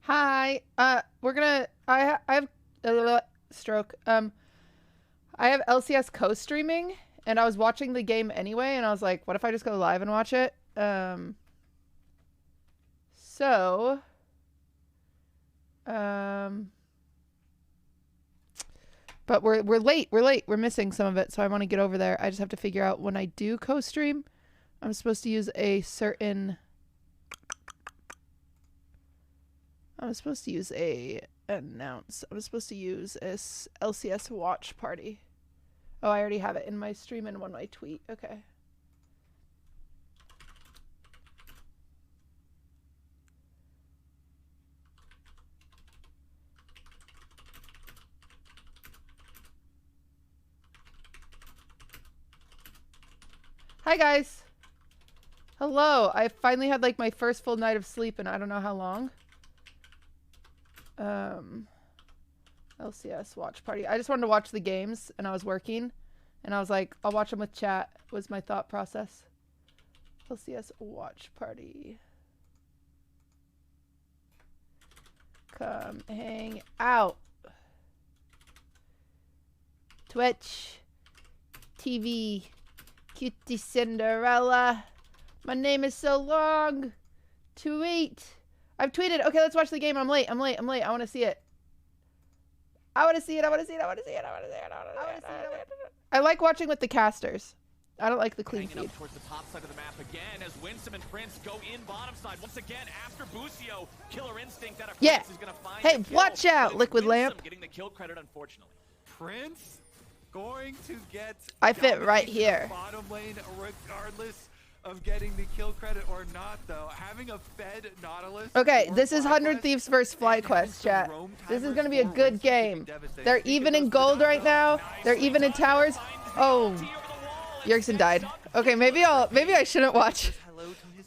Hi. We're gonna. I have stroke. I have LCS co-streaming, and I was watching the game anyway, and I was like, what if I just go live and watch it? But we're late. We're late. We're missing some of it, so I want to get over there. I just have to figure out when I do co-stream, I'm supposed to use a certain. I'm supposed to use a LCS Watch Party. Oh, I already have it in my stream and on my tweet. Okay. Hi guys. Hello. I finally had like my first full night of sleep and I don't know how long. LCS Watch Party. I just wanted to watch the games and I was working and I was like, I'll watch them with chat was my thought process. LCS Watch Party. Come hang out. Twitch TV QTCinderella. My name is so long. Tweet. I've tweeted. Okay, let's watch the game. I'm late. I want to see it. I like watching with the casters. I don't like the clean feed. Towards the top side of the map again as Winsome and Prince go in bottom side. Once again, after Busio, Killer Instinct out of Prince is going to find hey, watch out, Liquid Lamp. Getting the kill credit, unfortunately. Prince going to get I fit right here. Bottom lane regardless of getting the kill credit or not, though. Having a fed Nautilus. Okay, this is 100 Thieves versus FlyQuest, chat. This is going to be a good game. They're even in gold right now. They're even in towers. Oh, Yerkson died. Okay, maybe I shouldn't watch.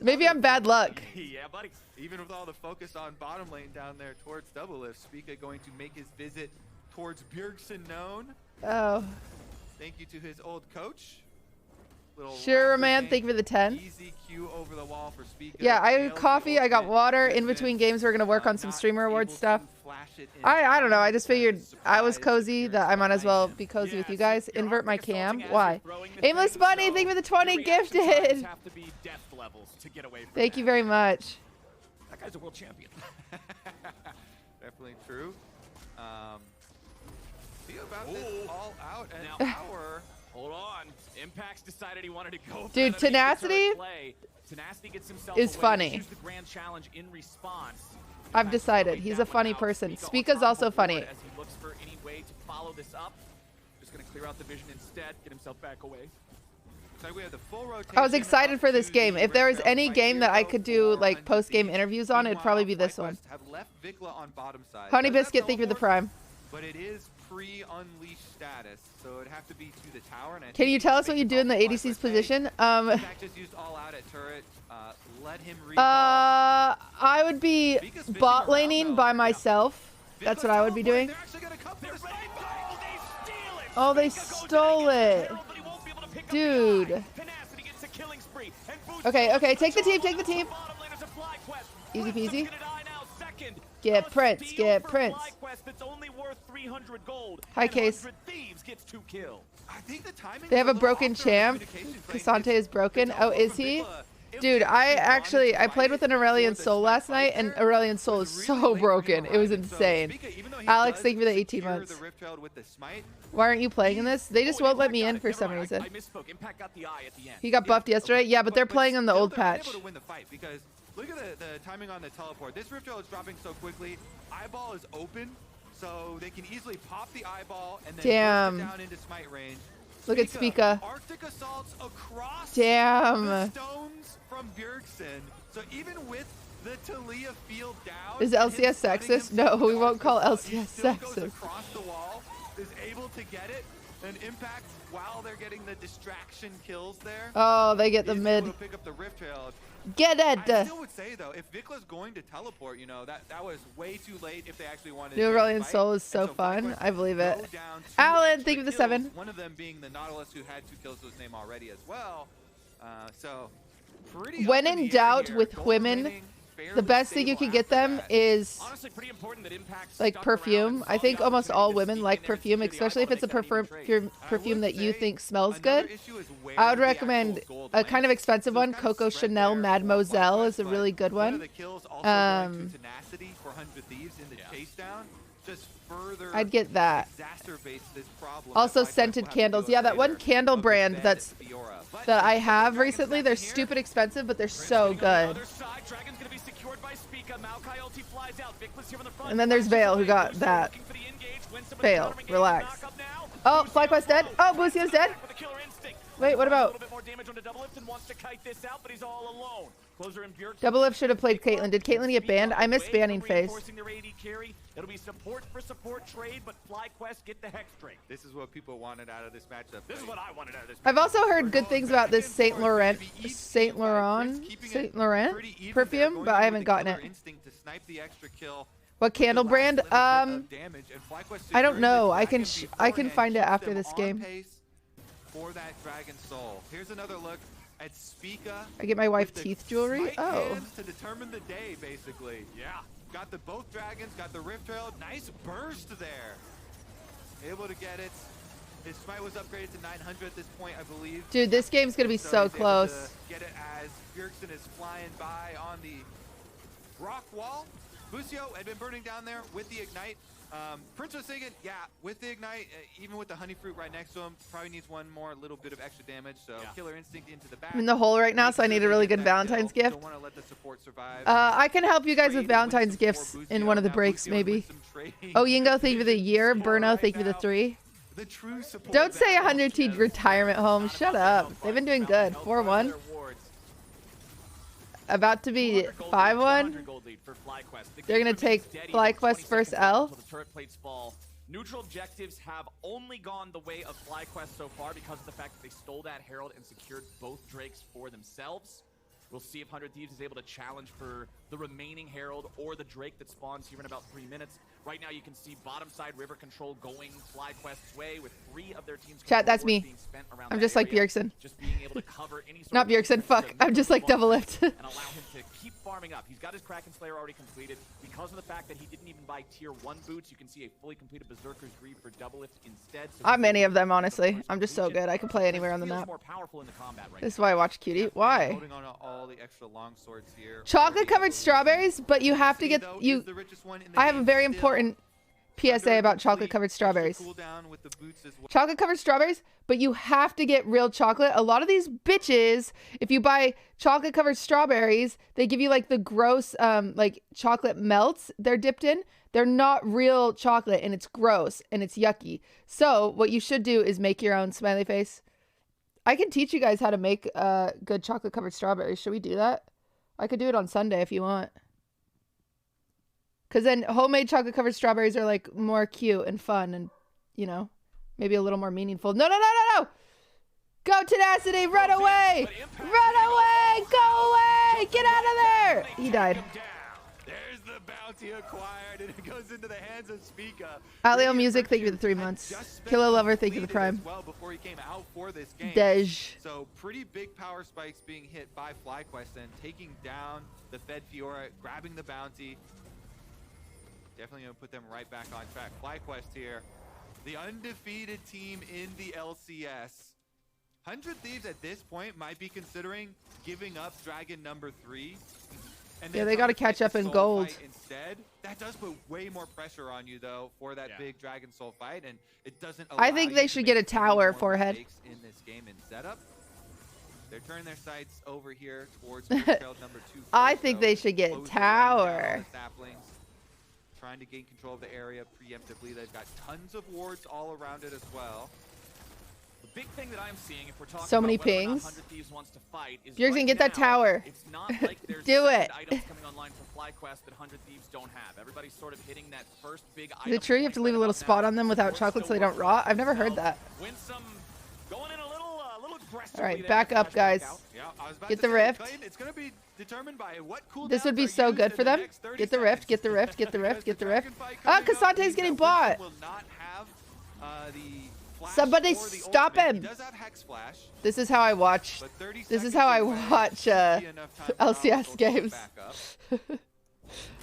Maybe I'm bad luck. Yeah, buddy. Even with all the focus on bottom lane down there towards double lift, Spica going to make his visit towards Bjergsen known. Oh. Thank you to his old coach. Sure, man. Thank you for the 10. Easy Q over the wall for Spica. Yeah, I had coffee. I got water. In between games, we're going to work on some streamer awards stuff. I don't know. I just figured I was cozy that I might as well be cozy with you guys. Invert my cam. Why? Aimless Bunny, thank you for the 20 gifted. Thank you very much. That guy's a world champion. Definitely true. See about this all out an hour. Hold on. Impact's decided he wanted to go. Dude, Tenacity gets himself is funny. The grand challenge in response. I've decided he's a funny person. Spica's also funny. As he looks for any way to follow this up, just gonna clear out the vision instead, get himself back away. So we have the full rotation. I was excited for this game. If there was any game that I could do like post-game interviews on, it'd probably be this one. Honey Biscuit, thank you for the prime. But it is pre-unleashed status, so it'd have to be to the tower. And can you tell us what you do in the ADC's position? Just used all out at turret. Let him I would be bot laning by myself. That's what I would be doing. Oh, they stole it. Dude. Okay, take the team. Easy peasy. Get Prince. Hi, Case. They have a broken champ. Cassante is broken. Oh, is he? Dude, I played with an Aurelion Soul last night, and Aurelion Soul is so broken. It was insane. Alex, thank you for the 18 months. Why aren't you playing in this? They just won't let me in for some reason. He got buffed yesterday? Yeah, but they're playing on the old patch. Look at the timing on the teleport. This Rift Trail is dropping so quickly. Eyeball is open, so they can easily pop the eyeball and then down into smite range. Look at Spica. Arctic assaults across the stones from Bjergsen. So even with the Talia field down, is LCS sexist? No, we won't call LCS sexist. Goes across the wall, is able to get it, and Impact while they're getting the distraction kills there. Oh, they get the mid. Pick up the Rift Trail. Get it! I still would say though, if Vicla's going to teleport, you know, that was way too late if they actually wanted to. New Aurelion Soul is so fun. I believe it. Alan, thank you for the 7. One of them being the Nautilus who had 2 kills to his name already as well. So pretty when in doubt with women, the best thing you can get them is like perfume. I think almost all women like perfume, especially if it's a perfume that you think smells good. I would recommend a kind of expensive one. Coco Chanel Mademoiselle is a really good one. I'd get that. Also scented candles. Yeah, that one candle brand that I have recently, they're stupid expensive, but they're so good. And then there's Vale, who got that. Vale, relax. Oh, FlyQuest dead. Oh, Busio's dead. Wait, what about... Double Lift should have played Caitlyn. Did Caitlyn get banned? I miss banning phase. It'll be support for support trade, but FlyQuest get the Hex Drake. This is what people wanted out of this matchup. This is what I wanted out of this matchup. I've also heard good things about this Saint Laurent perfume, but I haven't gotten it. What candle brand? I don't know. I can find it after this game. For that Dragon Soul. Here's another look at Spica. I get my wife teeth jewelry. Oh. To determine the day, basically. Yeah. Got the both dragons, got the Rift Trail. Nice burst there. Able to get it. His smite was upgraded to 900 at this point, I believe. Dude, this game's gonna be so close. Get it as Bjergsen is flying by on the rock wall. Busio had been burning down there with the Ignite. Prince was thinking, yeah, with the Ignite, even with the Honey Fruit right next to him, probably needs one more little bit of extra damage. So Killer Instinct into the back. I'm in the hole right now, so I need a really good Valentine's gift. Don't want to let the support survive. I can help you guys with Valentine's gifts in one of the breaks, maybe. Oh, Yingo, thank you for the year. Burno, thank you for the 3. Don't say 100 T retirement home. Shut up. They've been doing good. 4-1. About to be 5-1. They're going to take FlyQuest first L. Neutral objectives have only gone the way of FlyQuest so far because of the fact that they stole that Herald and secured both Drakes for themselves. We'll see if 100 Thieves is able to challenge for the remaining Herald or the Drake that spawns here in about 3 minutes. Right now, you can see bottom side river control going FlyQuest's way with 3 of their teams. Chat, that's me. I'm just like Bjergsen. Just being able to cover any Not Bjergsen, fuck. I'm just like Double Lift. And allow him to keep farming up. He's got his Kraken Slayer already completed. Because of the fact that he didn't even buy tier 1 boots, you can see a fully completed Berserker's Greed for Double Lift instead. So I'm many of them, honestly. I'm just so good. I can play anywhere on the map. This is why I watch Cutie. Why? Chocolate covered strawberries, but you have to get I have a very important PSA about chocolate covered strawberries. Chocolate covered strawberries, but you have to get real chocolate. A lot of these bitches, if you buy chocolate covered strawberries, they give you like the gross like chocolate melts they're dipped in. They're not real chocolate, and it's gross and it's yucky. So what you should do is make your own smiley face. I can teach you guys how to make good chocolate covered strawberries. Should we do that? I could do it on Sunday if you want. Because then homemade chocolate covered strawberries are like more cute and fun and, you know, maybe a little more meaningful. No, no, no, no, no! Go Tenacity! Run away! Run away! Go away! Get out of there! He died. There's the bounty acquired, and it goes into the hands of Spica. Alio Music, thank you for the 3 months. Killer Lover, thank you for the Prime. Well before he came out for this game. Dej. So pretty big power spikes being hit by FlyQuest and taking down the Fed Fiora, grabbing the bounty. Definitely going to put them right back on track. FlyQuest here, the undefeated team in the LCS. 100 Thieves at this point might be considering giving up Dragon number 3. And yeah, they got to catch up in gold. Instead, that does put way more pressure on you, though, for that big Dragon Soul fight, and it doesn't. I think they should get a tower forehead. In this game in setup, they're turning their sights over here towards number 2. I think they should get tower. Trying to gain control of the area preemptively. They've got tons of wards all around it as well. The big thing that I'm seeing, if we're talking so many about pings. 100 Thieves wants to fight, is you're gonna get that tower. It's not like there's do it. items coming online for FlyQuest that 100 Thieves don't have. Everybody's sort of hitting that first big item. Is it true you have to leave a little spot on them without chocolate so they don't rot? I've never heard that. Going in a little all right, back up, guys. Get the rift. It's going to be determined by what this would be so good for them. Get the rift, get the rift, get the rift, get the rift. Ah, Casante's getting bought. Will not have the flash Somebody or the stop ultimate. him. He does have Hex Flash, This is how I watch. but 30 This is seconds how I away watch should be enough time for LCS Knowledge to games. back up.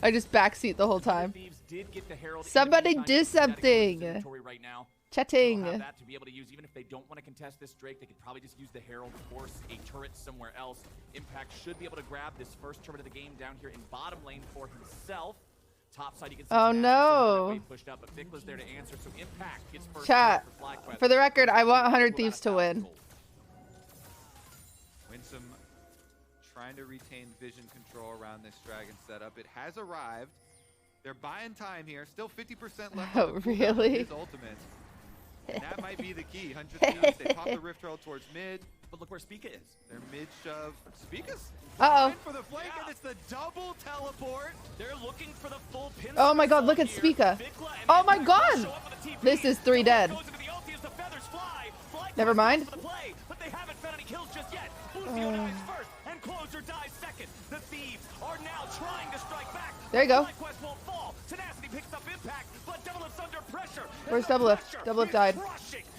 I just backseat the whole time. Thieves did get the Herald in Somebody the meantime, do using that something. inventory right now. Chatting. They'll have that to be able to use, even if they don't want to contest this Drake, they could probably just use the Herald, force a turret somewhere else. Impact should be able to grab this first turret of the game down here in bottom lane for himself. Top side, you can see Oh, Tenacity no. still way pushed up, but Vicla's there to answer, so Impact gets first Chat. turret for FlyQuest. For the record, I want 100 Thieves to win. Winsome trying to retain vision control around this dragon setup. It has arrived. They're buying time here. Still 50% left. Oh, on the cooldown of really? his ultimate. And that might be the key. 100 Thieves, they pop the Rift Herald towards mid. But look where Spica is. Their mid shove. Spica's Uh-oh. for the flank, and it's the double teleport. They're looking for the full pin. Oh my god, look at Spica. Oh my god! This is 3 dead. Never mind. But they haven't found any kills just yet. Lucio dies first, and Closer dies second. The Thieves are now trying to strike back. There you go. FlyQuest won't fall. Tenacity picks up Impact, but Doublelift's under pressure. Where's Doublelift? Doublelift died.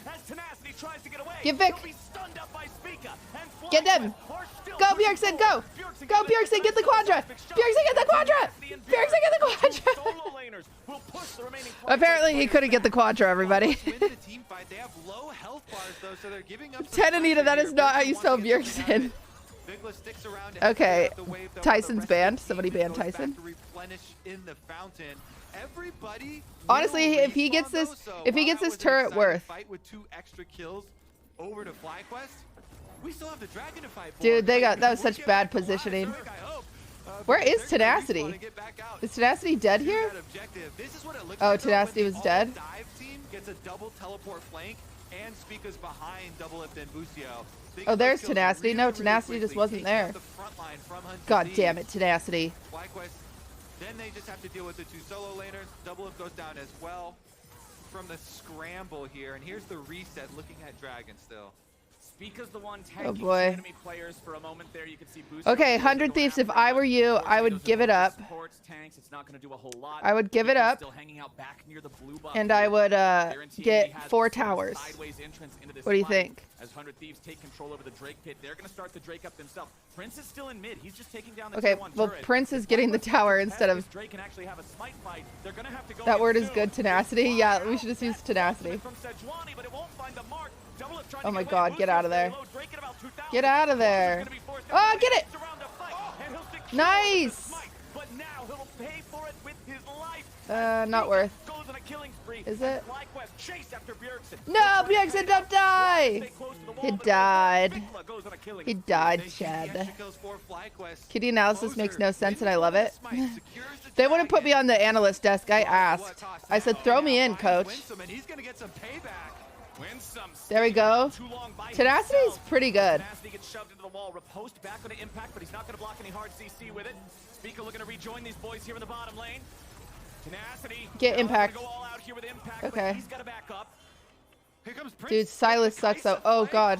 As Tenacity tries to get away. Give Vic. He'll be stunned up by Spica, and Get them. FlyQuest are still Go, pushing Bjergsen, forward. go. Go, Bjergsen, get the Quadra. Bjergsen, get the Quadra. Bjergsen, get the Quadra. Solo laners will push the remaining Apparently, he couldn't get the Quadra, everybody. Win the team fight. They have low health bars though, so they're giving up. 10 Anita, that is not how you spell Bjergsen. Vigla sticks around to Okay, have to wave them on the Tyson's rest of banned. the team. Somebody It banned goes back Tyson. to replenish in the fountain. Everybody Honestly, will if he respawn gets this- though, so if he while gets that this was an turret exciting worth. fight with 2 extra kills over to FlyQuest, we still have the dragon to fight for. Dude, they got- that was We'll such get bad back to live, positioning. Drake, I hope. Where Because is they're gonna Tenacity? respawn and get back out. Is Tenacity dead To here? that objective. This is what it looks Oh, like, though, Tenacity when was the dead? all-dive team gets a double teleport flank and Spica's behind Doublelift and Bucio. They Oh, get there's those kills Tenacity. really, No, really Tenacity just quickly, wasn't taking out there. the front line from Hunted God Thieves. damn it, Tenacity. FlyQuest, then they just have to deal with the 2 solo laners. Doublelift goes down as well from the scramble here. And here's the reset looking at Dragon still. Spica's the one Oh, tanking boy. enemy players for a moment there. You can see Booster Okay, 100 Thieves, if I were you, I would give it up. Supports, tanks, it's not going to do a whole lot. I would give it Spica's up. Still hanging out back near the blue buff And here. I would Guaranteeing he get has 4 sort of towers. sideways entrance into this What do you fight. think? As 100 Thieves take control over the Drake pit, they're going to start the Drake up themselves. Prince is still in mid. He's just taking down the Okay, tier 1 well, turret. Prince is If getting the FlyQuest tower can instead have of- this Drake and actually have a smite fight, they're going to have to go That in word is soon. good, Tenacity. Yeah, we should just use Tenacity. From Sejuani, but it won't find the mark. Doublelift trying Oh to my get god, away. get out of there. Lucio Drake at about 2,000. Get out of there. Closer's gonna be forced Oh, out. get it. He's around to fight, and he'll secure Nice. the smite, but now he'll pay for it with his life. Not worth. Goes on a killing spree. Is it? FlyQuest chase after Bjergsen. No, Bjergsen, don't die. He died. He died, Chad. Kitty analysis makes no sense, and I love it. They wouldn't put me on the analyst desk. I asked. I said, throw me in, coach. There we go. Tenacity is pretty good. Tenacity gets shoved into the wall. Riposte back on Impact, but he's not going to block any hard CC with it. Spica looking to rejoin these boys here in the bottom lane. Tenacity. Get Impact. Go all out here with Impact, Okay. but he's got to back up. Here comes Prince. Dude, Silas sucks though. Oh god.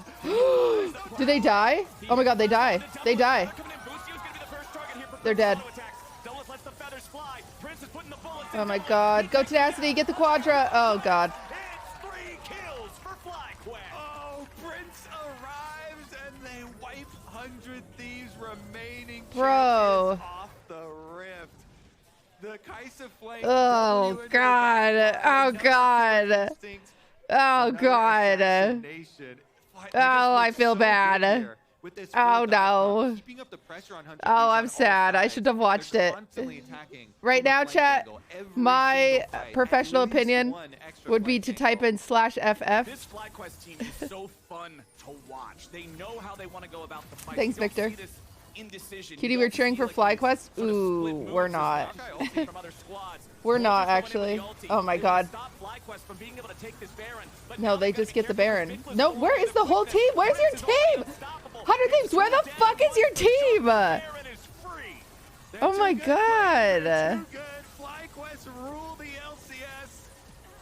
Do they die? Oh my god, they die. They die. Coming in, Bucio's gonna be the first target here for They're dead. solo attacks. Doublelift lets the feathers fly. Prince is putting the bullets Oh in. my god. Go Tenacity, get the Quadra. Oh god. It's 3 kills for FlyQuest. Oh, Prince arrives and they wipe 100 Thieves remaining Bro. champions off the rift. The Kaisa flank. Oh W god. Oh god. Instinct. Oh Another god. assassination. They just Oh, look I feel so bad. good here with this Oh, full dive, no. keeping up the pressure on 100 Oh, Thieves I'm on all sad. I sides. should have watched They're it. constantly attacking Right from the now, flank chat, angle every my single fight. professional At least opinion one extra would be flank to angle. type in /FF. This FlyQuest team is so fun to watch. They know how they want to go about the fight. Thanks, You don't Victor. see this indecision. Kitty, You we're don't cheering see, for like, FlyQuest? these sort of Ooh, split moves we're as not. Hawkeye ulti from other squads. We're Closer's not, going in actually. with the ulti. Oh my They god. stop FlyQuest from being able to take this Baron, but No, now they they gotta just be get the careful Baron. because No, Vicla's where is the whole quickness. team? Where's your Prince is already team? unstoppable. 100 Thieves, where the Prince fuck is your team? Baron is free. Oh my god. Too good. FlyQuest rule the LCS.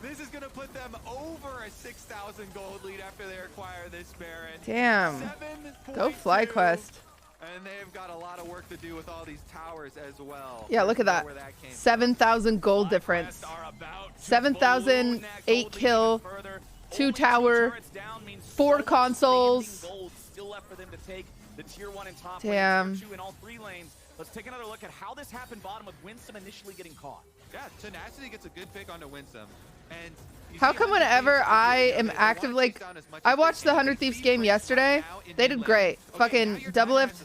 This is going to put them over a 6,000 gold lead after they acquire this Baron. Damn. 7.2. Go FlyQuest. And they've got a lot of work to do with all these towers as well. Yeah, look at that. Where that came from. 7,000 gold difference. FlyQuest are about to 7,000, blow that 8 gold lead kill. even further. 2 tower, 4 consoles. Damn. Let's take another look at how this happened bottom with Winsome initially getting caught. Yeah, Tenacity gets a good pick onto Winsome. And how come whenever I am active, like, I watched the 100 Thieves game yesterday. They did great. Fucking double lift,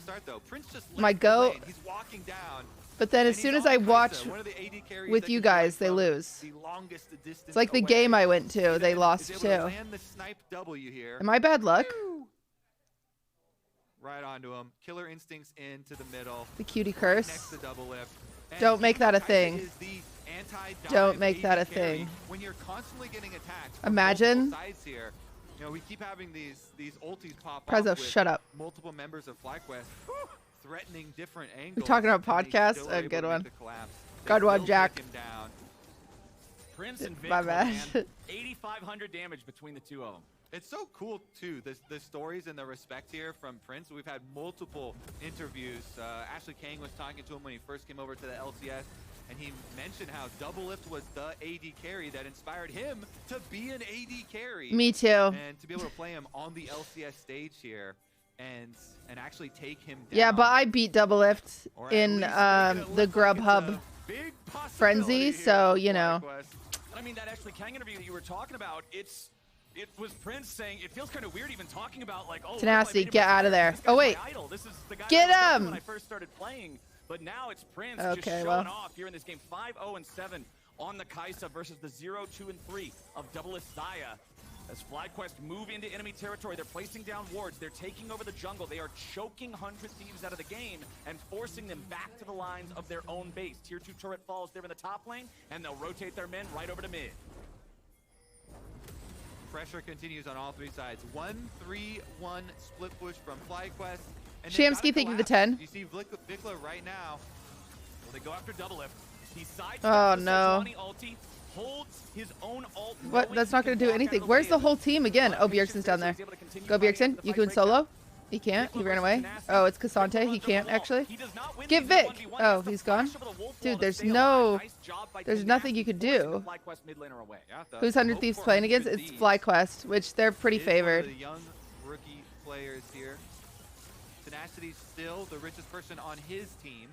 my goat. But then as soon as I watch with you guys, they lose. It's like the game I went to, they lost too. Am I bad luck? Right onto him. Killer Instincts into the middle. The cutie curse. Next to double lift. Don't make that a thing. Don't make that a thing. When you're constantly getting attacked. Imagine. Sides here. You know, we keep having these ultis pop Prezzo, up with shut up. multiple members of FlyQuest threatening different angles. We're talking about podcasts. A good one. Good one, Jack. Prince and Vic, my bad. 8,500 damage between the two of them. It's so cool too, the stories and the respect here from Prince. We've had multiple interviews. Ashley Kang was talking to him when he first came over to the LCS, and he mentioned how double lift was the AD carry that inspired him to be an AD carry. Me too. And to be able to play him on the LCS stage here and actually take him down. Yeah, but I beat double lift in the Grubhub frenzy, so you know. I mean, that Ashley Kang interview that you were talking about, it was Prince saying it feels kind of weird even talking about like, oh, Tenacity, get out of there. Oh wait, this is the guy get him! when I first started playing, but now it's Prince okay, just showing well. off here in this game. 5-0-7 on the Kai'Sa versus the 0-2-3 of Doubleless Zaya. As FlyQuest move into enemy territory, they're placing down wards, they're taking over the jungle, they are choking 100 Thieves out of the game and forcing them back to the lines of their own base. Tier 2 turret falls there in the top lane, and they'll rotate their men right over to mid. Pressure continues on all three sides. 1-3-1 split push from FlyQuest. Shamsky, thank you for the 10. You see Vikla right now. Well, they go after double lift. He oh no. Ulti, holds his own ult. What? That's not going to do anything. Where's the whole team again? Oh, Bjergsen's down there. Go Bjergsen. You can solo? He can't. He ran away. Oh, it's Cassante. He can't actually. Get Vic. Oh, he's gone. Dude, there's nothing you could do. Who's 100 Thieves playing against? It's FlyQuest, which they're pretty favored. The young rookie players here. Tenacity's still the richest person on his team.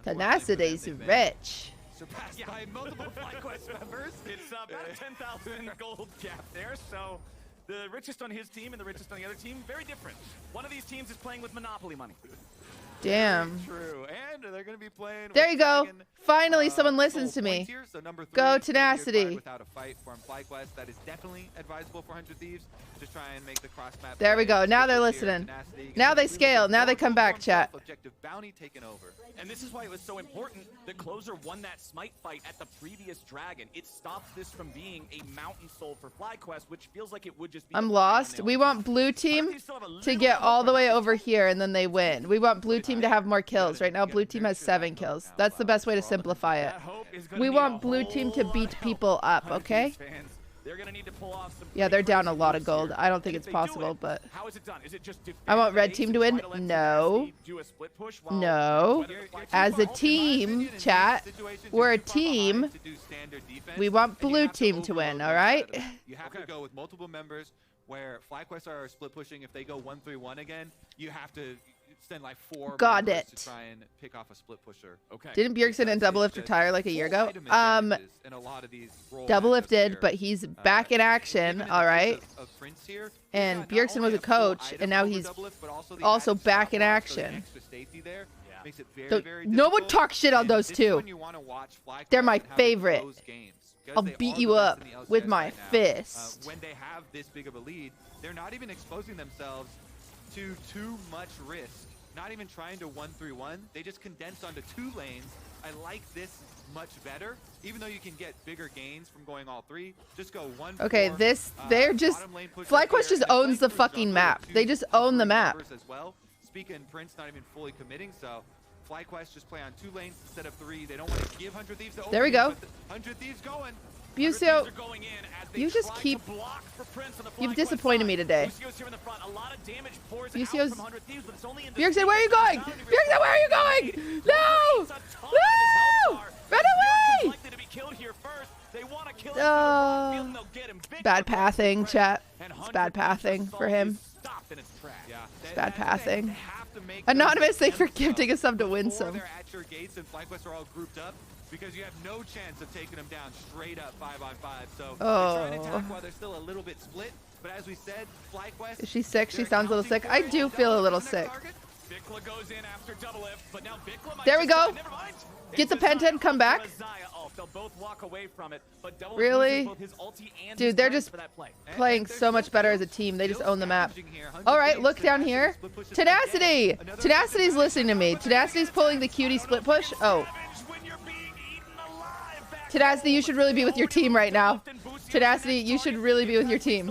Tenacity's rich. Surpassed by multiple FlyQuest members. It's about a 10,000 gold gap there, so the richest on his team and the richest on the other team, very different. One of these teams is playing with Monopoly money. Damn. True, and they're going to be playing. There you go. Finally, someone listens to me. Here, so go Tenacity. Without a fight from FlyQuest, that is definitely advisable for 100 Thieves. Just try and make the cross map. There we go. Now they're listening. Now they scale. Now they come back, chat. Objective bounty taken over. And this is why it was so important that Closer won that smite fight at the previous Dragon. It stops this from being a mountain soul for FlyQuest, which feels like it would just be. I'm lost. We want blue team to get all the way over here and then they win. We want blue team to have more kills. Right now, blue team has 7 kills. That's the best way to simplify it. We want blue team to beat people up, okay? They're gonna need to pull off some. Yeah, they're down a lot of gold. I don't think it's possible, but how is it done? Is it just I want red team to win. No. No. As a team, chat, we're a team. We want blue team to win, all right? You have to go with multiple members where FlyQuest are split pushing. If they go 1-3-1 again, you have to send like 4 Got members it. to try and pick off a split pusher. Okay. Didn't Bjergsen and double lift retire like a year ago? Double lifted, but he's back in action, all right? And Bjergsen was a coach, and now he's also back in action. No one talks shit on those two. They're my favorite. I'll beat you up with my fist. When they have this big of a lead, they're not even exposing themselves to too much risk. Not even trying to 1-3-1. They just condense onto 2 lanes. I like this much better, even though you can get bigger gains from going all 3. Just go 1-4. Okay, they're just FlyQuest just owns the fucking map. They just own the map. As well. Speaking Prince not even fully committing, so FlyQuest just play on 2 lanes instead of 3. They don't want to give 100 Thieves the There we go. 100 Thieves going. Busio, you just keep. You've disappointed me today. Busio's. Bjergsen, where are you going? Bjergsen, where are you going? No! No! Run away! They want to kill him. Bad pathing, chat. It's bad pathing for him. Yeah, It's bad pathing. they have to make Anonymous, those thanks for attempts, gifting though, us some to win before some. they're at your gates and FlyQuest are all grouped up, because you have no chance of taking them down straight up 5-on-5. So they're trying to attack while they're still a little bit split. But as we said, FlyQuest. Is she sick? She sounds a little sick. I do feel a little sick. Vikla goes in after double lift, but now Vikla might There we just go. never mind. Get the It's Penta and come back. Zaya. Oh, they'll both walk away from it, but Double Really? loses both his ulti and Dude, his they're dash just for that play. playing so much better as a team. They just own the map. All right, look down here. Tenacity. Tenacity's listening to me. Tenacity's pulling the cutie split push. Oh. Tenacity, you should really be with your team right now. Tenacity, you should really be with your team.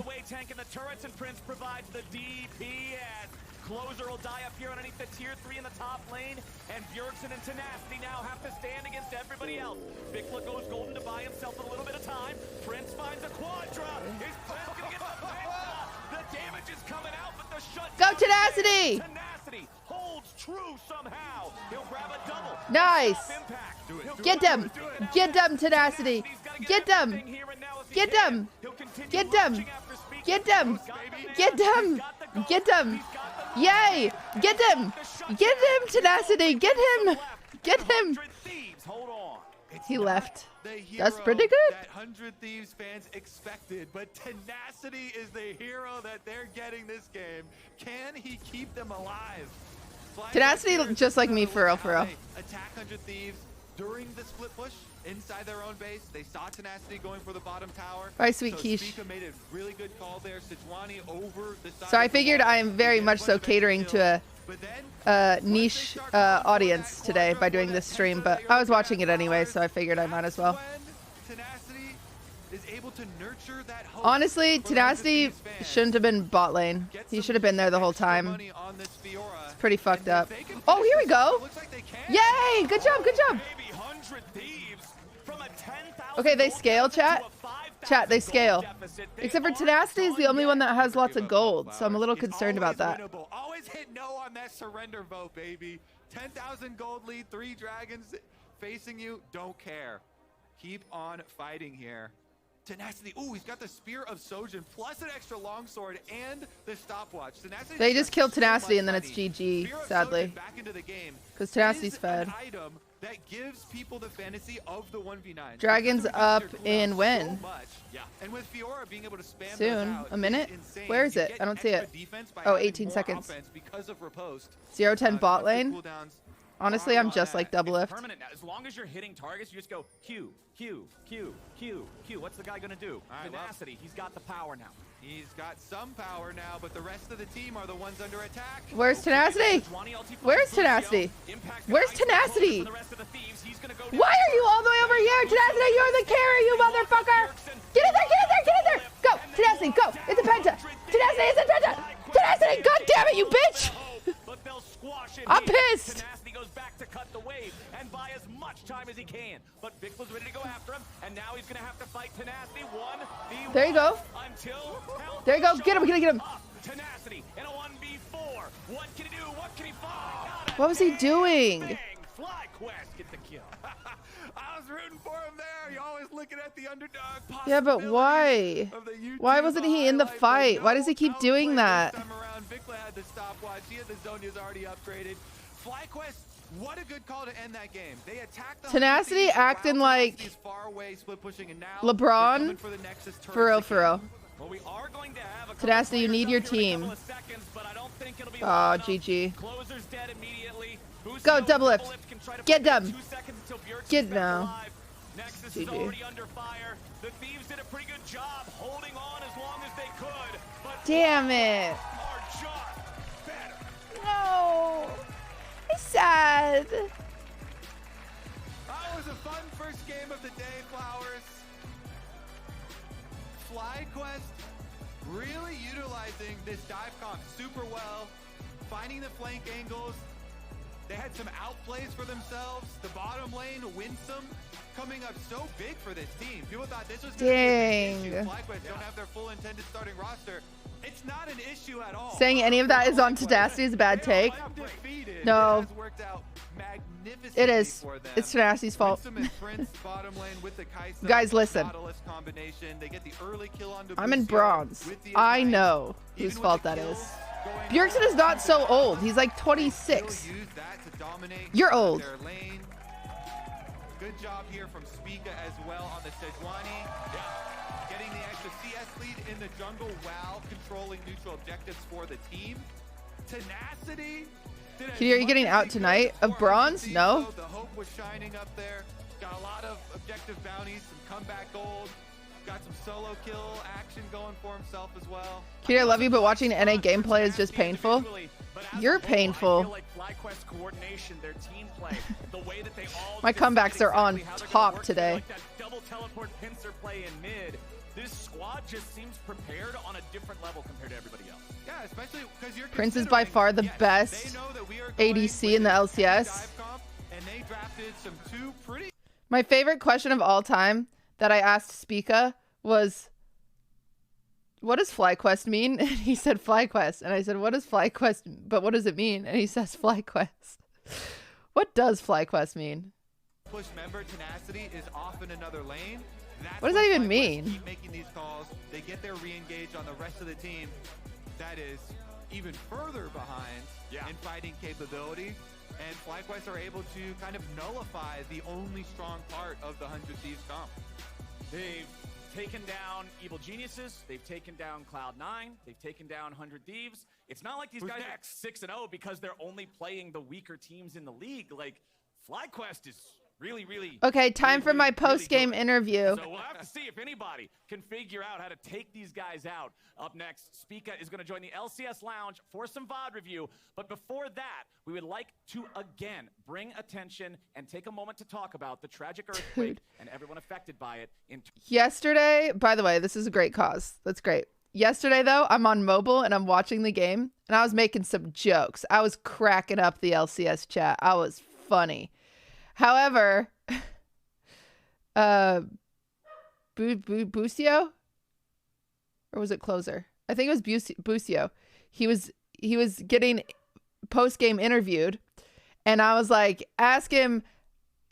Closer will die up here underneath the tier 3 in the top lane, and Bjergsen and Tenacity now have to stand against everybody else. Vikla goes golden to buy himself a little bit of time. Prince finds a quadra. Is Prince gonna get the penta? The damage is coming out, but the shut. Go Tenacity! Tenacity holds true somehow. He'll grab a double. Nice. Get them. Get them, Tenacity. Get them. Get them. Get them. Get them. Get them. Get them. Yay! Get him! Get him, Tenacity! Get him! Get him! He left. That's pretty good. That 100 Thieves fans expected, but Tenacity is the hero that they're getting this game. Can he keep them alive? Tenacity just like me, for real, for real. Attack 100 Thieves during the split push inside their own base. They saw Tenacity going for the bottom tower. Bye, sweet so quiche. Spica made a really good call there. Sejuani over the side So I of the figured wall. I am very much so catering to a niche audience today by doing this stream, but I was watching it anyway, so I figured I might as well. Tenacity is able to nurture that hope. Honestly, Tenacity shouldn't have been bot lane. He should have been there the whole time. It's pretty fucked up. Oh, here we go. Yay! Good job, good job. Okay, they scale, chat. Chat, they scale. Except for Tenacity is the only one that has lots of gold, so I'm a little concerned about that. Always hit no on that surrender vote, baby. 10,000 gold lead, 3 dragons facing you. Don't care. Keep on fighting here. Tenacity. Ooh, he's got the Spear of Sojin plus an extra longsword and the stopwatch. Tenacity They just killed Tenacity and then it's Spear GG, of sadly. Sojin back into the game Because Tenacity's is fed. an item that gives people the fantasy of the 1v9. Dragons up in when? So much. Yeah. And with Fiora being able to spam Soon. those out, A minute? it's insane. Where is You it? get I don't see it. extra defense by Oh, having 18 more seconds. offense because of riposte. 0-10 bot constant lane. cooldowns. Honestly, I'm just like double lift. Permanent now. As long as you're hitting targets, you just go Q, Q, Q, Q, Q. What's the guy gonna do? All right, well, Tenacity. He's got the power now. He's got some power now, but the rest of the team are the ones under attack. Where's Tenacity? Where's Tenacity? Where's Tenacity? Why are you all the way over here? Tenacity, you're the carry, you motherfucker! Get in there, get in there, get in there! Go! Tenacity, go! It's a penta! Tenacity, it's a penta! Tenacity, god damn it, you bitch! I'm pissed! Tenacity goes back to cut the wave and buy as much time as he can. But Vicla's ready to go after him, and now he's gonna have to fight Tenacity 1v1. There you go. Until there you go. Get him, get him. Tenacity in a 1v4. What can he do? What can he find? What was he doing? Bang! FlyQuest get the kill. I was rooting for him there. You're always looking at the underdog. Yeah, but why? Why wasn't he in the fight? Why does he keep doing that? Vikla had the stopwatch. He had the Zhonya's already upgraded. FlyQuest, what a good call to end that game. They attacked the Tenacity acting like far away, split pushing, and now LeBron. for the Nexus turret For real, for real. Well, we are going to have a Tenacity, you need your team. seconds, but I don't think it'll be Oh, GG. Closer's dead immediately. Go, double lift. Get them. Get now. Nexus GG. is already under fire. The Thieves did a pretty good job holding on as long as they could. But Damn it. are just better. No. It's sad. That was a fun first game of the day, Flowers. FlyQuest really utilizing this dive comp super well, finding the flank angles. They had some outplays for themselves. The bottom lane, Winsome, coming up so big for this team. People thought this was going to be a big issue. Dang. FlyQuest don't have their full intended starting roster. It's not an issue at all. Saying any of that is on Tenacity is a bad take. No. It is. It's Tenacity's fault. Guys, listen. I'm in bronze. I know whose fault that is. Bjergsen is not so old. He's like 26. You're old. Good job here from Spica as well on the Sejuani. Getting the extra CS lead in the jungle while controlling neutral objectives for the team. Tenacity. Kitty, are you getting out tonight of bronze? No. The hope was shining up there. Got a lot of objective bounties, some comeback gold. Got some solo kill action going for himself as well. Kitty, I love you, but watching NA gameplay is just painful. You're painful. My comebacks are on top today. This squad just seems prepared on a different level compared to everybody else. Yeah, especially because you're Prince is by far the best ADC in the LCS. And they drafted some two pretty. My favorite question of all time that I asked Spica was, what does FlyQuest mean? And he said FlyQuest. And I said, what is FlyQuest? But what does it mean? And he says FlyQuest. What does FlyQuest mean? Push member Tenacity is off in another lane. What does that even mean? Keep making these calls. They get their re-engage on the rest of the team. That is even further behind in fighting capability. And FlyQuest are able to kind of nullify the only strong part of the 100 Thieves comp. They've taken down Evil Geniuses. They've taken down Cloud9. They've taken down 100 Thieves. It's not like these guys are 6-0 because they're only playing the weaker teams in the league. Like, FlyQuest is really, okay, time for my post-game interview. So we'll have to see if anybody can figure out how to take these guys out. Up next, Spica is going to join the LCS Lounge for some VOD review. But before that, we would like to again bring attention and take a moment to talk about the tragic earthquake and everyone affected by it. Yesterday, by the way, this is a great cause. That's great. Yesterday, though, I'm on mobile and I'm watching the game and I was making some jokes. I was cracking up the LCS chat. I was funny. However, Busio, or was it Closer? I think it was Busio. He was getting post-game interviewed, and I was like, ask him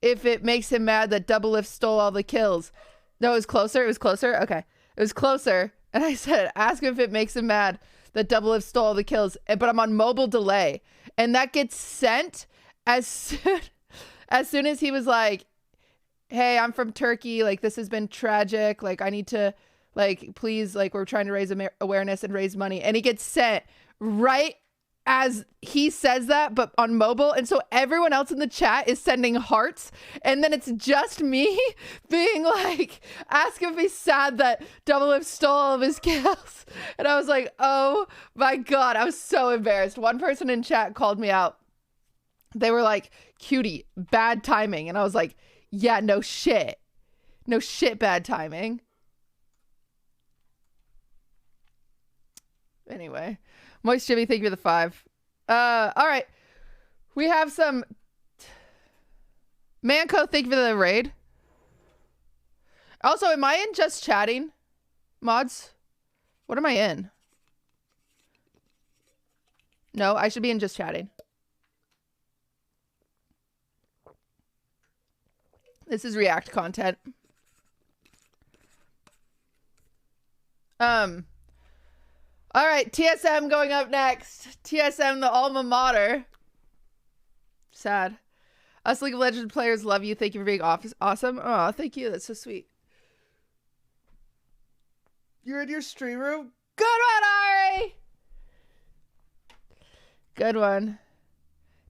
if it makes him mad that Double Lift stole all the kills. No, it was Closer. It was Closer. Okay, it was Closer, and I said, ask him if it makes him mad that Double Lift stole all the kills. But I'm on mobile delay, and that gets sent as soon as he was like, hey, I'm from Turkey. Like, this has been tragic. Like, I need to, like, please, like, we're trying to raise awareness and raise money. And he gets sent right as he says that, but on mobile. And so everyone else in the chat is sending hearts. And then it's just me being like, ask if he's sad that Double Lift stole all of his kills. And I was like, oh my God, I was so embarrassed. One person in chat called me out. They were like, cutie, bad timing. And I was like, yeah, no shit. No shit, bad timing. Anyway. Moist Jimmy, thank you for the 5. All right. We have some... Manco, thank you for the raid. Also, am I in just chatting? Mods? What am I in? No, I should be in just chatting. This is React content. All right, TSM going up next. TSM, the alma mater. Sad. Us League of Legends players love you. Thank you for being awesome. Oh, thank you. That's so sweet. You're in your stream room? Good one, Ari! Good one.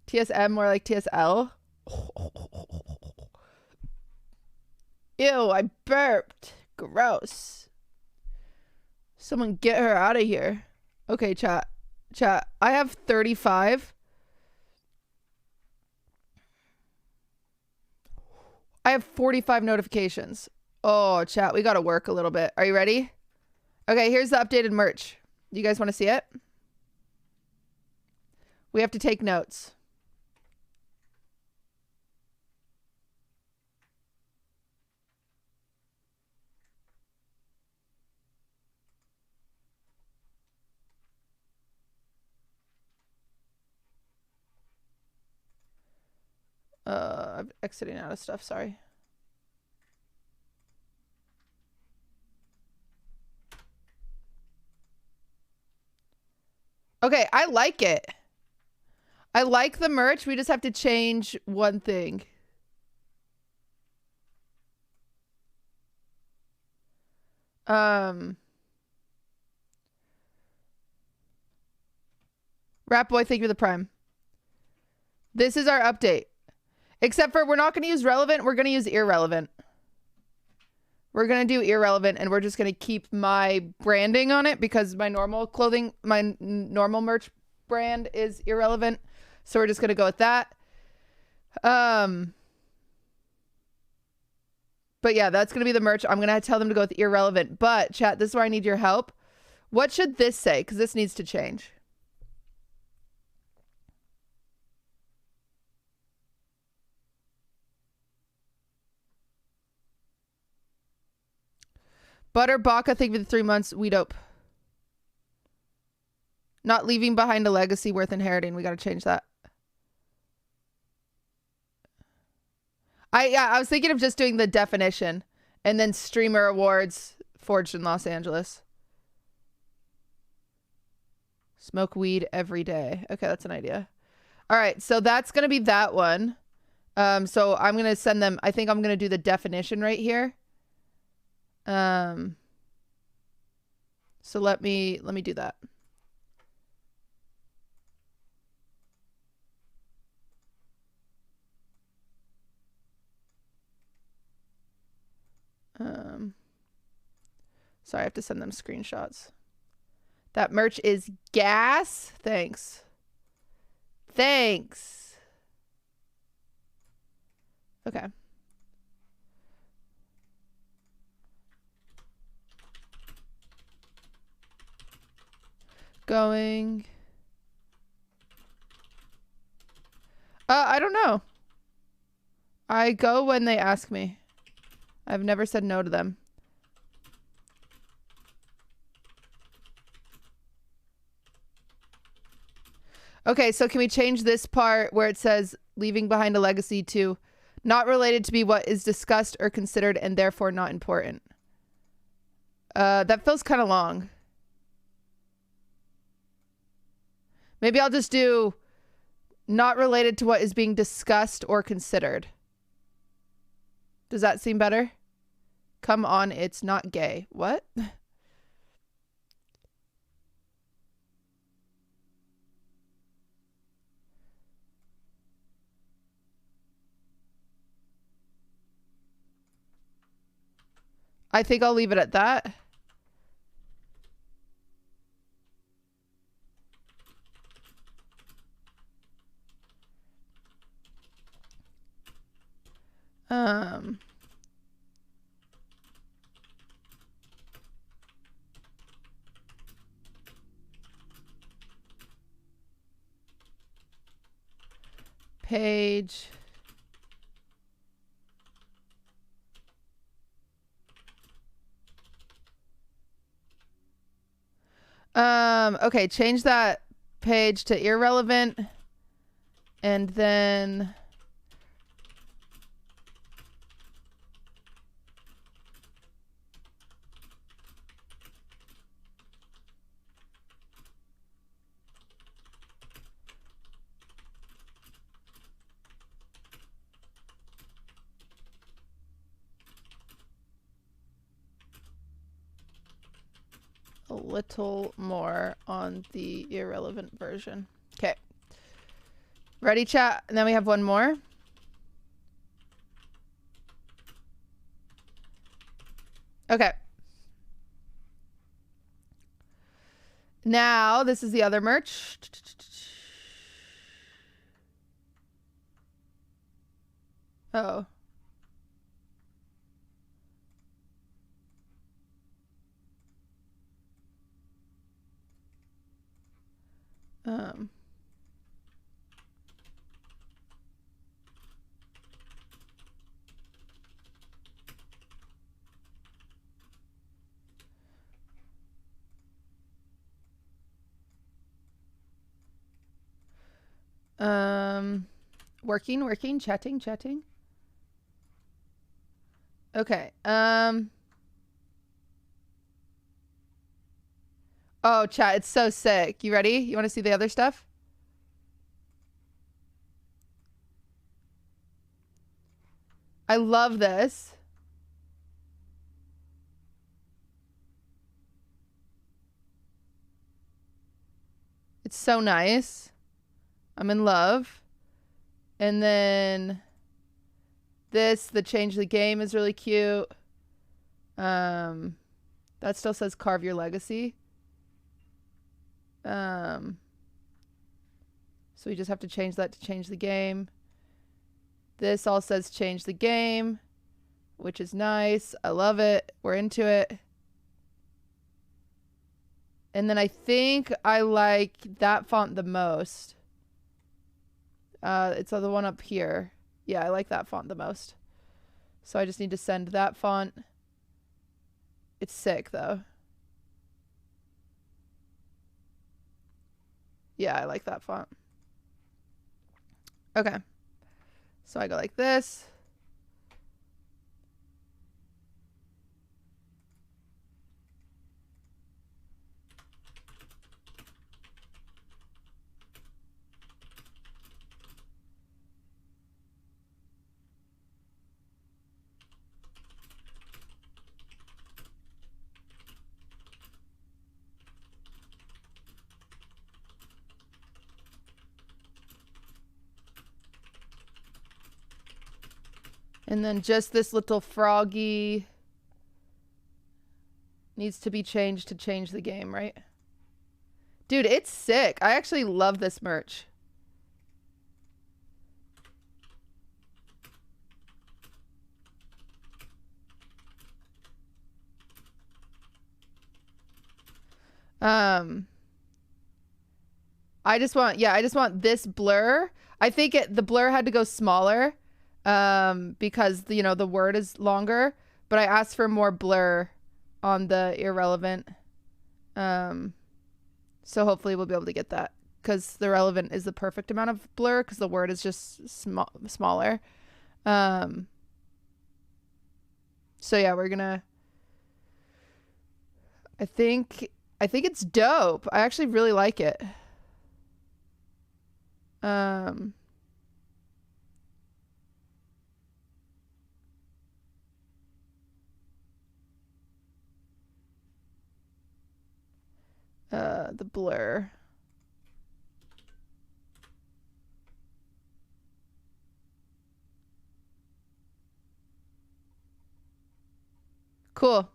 TSM, more like TSL. Ew, I burped. Gross. Someone get her out of here. Okay, chat. Chat. I have 35. I have 45 notifications. Oh, chat. We got to work a little bit. Are you ready? Okay, here's the updated merch. You guys want to see it? We have to take notes. I'm exiting out of stuff, sorry. Okay, I like it. I like the merch. We just have to change one thing. Rat Boy, thank you for the prime. This is our update. Except for we're not going to use relevant. We're going to use irrelevant. We're going to do irrelevant, and we're just going to keep my branding on it because my normal clothing, my normal merch brand is irrelevant. So we're just going to go with that. But yeah, that's going to be the merch. I'm going to tell them to go with irrelevant. But chat, this is where I need your help. What should this say? Because this needs to change. Butter Baka, thank you for the 3 months. We dope. Not leaving behind a legacy worth inheriting. We got to change that. I was thinking of just doing the definition and then streamer awards forged in Los Angeles. Smoke weed every day. Okay, that's an idea. All right, so that's going to be that one. So I'm going to send them, I think I'm going to do the definition right here. So let me do that. Sorry, I have to send them screenshots. That merch is gas. Thanks. Thanks. Okay. Going. I don't know. I go when they ask me. I've never said no to them. Okay, so can we change this part where it says leaving behind a legacy to not related to be what is discussed or considered and therefore not important? That feels kind of long. Maybe I'll just do not related to what is being discussed or considered. Does that seem better? Come on, it's not gay. What? I think I'll leave it at that. Page. Okay, change that page to irrelevant. And then a little more on the irrelevant version. Okay. Ready, chat? And then we have one more. Okay. Now, this is the other merch. Oh. Working, chatting. Okay. Oh, chat, it's so sick. You ready? You want to see the other stuff? I love this. It's so nice. I'm in love. And then this, the change the game is really cute. That still says carve your legacy. So we just have to change that to change the game. This all says change the game, which is nice. I love it. We're into it. And then I think I like that font the most. It's the one up here. Yeah, I like that font the most. So I just need to send that font. It's sick, though. Yeah, I like that font. Okay. So I go like this. And then just this little froggy needs to be changed to change the game, right? Dude, it's sick. I actually love this merch. I just want this blur. I think the blur had to go smaller. Because the word is longer, but I asked for more blur on the irrelevant. So hopefully we'll be able to get that, because the relevant is the perfect amount of blur because the word is just smaller. So yeah, we're gonna, I think it's dope. I actually really like it. The blur. Cool.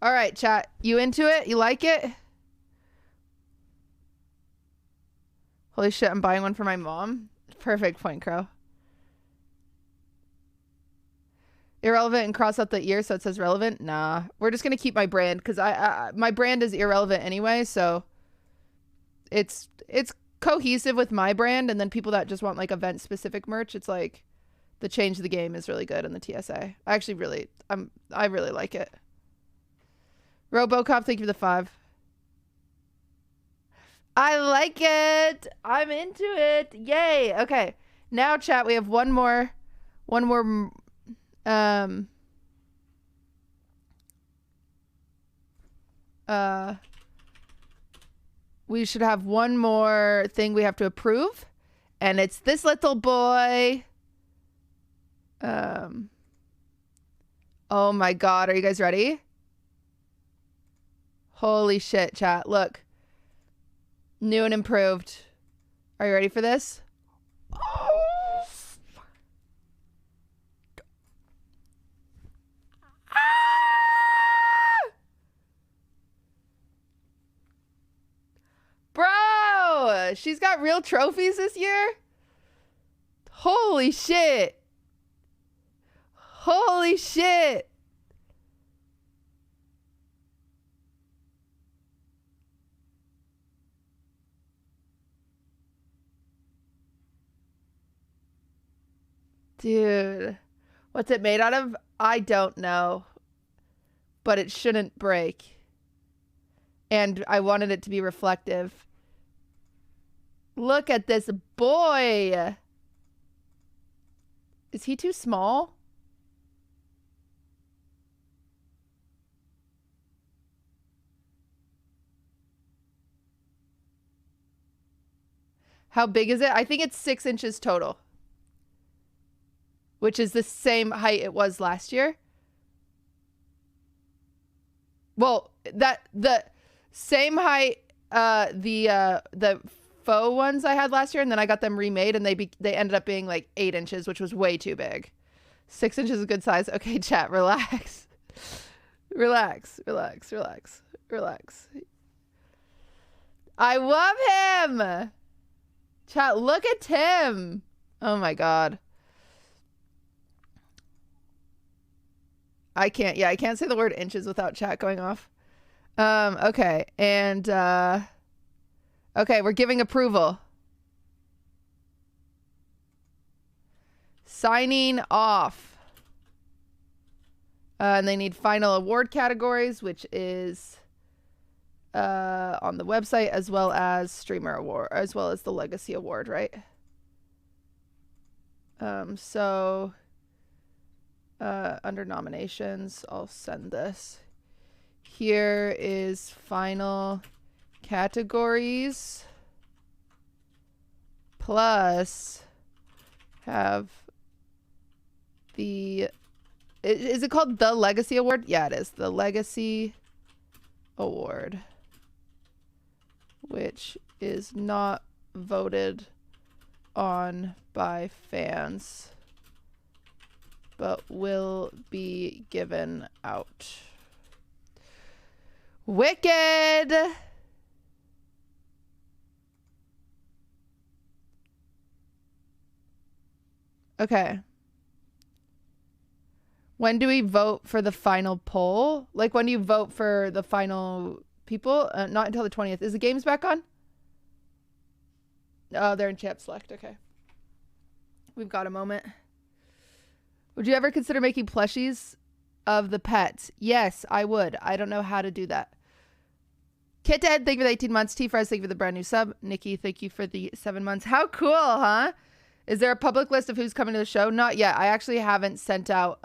All right, chat. You into it? You like it? Holy shit, I'm buying one for my mom. Perfect point, Crow. Irrelevant and cross out the ear so it says relevant? Nah. We're just going to keep my brand because my brand is irrelevant anyway, so it's cohesive with my brand, and then people that just want like event specific merch, it's like the change of the game is really good in the TSA. I actually really like it. Robocop, thank you for the 5. I like it. I'm into it. Yay. Okay. Now chat, we have one more we should have one more thing we have to approve, and it's this little boy. Oh my god, are you guys ready? Holy shit, chat. Look. New and improved. Are you ready for this? Bro, she's got real trophies this year? Holy shit. Holy shit. Dude, what's it made out of? I don't know, but it shouldn't break. And I wanted it to be reflective. Look at this boy. Is he too small? How big is it? I think it's 6 inches total, which is the same height it was last year. Well, the same height the faux ones I had last year, and then I got them remade, and they ended up being like 8 inches, which was way too big. 6 inches is a good size. Okay, chat, relax. Relax. I love him. Chat, look at Tim. Oh my god. I can't say the word inches without chat going off. Okay. And okay, we're giving approval. Signing off. And they need final award categories, which is on the website, as well as streamer award, as well as the legacy award, right? So under nominations, I'll send this. Here is final categories, plus have the, is it called the Legacy Award? Yeah, it is. The Legacy Award, which is not voted on by fans, but will be given out. Wicked! Okay. When do we vote for the final poll? Like, when do you vote for the final people? Not until the 20th. Is the games back on? Oh, they're in chat select. Okay. We've got a moment. Would you ever consider making plushies of the pets? Yes, I would. I don't know how to do that. Kit Ed, thank you for the 18 months. T-Fries, thank you for the brand new sub. Nikki, thank you for the 7 months. How cool, huh? Is there a public list of who's coming to the show? Not yet. I actually haven't sent out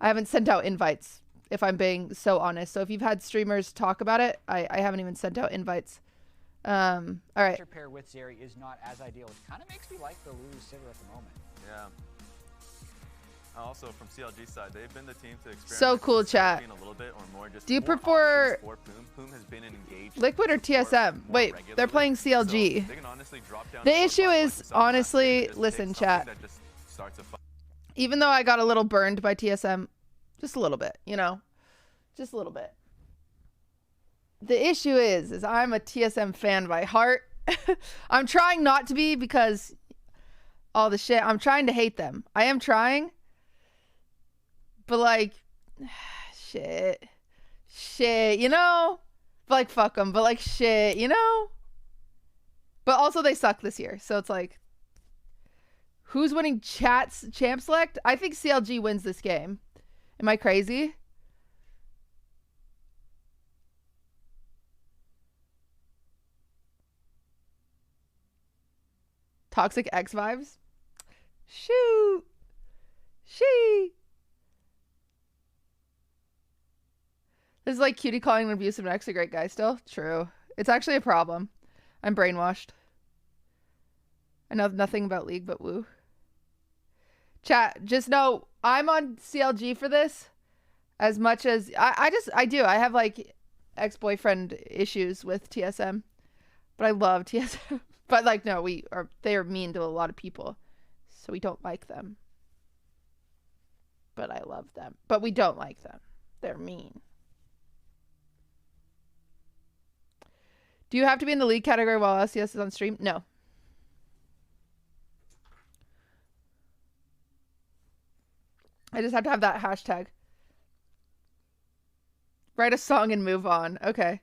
invites, if I'm being so honest. So if you've had streamers talk about it, I haven't even sent out invites. All right. Pair with Zeri is not as ideal. It kind of makes me like the Lulu Sivir at the moment. Yeah. Also, from CLG side, they've been the team to experiment. So cool, chat. A little bit, or more just do you prefer Poom has been engaged Liquid or TSM? Wait, they're playing CLG. So the issue is, honestly, listen, chat. Even though I got a little burned by TSM, just a little bit, you know, just a little bit. The issue is I'm a TSM fan by heart. I'm trying not to be, because all the shit. I'm trying to hate them. I am trying. But like, shit, you know, but like, fuck them, but like, shit, you know, but also they suck this year. So it's like, who's winning champ select? I think CLG wins this game. Am I crazy? Toxic X vibes. Shoot. She. This is like Cutie calling an abusive ex a great guy still. True. It's actually a problem. I'm brainwashed. I know nothing about League, but woo. Chat, just know I'm on CLG for this as much as I do. I have like ex-boyfriend issues with TSM, but I love TSM. But like, no, they are mean to a lot of people, so we don't like them. But I love them. But we don't like them. They're mean. Do you have to be in the league category while LCS is on stream? No. I just have to have that hashtag. Write a song and move on. Okay.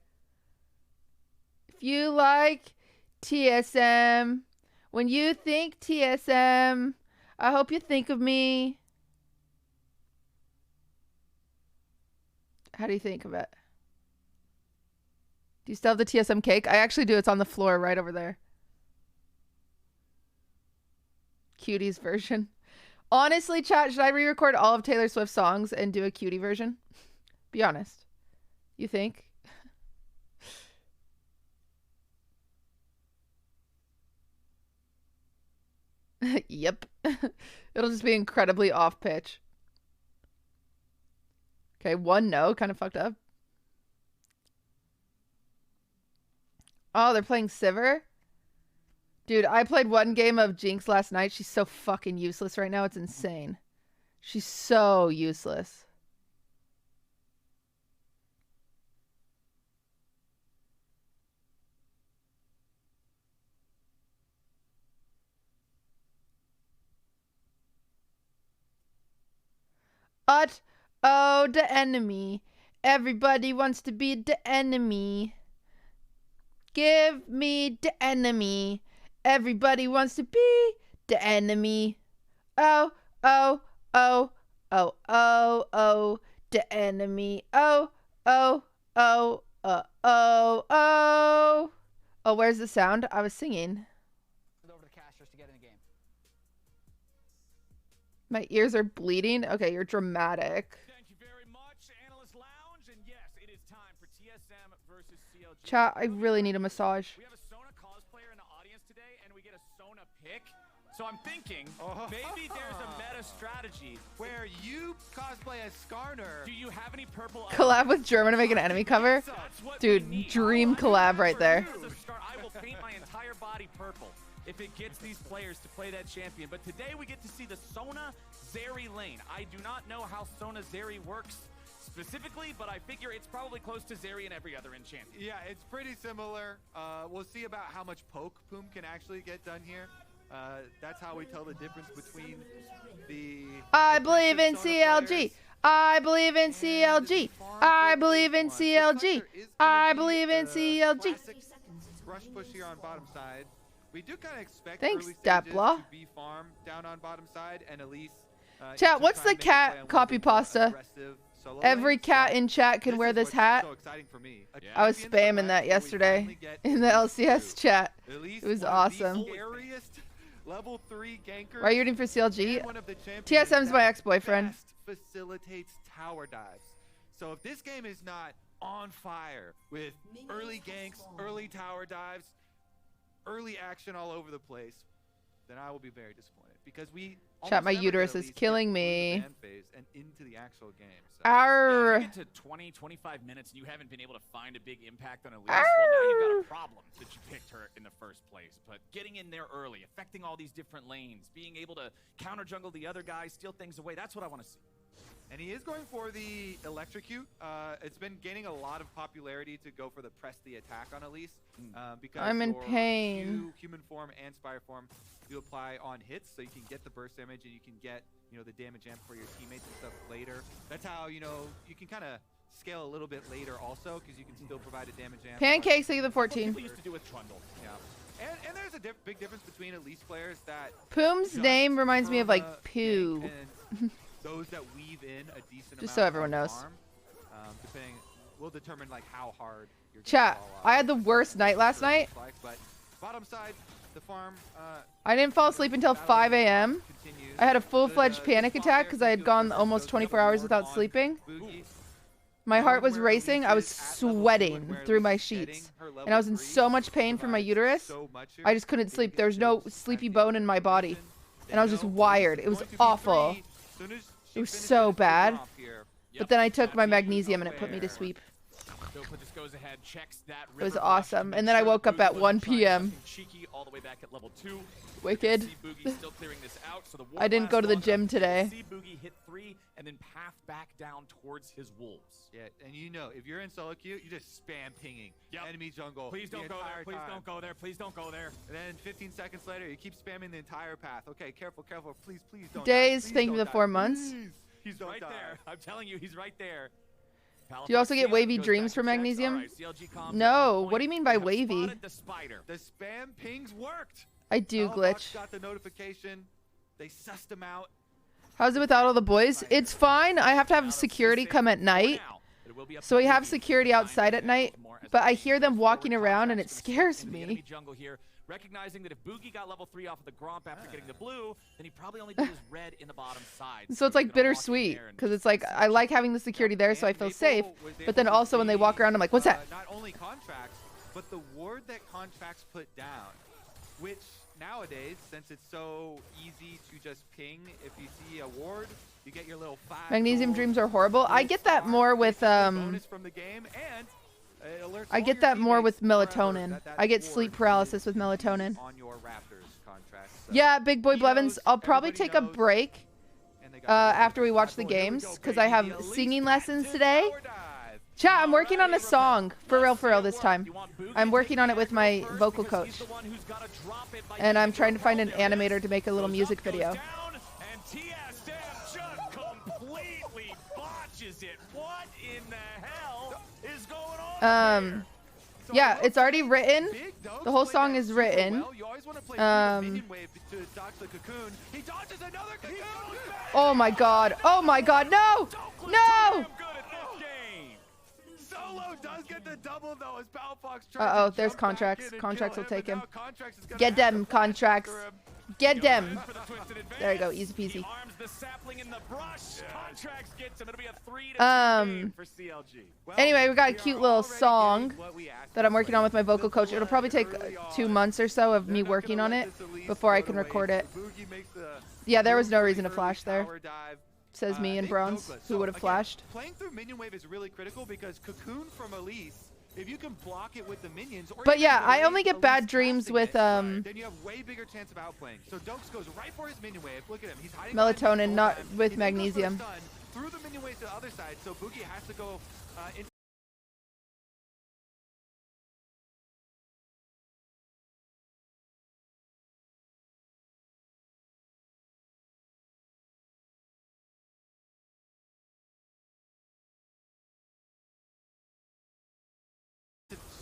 If you like TSM, when you think TSM, I hope you think of me. How do you think of it? Do you still have the TSM cake? I actually do. It's on the floor right over there. Cutie's version. Honestly, chat, should I re-record all of Taylor Swift's songs and do a cutie version? Be honest. You think? Yep. It'll just be incredibly off pitch. Okay, 1 no, kind of fucked up. Oh, they're playing Sivir? Dude, I played 1 game of Jinx last night. She's so fucking useless right now. It's insane. She's so useless. Oh, the enemy. Everybody wants to be the enemy. Give me the enemy. Everybody wants to be the enemy. Oh, oh, oh, oh, oh, oh, the enemy. Oh, oh, oh, oh, oh. Oh, where's the sound? I was singing. Over the casters to get in the game. My ears are bleeding. Okay, you're dramatic. Thank you very much, Analyst Lounge. And yes, it is time for TSM versus CLG. Chat, I really need a massage. We have a Sona cosplayer in the audience today, and we get a Sona pick. So I'm thinking, maybe there's a meta strategy Where you cosplay as Skarner. Do you have any purple? Collab with German to make an enemy cover? That's what Dude, we need. dream All I collab need right for there. you is a start. I will paint my entire body purple if it gets these players to play that champion. But today we get to see the Sona Zeri lane. I do not know how Sona Zeri works specifically, but I figure it's probably close to Zeri and every other enchant. Yeah, it's pretty similar. We'll see about how much poke Poom can actually get done here. That's how we tell the difference between the... I believe in CLG. I believe in CLG. I believe in CLG. I believe in CLG. Rush push here on bottom side. We do kind of expect Thanks, early stages Dapla. to be farm down on bottom side, and Elise... Chat, what's the cat copy pasta? Every cat in chat can wear this hat. I was spamming that yesterday in the LCS chat. It was awesome. Level 3 gankers. Why are you rooting for CLG? TSM's my ex-boyfriend. Facilitates tower dives. So if this game is not on fire with early ganks, early tower dives, early action all over the place, then I will be very disappointed because we Chat, my uterus is killing me. And into the actual game. So. Arr. Yeah, if you get to 20, 25 minutes and you haven't been able to find a big impact on Elise, well, now you've got a problem that you picked her in the first place. But getting in there early, affecting all these different lanes, being able to counter jungle the other guys, steal things away, that's what I want to see. And he is going for the electrocute. It's been gaining a lot of popularity to go for the press the attack on Elise. Because I'm in pain. Human form and Spire form you apply on hits, so you can get the burst damage and you can get the damage amp for your teammates and stuff later. That's how you can kind of scale a little bit later also, because you can still provide a damage amp. Pancakes at the 14. What we used to do with Trundle. Yeah. And there's a big difference between Elise players that Poom's name reminds me of like poo. And those that weave in a decent Just amount so everyone of knows. farm, depending, will determine like how hard you're Chat, I had the worst night last night. But bottom side, the farm. I didn't fall asleep until 5 a.m. I had a full-fledged panic attack because I had gone almost 24 hours without sleeping. My heart was racing. I was sweating through my sheets. And I was in so much pain from my uterus. I just couldn't sleep. There was no sleepy bone in my body. And I was just wired. It was awful. It was so bad. But then I took my magnesium and it put me to sleep. It was awesome. And then I woke up at 1 p.m. Wicked. I didn't go to the gym today. Hit 3 and then path back down towards his wolves. Yeah, and if you're in solo queue, you just spam pinging. Enemy jungle. Please don't go there. Please don't go there. Please don't go there. And then 15 seconds later, you keep spamming the entire path. Okay, careful, careful. Please don't. Days, thank you for the 4 months. Please. He's right there. I'm telling you, he's right there. Do you also get wavy dreams for magnesium? No. What do you mean by wavy? The spam pings worked. I do glitch. Got the notification. They sussed him out. How's it without all the boys? It's fine. I have to have security come at night. So we have security outside at night, but I hear them walking around and it scares me. recognizing that if Boogie got level 3 off of the Gromp after getting the blue, then he probably only needs red in the bottom side. So it's like bittersweet, because it's like I like having the security there so I feel safe, but then also when they walk around I'm like, what's that? Not only contracts, but the ward that contracts put down, which nowadays, since it's so easy to just ping, if you see a ward, you get your little 5 Magnesium gold, dreams are horrible. I get that more with bonus from the game, and it alerts I all get your that more with teammates forever melatonin. that I get ward sleep is paralysis with melatonin. on your Raptors contract. So Yeah, Big Boy he Blevins, knows, I'll probably everybody take a knows, break and they got after we watch the games, because I have singing lessons today. Chat, I'm working on a song, for real this time. I'm working on it with my vocal coach. And I'm trying to find an animator to make a little music video. Yeah, it's already written. The whole song is written. Oh my god. Oh my god, no! No! Uh-oh, there's contracts. Contracts will take him. Get them, contracts. Get them. There you go, easy peasy. Anyway, we got a cute little song that I'm working on with my vocal coach. It'll probably take 2 months or so of me working on it before I can record it. Yeah, there was no reason to flash there. Says me in bronze, who would have flashed. Playing through minion wave is really critical because Cocoon from Elise, if you can block it with the minions, or but yeah, I only get bad dreams with then you have way bigger chance of outplaying. So Dokes goes right for his minion wave. Look at him, he's hiding melatonin, not with magnesium. Through the minion wave to the other side, so Boogie has to go into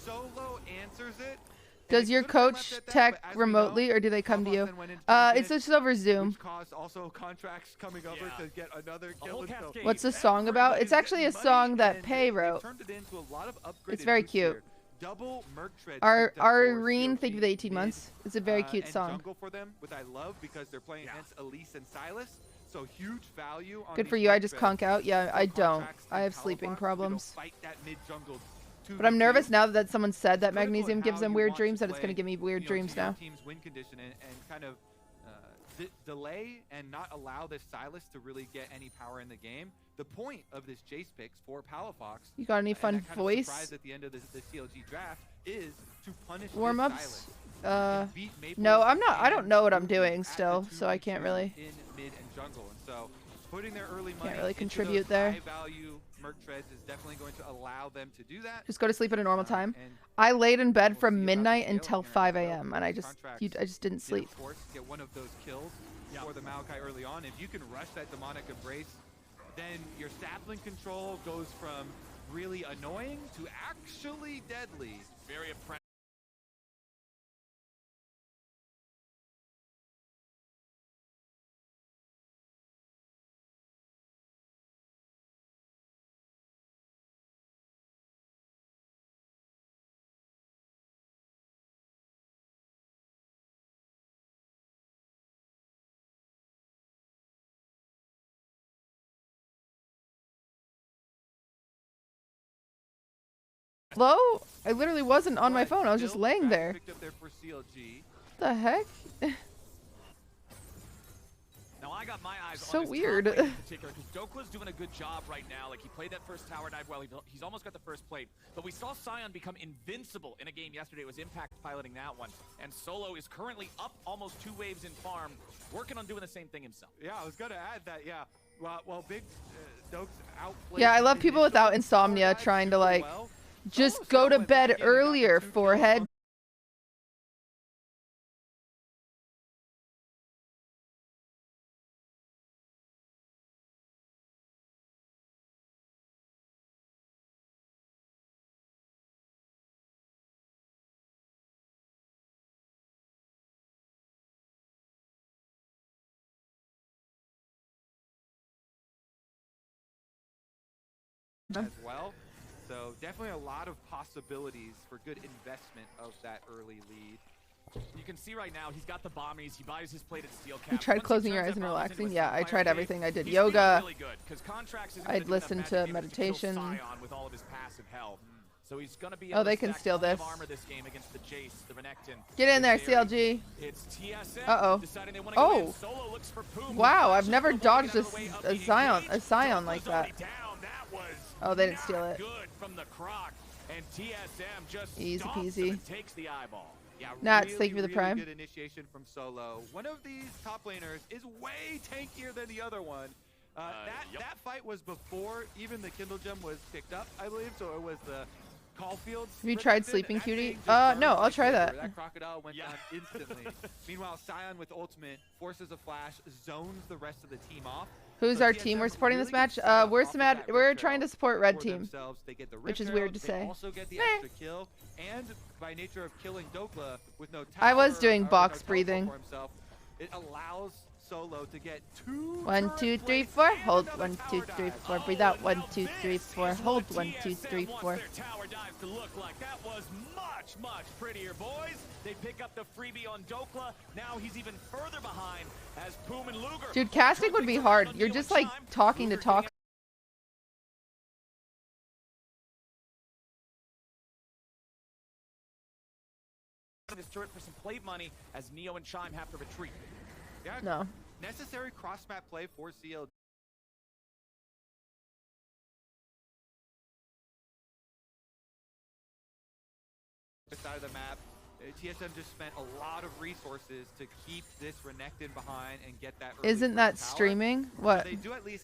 solo answers it. Does your coach tech remotely, or do they come to you? It's just over Zoom. What's the song about? It's actually a song that Pei wrote. It's very cute. Our Irene, thank you for the 18 months. It's a very cute song. For them, which I love because they're playing against Elise and Silas. So huge value on Good for you. I just conk out. Yeah, I don't. I have sleeping problems. But I'm nervous now that someone said that magnesium gives them weird dreams, that it's going to give me weird dreams now. Team's win condition and kind of delay and not allow this Silas to really get any power in the game. The point of this Jace picks for Palafox, you got any fun voice? At the end of the CLG draft is to punish warm-ups. No, I'm not. I don't know what I'm doing still, so I can't really. In mid and jungle, and so putting their early money can't really contribute there. High-value Merc Treads is definitely going to allow them to do that. Just go to sleep at a normal time. I laid in bed from midnight until 5 a.m. and I just didn't sleep. Of course, get one of those kills for the Maokai early on. If you can rush that demonic embrace, then your sapling control goes from really annoying to actually deadly. Very impressive. Hello? I literally wasn't on my phone. I was just laying there. What the heck? Now I got my eyes so on weird. In particular, because Dokwa's doing a good job right now. Like, he played that first tower dive well. He's almost got the first plate. But we saw Sion become invincible in a game yesterday. It was Impact piloting that one. And Solo is currently up almost 2 waves in farm, working on doing the same thing himself. Yeah, I was going to add that, yeah. Well, Big Dokes outplayed. Yeah, I love people without insomnia trying to, like, just go to bed earlier, forehead. As well. So definitely a lot of possibilities for good investment of that early lead. You can see right now he's got the bombies. He buys his plated steel cap. You tried closing your eyes and relaxing? Yeah, I tried everything. I did yoga. I'd listened to meditations. With all of his passive health. So he's gonna be oh, they can steal this. This game against the Jace, the Renekton. Get in there, CLG. It's TSM. Uh-oh. Oh. Wow, I've never dodged a Scion like that. Oh, they didn't steal it. Easy peasy. Yeah, Nats, really, thank you for the really prime. Good initiation from Solo. One of these top laners is way tankier than the other one. That fight was before even the Kindle Gem was picked up, I believe. So it was the Caulfield's. Have you tried sleeping, cutie? No, I'll try that. That crocodile went down instantly. Meanwhile, Scion with ultimate forces a flash, zones the rest of the team off. Who's our team we're supporting this match? We're trying to support red team, which is weird to say. Also get the extra kill, and by nature of killing Dokla with no tower, I was doing box breathing. It allows Solo to get 2. 1, 2, 3, 4. Hold 1, 2, 3, 4. Breathe out. 1, 2, 3, 4. Hold 1, 2, 3, 4. Much prettier, boys. They pick up the freebie on Dokla. Now he's even further behind as Poom and Luger. Dude, casting would be hard. You're just like talking to talk. This turret for some plate money as Neo and Chime have to retreat. Yeah, no. Necessary cross-map play for CLG. Side of the map, TSM just spent a lot of resources to keep this Renekton behind and get that. Isn't that streaming? What? They do at least.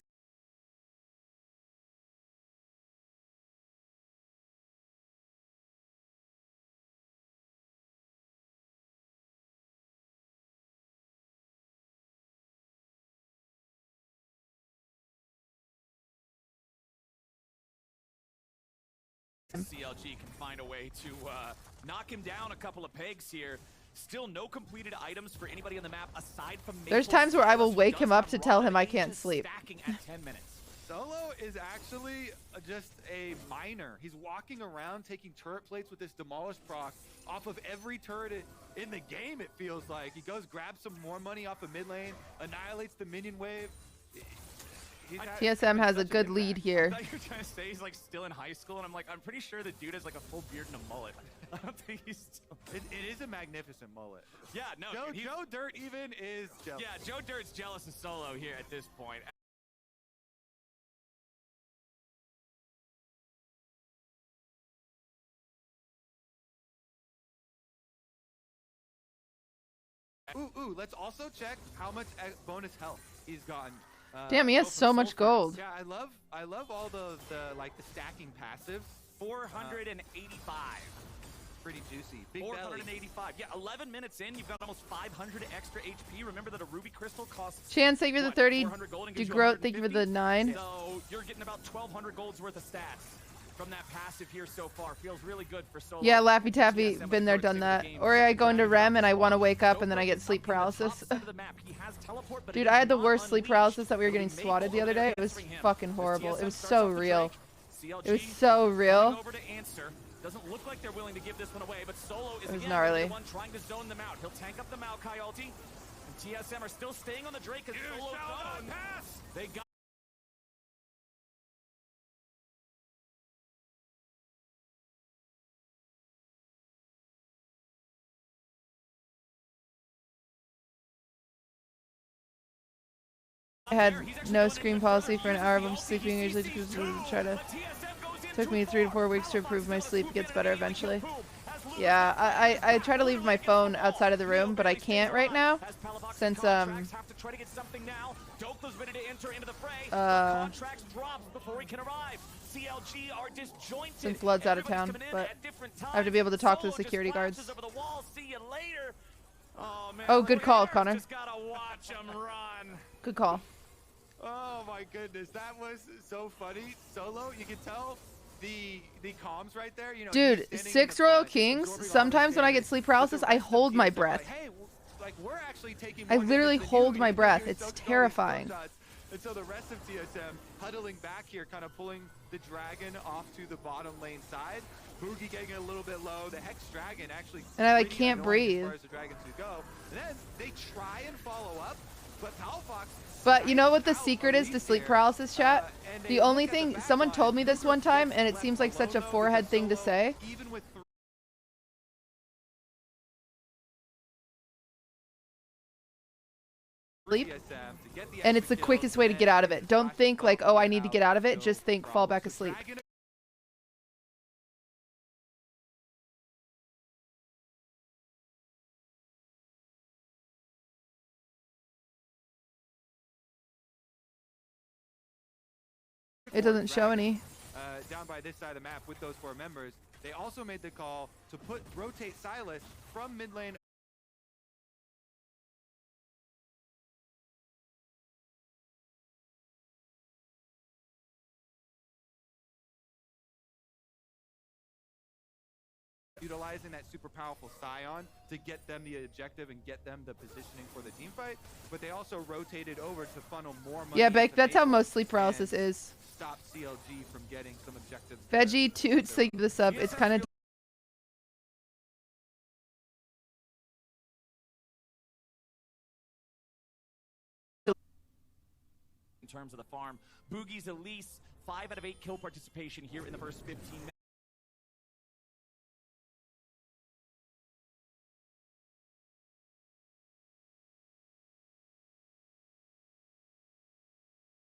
CLG can find a way to knock him down a couple of pegs here. Still no completed items for anybody on the map aside from There's times where I will wake him up to tell him I can't sleep. At 10 minutes. Solo is actually just a miner. He's walking around taking turret plates with this demolished proc off of every turret in the game, it feels like. He goes, grabs some more money off of mid lane, annihilates the minion wave. TSM has a good lead here. I thought you were trying to say he's like still in high school, and I'm like, I'm pretty sure the dude has like a full beard and a mullet. I don't think he's still... It is a magnificent mullet. Yeah, no. Joe Dirt even is jealous. Yeah, Joe Dirt's jealous of Solo here at this point. Ooh, let's also check how much bonus health he's gotten. Damn, he has so much gold. Yeah, I love all the stacking passives. 485. Pretty juicy. Big 485. Belly. Yeah, 11 minutes in, you've got almost 500 extra HP. Remember that a ruby crystal costs. Chance, thank you for the 30. DeGroat, thank you for the 9. So you're getting about 1,200 gold's worth of stats from that passive here so far. Feels really good for Solo. Yeah, Laffy Taffy, been there, done that. Or I go into REM and I want to wake up and then I get sleep paralysis. Dude, I had the worst sleep paralysis that we were getting swatted the other day. It was fucking horrible. It was so real. It was so real. Doesn't look like they're willing to give this one away, but Solo is again gnarly. the one trying to zone them out. He'll tank up the Maokai ulti, and TSM are still staying on the Drake as Solo gone. They got. I had no screen policy for an hour of sleeping, usually because we try to. Took me 3 to 4 weeks to improve my sleep. It gets better eventually. Yeah, I try to leave my phone outside of the room, but I can't right now since since Blood's out of town, but I have to be able to talk to the security guards. Oh, good call, Connor. Good call. Oh my goodness, that was so funny. Solo, you can tell the comms right there. You know, dude, 6 Royal Kings. Sometimes when I get sleep paralysis, I hold my breath. I literally hold my breath. It's terrifying. And so the rest of TSM huddling back here, kind of pulling the dragon off to the bottom lane side. Boogie getting a little bit low. The Hex Dragon actually. And I like pretty can't annoying breathe. As far as the Dragons do go. And then they try and follow up, but Palafox. But you know what the secret is to sleep paralysis, chat? The only thing, someone told me this one time, and it seems like such a forehead thing to say. Even with Sleep, and it's the quickest way to get out of it. Don't think like, oh, I need to get out of it. Just think, fall back asleep. It doesn't show any. Down by this side of the map with those 4 members, they also made the call to rotate Silas from mid lane. Utilizing that super powerful Scion to get them the objective and get them the positioning for the team fight, but they also rotated over to funnel more money. Yeah, Beck, that's how most sleep paralysis is. Stop CLG from getting some objectives. Veggie toots like this up. It's kind of. In terms of the farm, Boogie's at least 5 out of 8 kill participation here in the first 15 minutes.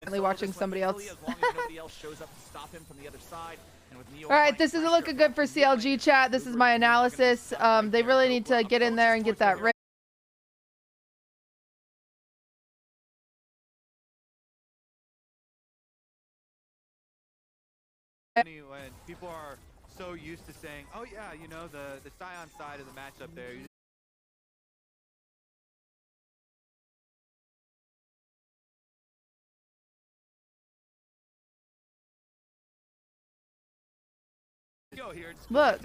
Watching somebody else. All right, this isn't looking good for CLG, chat. This is my analysis. They really need to get in there and get that right. When people are so used to saying, oh yeah, you know, the Scion side of the matchup there. Look,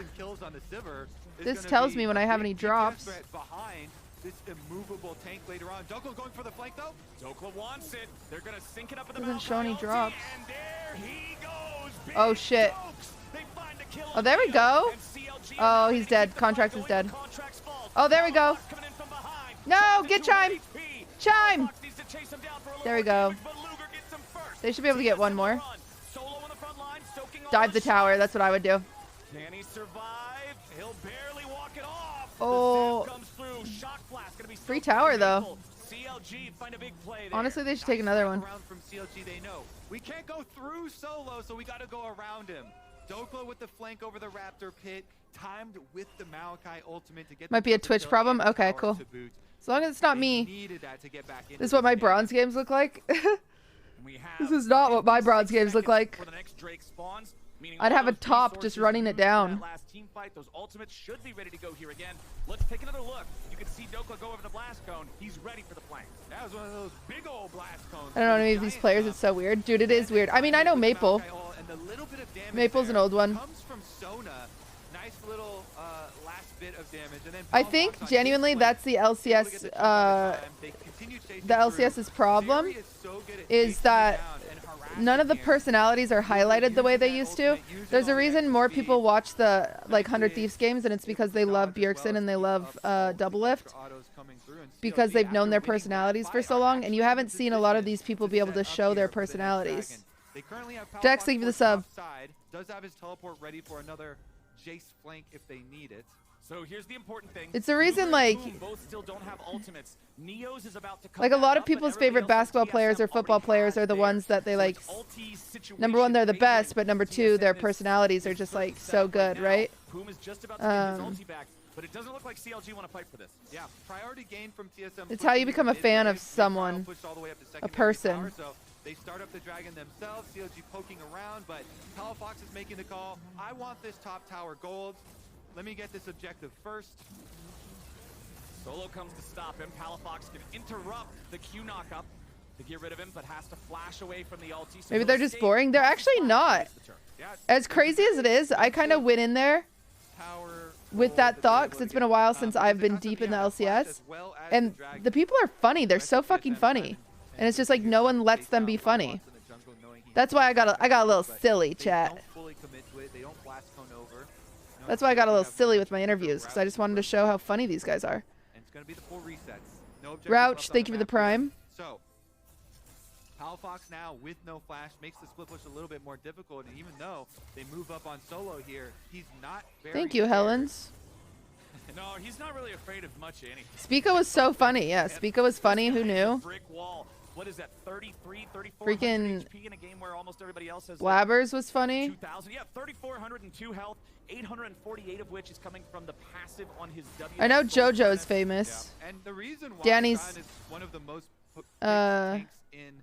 this tells me when I have any drops. Behind this immovable tank later on. Dokla going for the flank though. Dokla wants it. They're gonna sink it up in the Doesn't show any drops. And there he goes. Oh shit. Oh, there we go. Oh, he's dead. Contract is dead. Oh, there we go. No, get Chime. Chime. There we go. They should be able to get one more. Dive the tower. That's what I would do. Can he survive? He'll barely walk it off. Oh, free tower though. CLG find a big play there. Honestly, they should take another one. From CLG, they know we can't go through solo, so we got to go around him. Dokla with the flank over the Raptor pit, timed with the Maokai ultimate to get. Might be a Twitch problem. Okay, cool. As long as it's not me. This is what my bronze games look like. This is not what my bronze games look like. I'd have a top just running it down. Last team fight, those ultimates should be ready to go here again. Let's take another look. You can see Dokla go over the blast cone. He's ready for the flank. That was one of those big old blast cones. I don't know any of these players. It's so weird. Dude, it is weird. I mean, I know Maple. Maple's an old one. Comes from Sona. Nice little last bit of damage. And then I think genuinely that's the LCS. The LCS's problem is that none of the personalities are highlighted the way they used to. There's a reason more people watch the like 100 Thieves games, and it's because they love Bjergsen and they love Double Lift, because they've known their personalities for so long, and you haven't seen a lot of these people be able to show their personalities. Dex, thank you for the sub. Does have his teleport ready for another Jace flank if they need it. So here's the important thing. It's the reason, like, both still don't have ultimates. Neos is about to come like a lot of people's favorite basketball players or football players are the ones that they like. Number one, they're the best, but number two, their personalities are just like so good, right? But it doesn't look like CLG want to fight for this. Yeah, priority gain from TSM. It's how you become a fan of someone, a person. So they start up the dragon themselves. CLG poking around, but Palafox is making the call. I want this top tower gold. Let me get this objective first. Solo comes to stop him. Palafox can interrupt the Q knockup to get rid of him, but has to flash away from the ulti. Maybe they're just boring. They're actually not. As crazy as it is, I kind of went in there with that thought, because it's been a while since I've been deep in the LCS. And the people are funny. They're so fucking funny. And it's just like no one lets them be funny. That's why I got a little silly, chat. They don't fully commit to it. They don't blast cone over. That's why I got a little silly with my interviews, because I just wanted to show how funny these guys are. And it's going to be the full resets. No objectives Rouch, left on thank the you for the map here. prime. So, Palafox now with no flash makes the split push a little bit more difficult, and even though they move up on solo here, he's not very Thank you, scared. Helens. No, he's not really afraid of much anything. Spica was so funny. Yeah, Spica was funny. Who knew? Brick wall. What is that? 33, 34 Freaking HP in a game where almost everybody else has Blabbers was funny. 2,000. Yeah, 3,402 health, 848 of which is coming from the passive on his W. I know JoJo's famous. Yeah. And the reason why Danny's- Sion is one of the most tanks in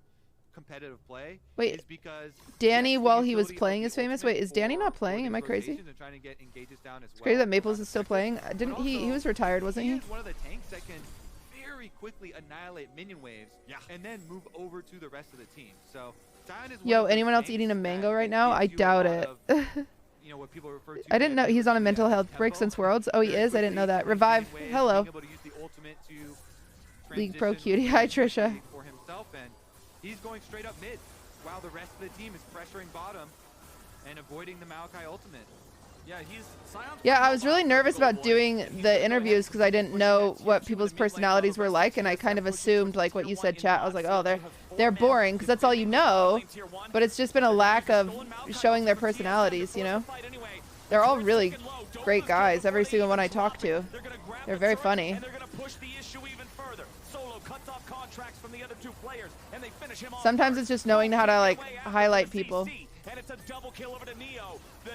competitive play Wait, is because Danny, yes, the while he was utility of playing, the is famous. ultimate Wait, is Danny for not playing? these Am I crazy? rotations and trying to get engages down as It's crazy well. that Maples is still playing. Didn't he was retired, wasn't he? He is one of the tanks that can very quickly annihilate minion waves and then move over to the rest of the team. So Sion is one Yo, of those anyone else tanks eating a that mango right gives now? I you a doubt lot it. of, you know, what people refer to I didn't know as he's on a the mental health break tempo. since Worlds. Oh, he Very is? I didn't know quickly that. Revive, minion waves, hello. being able to use the ultimate to League Pro transition Cutie. Hi, very Trisha. quickly for himself, and he's going straight up mid while the rest of the team is pressuring bottom and avoiding the Maokai ultimate. Yeah, Sion's Yeah, I was really nervous about doing the interviews because I didn't know what people's personalities were like, and I kind of assumed, like what you said, chat. I was like, oh, they're boring because that's all you know. But it's just been a lack of showing their personalities, you know? They're all really great guys, every single one I talk to. They're very funny. And they're going to push the issue even further. Solo cuts off contracts from the other two players, and they finish him off. Sometimes it's just knowing how to, like, highlight people. And it's a double kill over to Neo. The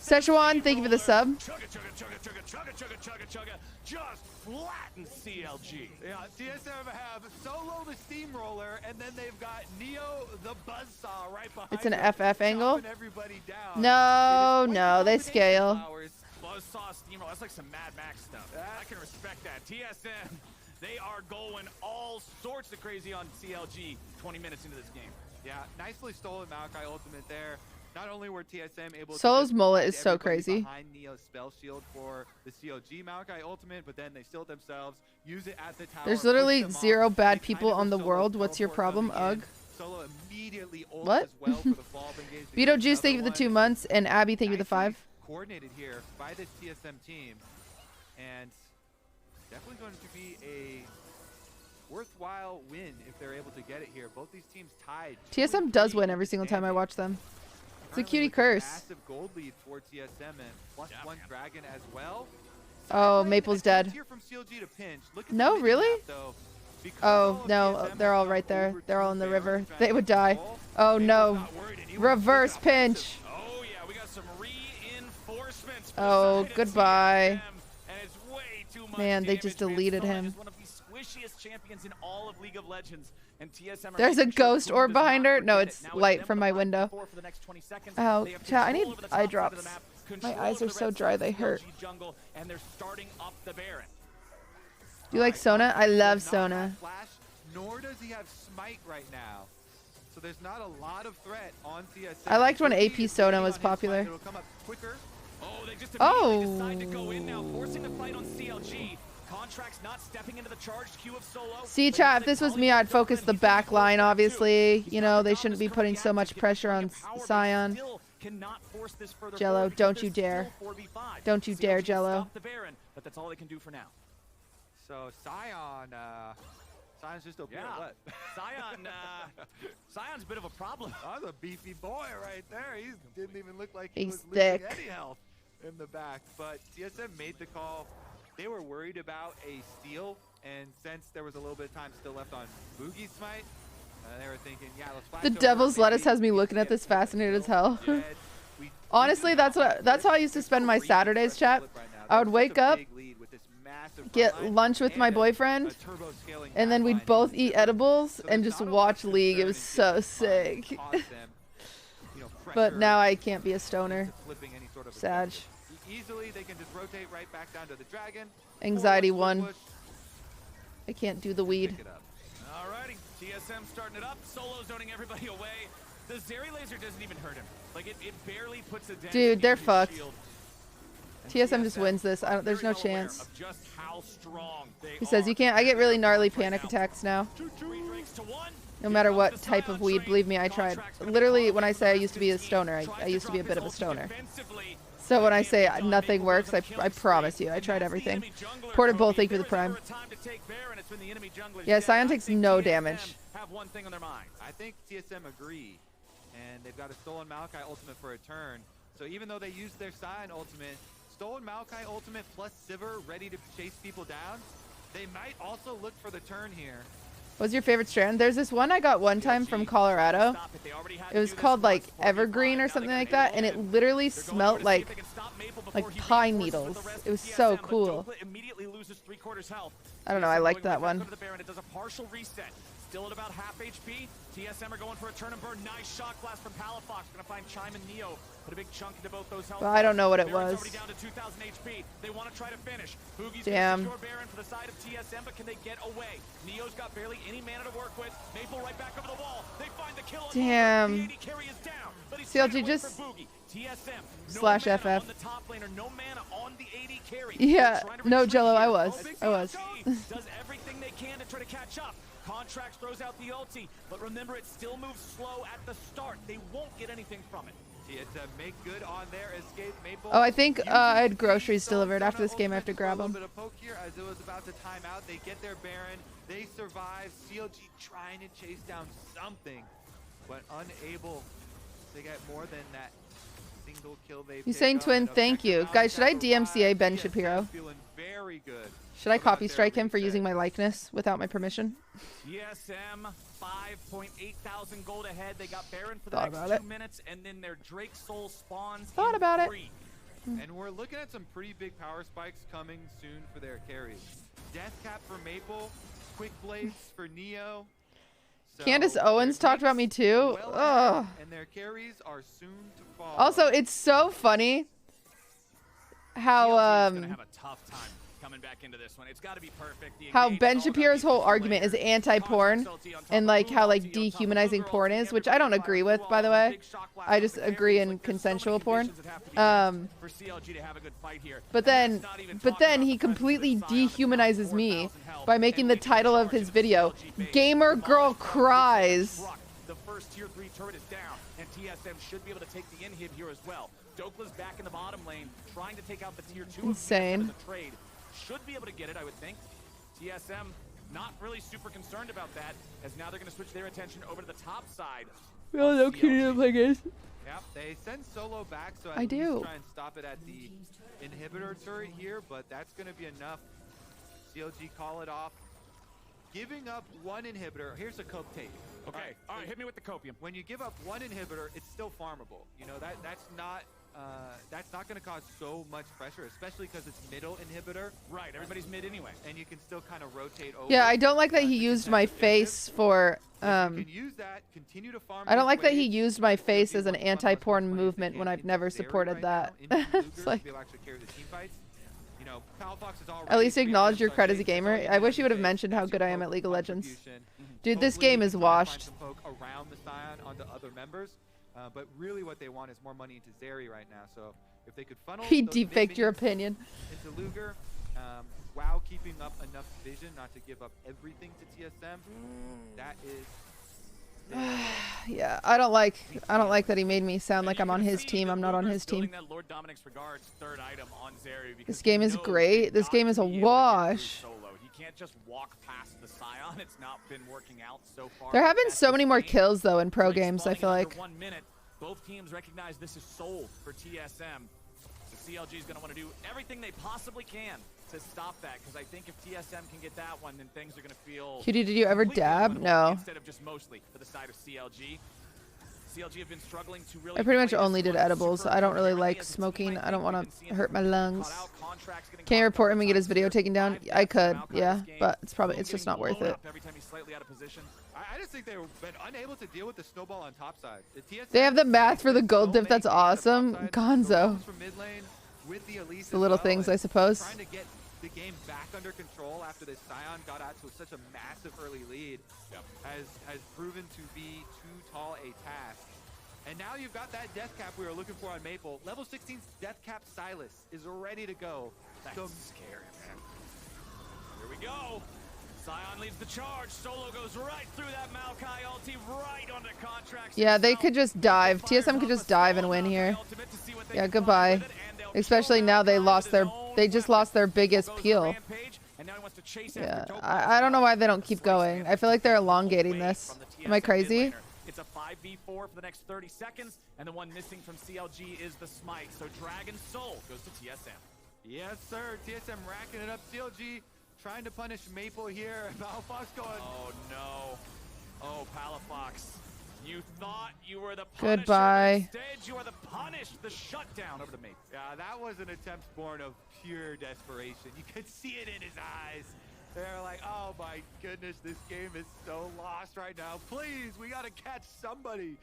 Szechuan, thank you for the sub. Chugga, chugga, chugga, chugga, chugga, chugga, chugga, chugga. Just flatten CLG. Yeah, TSM have Solo the Steamroller, and then they've got Neo the Buzzsaw right behind It's an him, FF angle. chopping everybody down. No, It is quite no, the they combination scale. of powers. Buzzsaw Steamroller. That's like some Mad Max stuff. I can respect that. TSM, they are going all sorts of crazy on CLG 20 minutes into this game. Yeah, nicely stolen Maokai ultimate there. Not only were TSM able Solo's to mullet hide is so everybody crazy. behind Neo's spell shield for the CLG Maokai ultimate, but then they still themselves use it at the tower. There's push literally them off. 0 bad They people kind of on the Solo's world. What's your teleport problem? coming in. Ugh. Solo immediately ults What? as well for the follow-up engage. Vito Juice, thank you for the 2 months. And Abby, thank you for the 5. Coordinated here by this TSM team, and definitely going to be a worthwhile win if they're able to get it here. Both these teams tied. TSM does win every single time I watch them. It's a cutie curse. Massive gold lead for TSM and +1 dragon as well. Oh, Sideways Maple's and dead. here from CLG to pinch. Look at the No, mini really? map, though. Because Oh, all of no, TSM they're have all come right there. over They're to all in the Baron river. trying They to would get die. control. Oh, Maple's no. not worried, and he was Reverse looking aggressive. pinch. Oh yeah, we got some reinforcements. Oh, beside goodbye. TSM, and it's way too much Man, they damage. just deleted Sion him. is one of the squishiest champions in all of League of Legends, and TSM are There's a making sure ghost Boom orb does not behind her. No, forget it's it. Now light them from to my fight window. for the next 20 seconds. Oh, They have chat, I control need over the eye top side of the drops. map, My control eyes over are the so rest dry, of they the hurt. CLG jungle, and they're starting up the Baron. Do you like Sona? I love Does not Sona. have Flash, nor does he have Smite right now. So there's not a lot of threat on TSM. I liked when He AP is Sona waiting was on his popular. Smite. It'll come up quicker. Oh, they just Oh. immediately decide to go in now, forcing the fight on CLG. Contracts not stepping into the charged queue of Solo. See, but chat, he's if this was calling me, for I'd focus Dublin. the He's back gonna line, force that too. obviously. He's You got know, the they shouldn't be dominance putting coming so at much him, pressure giving on him power, but Sion. he still cannot force this further Jello, forward don't because you there's dare. still 4v5. Don't you CLG dare, has Jello. stopped the Baron, but that's all they can do for now. So Sion's just a bit Yeah. what? Sion's a bit of a problem. That's a beefy boy right there. He didn't even look like He's he was losing thick. any health in the back. But TSM made the call. They were worried about a steal, and since there was a little bit of time still left on Boogie's Smite, they were thinking, yeah, let's flash The over, devil's lettuce maybe has me we looking at get this fascinated as still hell. dead. We Honestly, do that's not that's how I used to there's spend my no reason for Saturdays, us to chat. flip right now. I would There's wake such a up, big lead with this massive get front line lunch with my and boyfriend, a turbo scaling and then back we'd line. both eat edibles So and there's just not a watch lot of League. It concern was in so just trying to sick. cause them, But pressure now I can't be a stoner. into flipping any sort of Sag. objective. Easily, they can just rotate right back down to the dragon. Anxiety Forward one. split push, I can't do the weed. pick it up. Alrighty, TSM starting it up. Solo zoning everybody away. The Zeri laser doesn't even hurt him. Like it barely puts a dent. Dude, in they're his fucked. shield. And TSM just TSM wins this. are There's very no well aware chance. of just how strong they He says are. you can't. I get really gnarly Right panic now. attacks now. 3 drinks to 1. No matter Here what comes the type Sion of weed. train. Believe me, I tried. Contract's gonna be Literally, caught when I up say I with used to be a the stoner, Tries I to used to be a drop bit of his a ulti stoner. defensively. So when I say nothing works, I promise you, I tried everything. Portable, thank you for the prime. Yeah, Sion takes no damage. Have one thing on their mind. I think TSM agree, and they've got a stolen Maokai ultimate for a turn. So even though they used their Sion ultimate, stolen Maokai ultimate plus Sivir ready to chase people down, they might also look for the turn here. What's your favorite strand? There's this one I got one time from Colorado. It was called like Evergreen or something like that, and it literally smelled like pine needles. It was so cool. I don't know, I like that one. Still at about half HP. TSM are going for a turn and burn. Nice shock blast from Palafox. Gonna find Chime and Neo. Put a big chunk into both those health. Well, I don't know what it was. Already down to 2,000 HP. They want to try to finish. Boogie's Damn. gonna secure Baron for the side of TSM, but can they get away? Neo's got barely any mana to work with. Maple right back over the wall. They find the kill. Damn. The AD carry is down, but he's CLG just TSM slash FF. on the top laner, no mana on the AD carry. Yeah, no Jello, I was. Does everything they can to try to catch up. Contracts throws out the ulti, but remember it still moves slow at the start. They won't get anything from it. TSM make good on their escape. Maple. Oh, I think I had groceries delivered. After this game, I have to grab them. A little bit of poke here as it was about to time out. They get their Baron. They survive. CLG trying to chase down something, but unable to get more than that single kill they. You saying twin? Thank you, guys. Should I DMCA Ben Shapiro? Feeling very good. Should I copy strike him for using my likeness without my permission? TSM 5.8 thousand gold ahead. They got Baron for the Thought next about 2 minutes, and then their Drake Soul spawns. Thought about it. And we're looking at some pretty big power spikes coming soon for their carries. Death Cap for Maple, Quick Blades for Neo. So Candace Owens talked about me too. Ugh. And their carries are soon to fall. Also, it's so funny how gonna have a tough time coming back into this one. It's got to be perfect. how Ben Shapiro's whole argument is anti-porn and like how like dehumanizing porn is, which I don't agree with, by the way. I just agree in consensual porn. But then he completely dehumanizes me by making the title of his video "Gamer Girl Cries." The first tier 3 turret is down, and TSM should be able to take the inhib here as well. Dokla's back in the bottom lane, trying to take out the tier 2. Insane. The trade should be able to get it, I would think. TSM not really super concerned about that, as now they're going to switch their attention over to the top side. We all know Kitty play games. Yep, they send Solo back, so I do try and stop it at the inhibitor turret here, but that's going to be enough. CLG call it off. Giving up one inhibitor. Here's a cope take. Okay, all right, hit me with the copium. When you give up one inhibitor, it's still farmable. You know, that's not going to cause so much pressure, especially because it's middle inhibitor. Right, everybody's mid anyway. And you can still kind of rotate over. Yeah, I don't like that he used my face for you can use that, continue to farm. I don't like that he used my face as an anti-porn movement when I've never supported that. It's like, at least acknowledge your cred as a gamer. I wish you would have mentioned how good I am at League of Legends. Dude, this game is washed. Around the Scion onto other members, but really what they want is more money into Zeri right now. So if they could funnel He deepfaked your opinion. into Luger, while keeping up enough vision not to give up everything to TSM, that is. Yeah, I don't like that he made me sound like I'm on his team. I'm not on his team. This game is great. This game is a wash. He can't just walk past the Scion. It's not been working out so far. There have been so many more kills though in pro games, I feel like. 1 minute. Both teams recognize this is sold for TSM. So CLG is going to want to do everything they possibly can to stop that, because I think if TSM can get that one, then things are going to feel. Cutie, did you ever dab? No. Instead of just mostly for the side of CLG. CLG have been struggling to really. I pretty much only did edibles. I don't really like smoking. I don't want to hurt my lungs. Can you report him and get his video taken down? I could, yeah, but it's just not worth it. I just think they've been unable to deal with the snowball on top side. They have the math for the gold diff. That's awesome. Gonzo. The little things, I suppose. Trying to get the game back under control after this Scion got out to such a massive early lead has proven to be too tall a task. And now you've got that death cap we were looking for on Maple. Level 16's death cap Silas is ready to go. That's scary, man. Here we go. Sion leads the charge. Solo goes right through that Maokai ulti, right onto Contracts. Yeah, they could just dive. TSM could just dive and win here. Yeah, goodbye. Especially now they just lost their biggest peel. Yeah, I don't know why they don't keep going. I feel like they're elongating this. Am I crazy? It's a 5v4 for the next 30 seconds, and the one missing from CLG is the smite. So Dragon Soul goes to TSM. Yes, sir. TSM racking it up. CLG trying to punish Maple here. Palafox going. Oh, no. Oh, Palafox. You thought you were the punisher. Goodbye. Instead, you are the punished. The shutdown over to Maple. Yeah, that was an attempt born of pure desperation. You could see it in his eyes. They're like, oh my goodness, this game is so lost right now. Please, we got to catch somebody.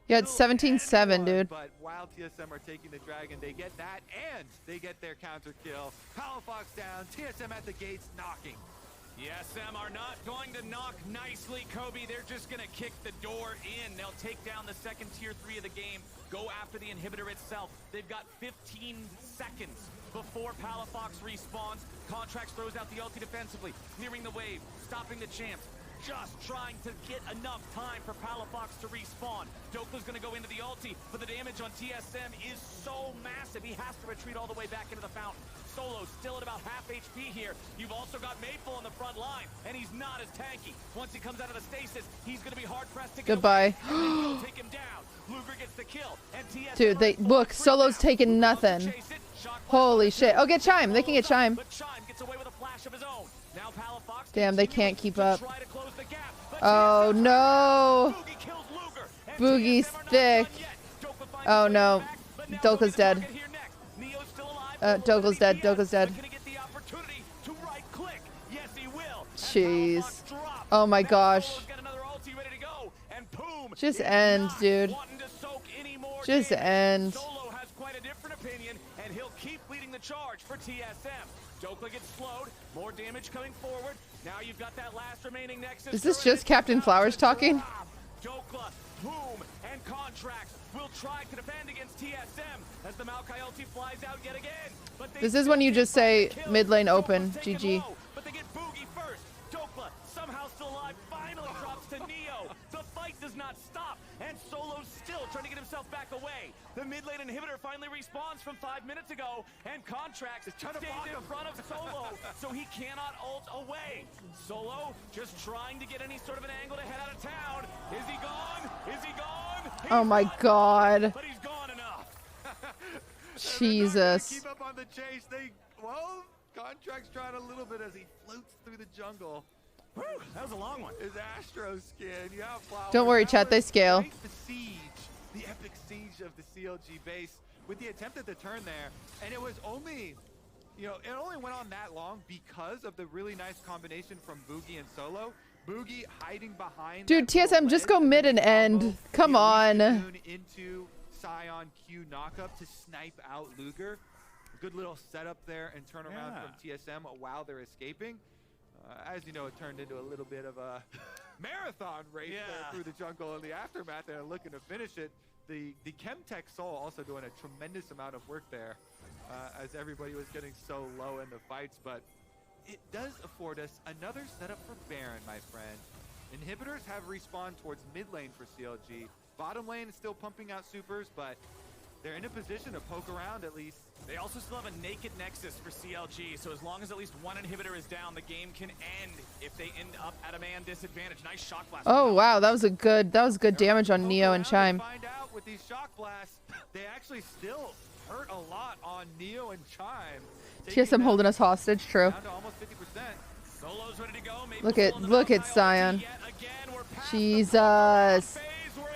Yeah, it's 17-7, dude. But while TSM are taking the dragon, they get that and they get their counter kill. Palafox down, TSM at the gates knocking. TSM are not going to knock nicely, Kobe. They're just going to kick the door in. They'll take down the second tier 3 of the game, go after the inhibitor itself. They've got 15 seconds before Palafox respawns. Contracts throws out the ulti defensively, clearing the wave, stopping the champs. Just trying to get enough time for Palafox to respawn. Dokla's going to go into the ulti, but the damage on TSM is so massive. He has to retreat all the way back into the fountain. Solo still at about half HP here. You've also got Maple on the front line, and he's not as tanky. Once he comes out of the stasis, he's going to be hard-pressed to get Goodbye. away. Take him down. Luger gets the kill, and TSM Dude, look, Solo's taking nothing. Holy shit. Oh, get Chime. They can get Chime. But Chime gets away with a flash of his own. Now Palafox Damn, they can't keep up. try to close the gap, but Oh, no. Boogie kills Luger, and Boogie's TSM are not thick. done yet. Doka finds Oh, his way no. back, but now Doka's Boogie's dead. rocket here next. Neo's still alive. Doka's dead. Doka's dead. But can he get the opportunity to right-click? Yes, he will. As Jeez. Palafox drops, Oh, my now gosh. Solo's got another ulti ready to go, and boom, Just he's end, not dude. wanting to soak any more Just damage. end. Solo has quite a different opinion, and he'll keep leading the charge for TSM. Dokla gets slowed, more damage coming forward. Now you've got that last remaining Nexus. Is this just Captain Flowers talking? Dokla, Boom, and Contracts will try to defend against TSM as the Maokai ulti flies out yet again. But This is when you just say mid lane open. Dokla's taken GG. low, but they get Boogie first. Dokla, somehow still alive, finally drops to Neo. The fight does not stop, and Solo's still trying to get himself back away. The mid lane inhibitor finally respawns from 5 minutes ago, and Contracts trying to stays block in him. front of Solo, so he cannot ult away. Solo just trying to get any sort of an angle to head out of town. Is he gone? Is he gone? He's Oh, my gone. God. But he's gone enough. Jesus. Keep up on the chase. Well, Contracts trying a little bit as he floats through the jungle. Whew, that was a long one. His Astro skin. You have Flowers. Don't worry, That chat, they was scale. quite the siege, the epic siege of the CLG base with the attempt at the turn there. And it was only, it only went on that long because of the really nice combination from Boogie and Solo. Boogie hiding behind. Dude, that little TSM, just ledge go mid and combo, end. Come the on. Legion into Sion Q knockup to snipe out Luger. Good little setup there and turnaround from TSM while they're escaping. As you know, it turned into a little bit of a marathon race there through the jungle in the aftermath and looking to finish it. The Chemtech Soul also doing a tremendous amount of work there as everybody was getting so low in the fights. But it does afford us another setup for Baron, my friend. Inhibitors have respawned towards mid lane for CLG. Bottom lane is still pumping out supers, but they're in a position to poke around at least. They also still have a naked Nexus for CLG, so as long as at least one inhibitor is down, the game can end if they end up at a man disadvantage. Nice shock blast. Oh, wow. That was good damage on Poke Neo around and Chime. Find out with these shock blasts, they actually still hurt a lot on Neo and Chime. TSM holding us hostage, true. Down to almost 50%. Solo's ready to go. Look at Sion. Jesus.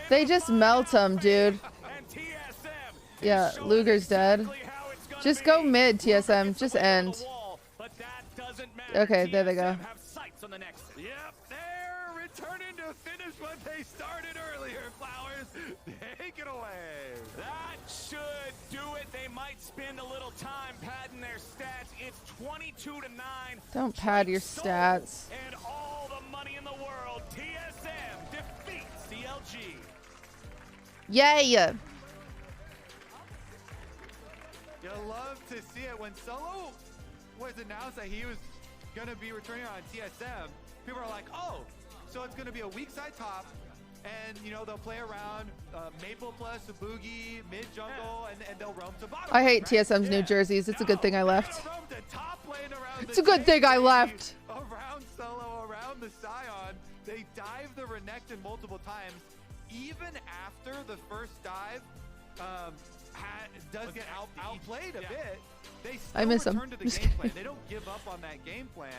They just melt him, dude. Yeah, Luger's dead. Just go mid, TSM. Just end. Okay, there they go. Yep, they're returning to finish what they started earlier. Flowers, take it away. That should do it. They might spend a little time padding their stats. It's 22-9. Don't pad your stats. And all the money in the world. TSM defeats CLG. Yay! You'll love to see it when Solo was announced that he was going to be returning on TSM, people are like, oh, so it's going to be a weak side top, and, you know, they'll play around Maple plus a Boogie, mid-jungle, and they'll roam to bottom. I hate right? TSM's new jerseys. It's a good thing I left. Roam to top lane around It's a good thing I left. Around Solo, around the Scion. They dive the Renekton multiple times. Even after the first dive does get outplayed a bit, they I miss still him. return to the game plan. They don't give up on that game plan.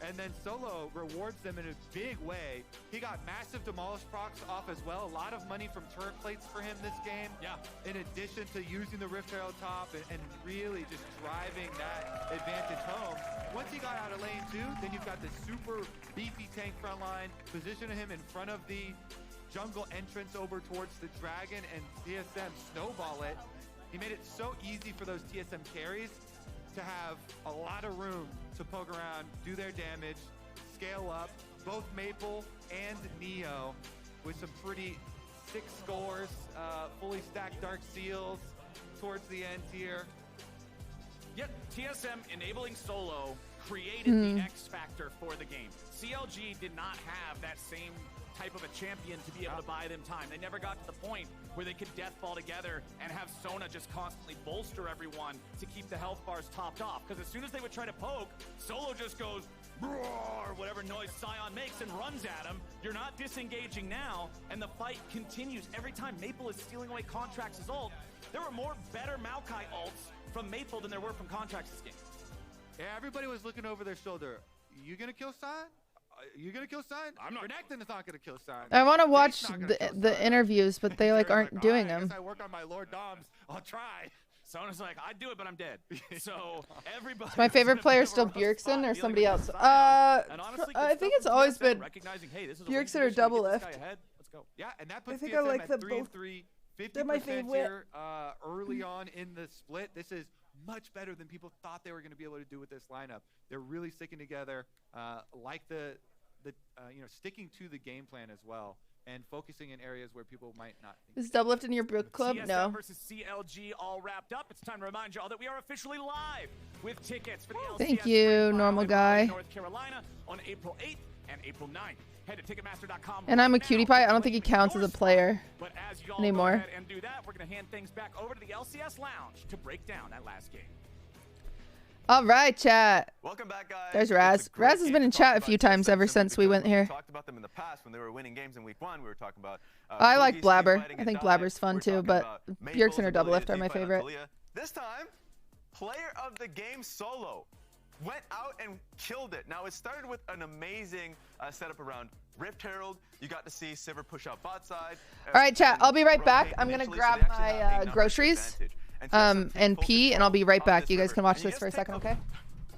And then Solo rewards them in a big way. He got massive demolish procs off as well. A lot of money from turret plates for him this game. Yeah. In addition to using the Rift Herald top and really just driving that advantage home. Once he got out of lane 2, then you've got the super beefy tank front line, positioning him in front of the jungle entrance over towards the dragon, and TSM snowball it. He made it so easy for those TSM carries to have a lot of room to poke around, do their damage, scale up. Both Maple and Neo with some pretty sick scores, fully stacked Dark Seals towards the end here. Yet TSM enabling Solo created the X factor for the game. CLG did not have that same type of a champion to be able to buy them time. They never got to the point where they could deathball together and have Sona just constantly bolster everyone to keep the health bars topped off. Because as soon as they would try to poke, Solo just goes, roar, whatever noise Scion makes and runs at him. You're not disengaging now, and the fight continues. Every time Maple is stealing away Contract's ult, there were more better Maokai ults from Maple than there were from Contract's this game. Yeah, everybody was looking over their shoulder. You gonna kill Scion? You gonna kill Scion? I'm not. Renekton is not gonna kill Scion. I want to watch not gonna kill the Scion. interviews, but they like aren't doing "All right, I them. guess I work on my Lord Doms. I'll try. Sona's like, I'd do it, but I'm dead. So everybody. My favorite player is still Bjergsen or somebody else. I think it's always been Bjergsen or Double Lift. Let's go. Yeah, and that puts I think TSM I like at them 3 and both. 3, 50% They're my favorite. here early on in the split. This is much better than people thought they were going to be able to do with this lineup. They're really sticking together, like sticking to the game plan as well, and focusing in areas where people might not think. Is Double Lift in your book club? TSM No. versus CLG all wrapped up. It's time to remind you all that we are officially live with tickets for the LCS Thank you, Spring normal Final in guy. North Carolina on April 8th and April 9th. Head to Ticketmaster.com. And I'm a right now cutie pie. I don't to think he claim counts as your a player spot. But as y'all anymore. go ahead and do that, we're going to hand things back over to the LCS Lounge to break down that last game. All right, chat. Welcome back, guys. There's It's a Raz. great Raz has game been to in talk chat a about few times TSM ever since we because went here. We talked about them in the past when they were winning games in week 1. We were talking about. I like Boogie's Blabber. fighting I and think Dive. Blabber's fun We're too, talking but about Maple's Bjergsen or Double ability Lift to are my team fight on favorite. Talia. This time, player of the game Solo went out and killed it. Now, it started with an amazing setup around Rift Herald. You got to see Sivir push out bot side. All right, chat. I'll be right back. rotate I'm gonna initially, grab so they actually have a my numbers groceries, advantage. TSM take and full pee, and I'll be control right of back. this You guys river. can watch And this just for a take second, okay?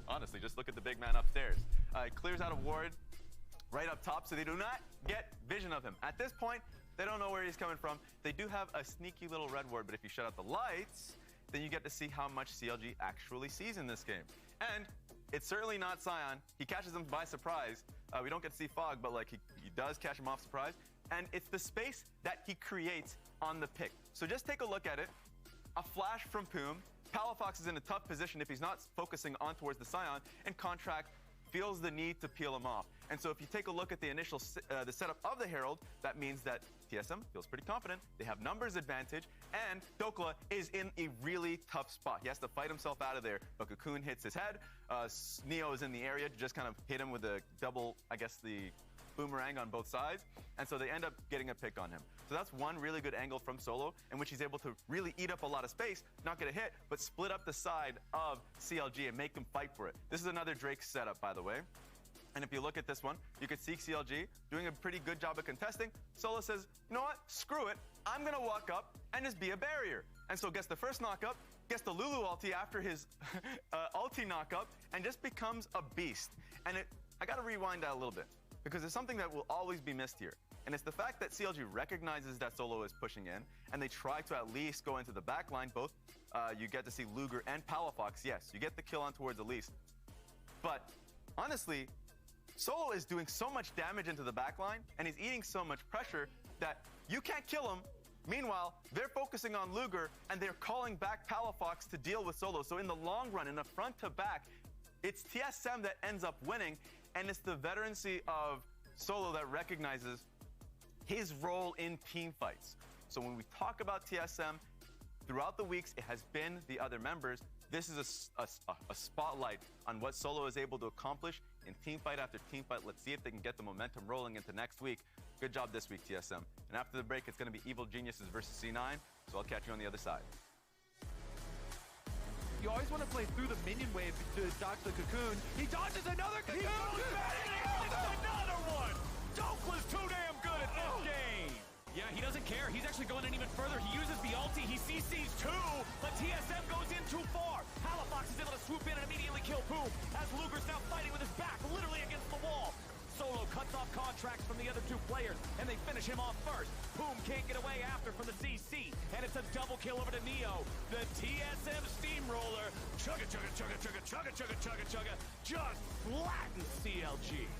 Honestly, just look at the big man upstairs. He clears out a ward right up top, so they do not get vision of him. At this point, they don't know where he's coming from. They do have a sneaky little red ward, but if you shut out the lights, then you get to see how much CLG actually sees in this game. And it's certainly not Scion. He catches him by surprise. We don't get to see Fog, but like he does catch him off surprise. And it's the space that he creates on the pick. So just take a look at it. A flash from Poom. Palafox is in a tough position if he's not focusing on towards the Scion, and Contract feels the need to peel him off. And so if you take a look at the initial the setup of the Herald, that means that TSM feels pretty confident. They have numbers advantage, and Dokla is in a really tough spot. He has to fight himself out of there, but Cocoon hits his head. Neo is in the area to just kind of hit him with a double, I guess, the boomerang on both sides, and so they end up getting a pick on him. So that's one really good angle from Solo, in which he's able to really eat up a lot of space, not get a hit, but split up the side of CLG and make them fight for it. This is another Drake setup, by the way. And if you look at this one, you could see CLG doing a pretty good job of contesting. Solo says, you know what, screw it. I'm gonna walk up and just be a barrier. And so gets the first knock-up, gets the Lulu ulti after his ulti knock-up, and just becomes a beast. And I gotta rewind that a little bit, because there's something that will always be missed here. And it's the fact that CLG recognizes that Solo is pushing in, and they try to at least go into the back line. Both, you get to see Luger and Palafox. Yes, you get the kill on towards Elise. But honestly, Solo is doing so much damage into the back line, and he's eating so much pressure that you can't kill him. Meanwhile, they're focusing on Luger, and they're calling back Palafox to deal with Solo. So in the long run, in a front to back, it's TSM that ends up winning, and it's the veterancy of Solo that recognizes his role in team fights. So when we talk about TSM, throughout the weeks, it has been the other members. This is a spotlight on what Solo is able to accomplish in team fight after team fight. Let's see if they can get the momentum rolling into next week. Good job this week, TSM. And after the break, it's going to be Evil Geniuses versus C9, so I'll catch you on the other side. You always want to play through the minion wave to dodge the cocoon. He dodges another cocoon! Another one! Doke was too damn good at this game! Yeah, he doesn't care. He's actually going in even further. He uses the ulti. He CCs too, but TSM goes in too far. Halifax is able to swoop in and immediately kill Boom, as Luger's now fighting with his back literally against the wall. Solo cuts off contracts from the other two players, and they finish him off first. Boom can't get away after from the CC, and it's a double kill over to Neo. The TSM Steamroller, chugga chugga chugga chugga chugga chugga chugga chugga, just flattens CLG.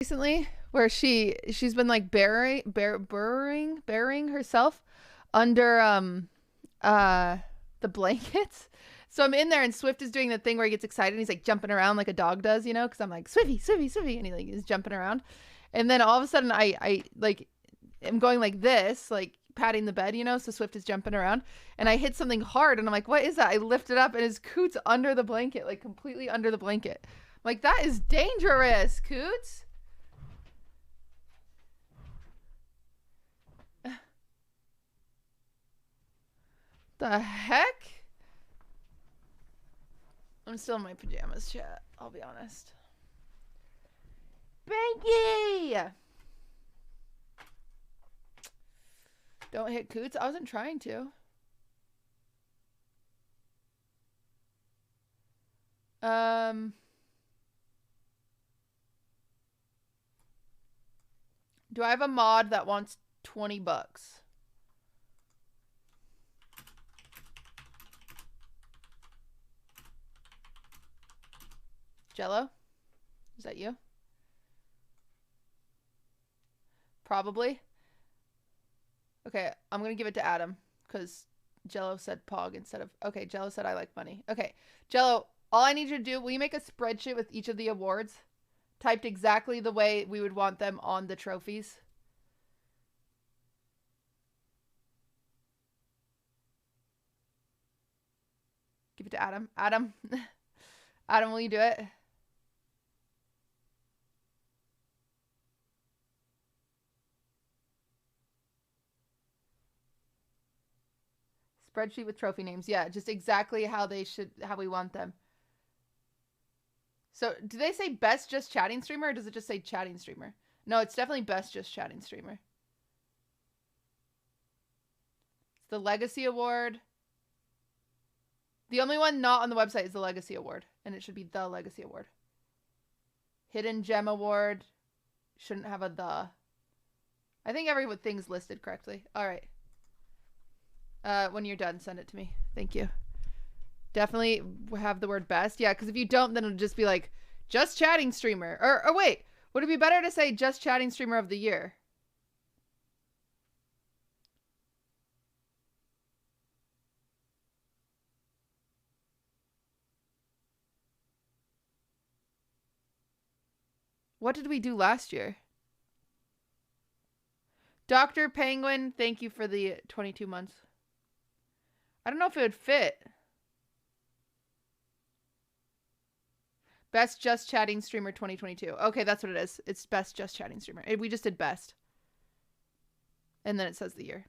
Recently, where she's been like burying herself under the blankets. So I'm in there and Swift is doing the thing where he gets excited and he's like jumping around like a dog does, you know, because I'm like Swiffy, Swiffy, Swiffy, and he like is jumping around. And then all of a sudden I like am going like this, like patting the bed, you know, so Swift is jumping around, and I hit something hard and I'm like, what is that? I lift it up and his Coots under the blanket, like completely under the blanket. I'm like, that is dangerous, Coots. The heck? I'm still in my pajamas, chat. I'll be honest. Banky! Don't hit Coots. I wasn't trying to. Do I have a mod that wants $20? Jello? Is that you? Probably. Okay, I'm gonna give it to Adam because Jello said Pog instead of... Okay, Jello said I like money. Okay, Jello, all I need you to do, will you make a spreadsheet with each of the awards? Typed exactly the way we would want them on the trophies. Give it to Adam. Adam. Adam, will you do it? Spreadsheet with trophy names. Yeah, just exactly how they should, how we want them. So, do they say best just chatting streamer, or does it just say chatting streamer? No, it's definitely best just chatting streamer. It's the Legacy Award. The only one not on the website is the Legacy Award, and it should be the Legacy Award. Hidden Gem Award shouldn't have a the. I think everything's listed correctly. All right. When you're done, send it to me. Thank you. Definitely have the word best. Yeah, because if you don't, then it'll just be like, just chatting streamer. Or wait, Would it be better to say just chatting streamer of the year? What did we do last year? Dr. Penguin, thank you for the 22 months. I don't know if it would fit. Best Just Chatting Streamer 2022. Okay, that's what it is. It's Best Just Chatting Streamer. We just did Best. And then it says the year.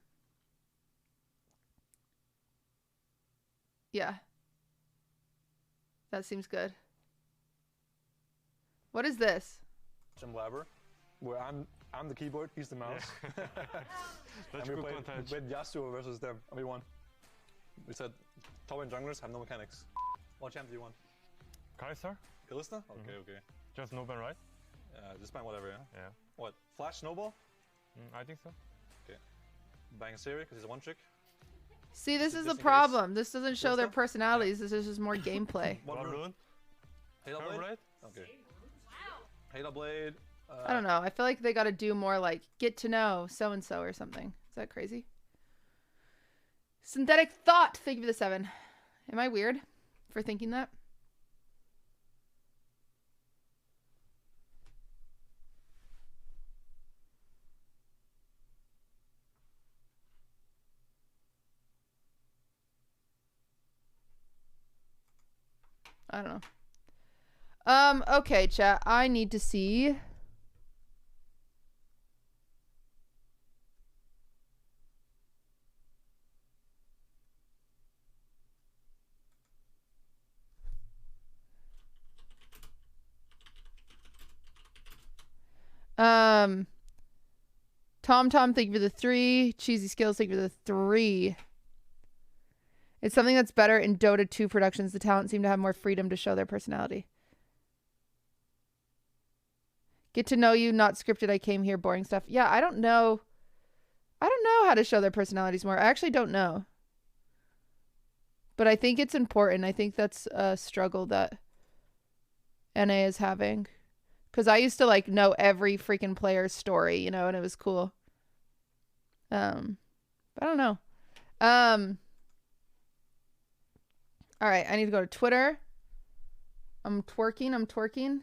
Yeah. That seems good. What is this? Some Weber, where I'm the keyboard, he's the mouse. Yeah. That's and we good content. played Yasuo versus them, and we won. We said top and junglers have no mechanics. What champ do you want? Kai'Sa? Kalista? Okay, okay. Just no ban, right? Just ban whatever, yeah? Yeah. What? Flash Snowball? I think so. Okay. Bang Siri, because he's a one chick. See, this is the Just in problem. This doesn't show their Kalista? personalities. This is just more gameplay. One rune. Halo Blade? Blade? Okay. Halo Blade. I don't know. I feel like they got to do more like get to know so-and-so or something. Is that crazy? Synthetic Thought. Thank you for the 7. Am I weird for thinking that? I don't know. Okay, chat. I need to see. Tom, thank you for the 3. Cheesy Skills, thank you for the 3. It's something that's better in Dota 2 productions. The talent seem to have more freedom to show their personality. Get to know you, not scripted. I came here, boring stuff. Yeah, I don't know. I don't know how to show their personalities more. I actually don't know. But I think it's important. I think that's a struggle that NA is having. Because I used to, like, know every freaking player's story, you know, and it was cool. I don't know. All right, I need to go to Twitter. I'm twerking.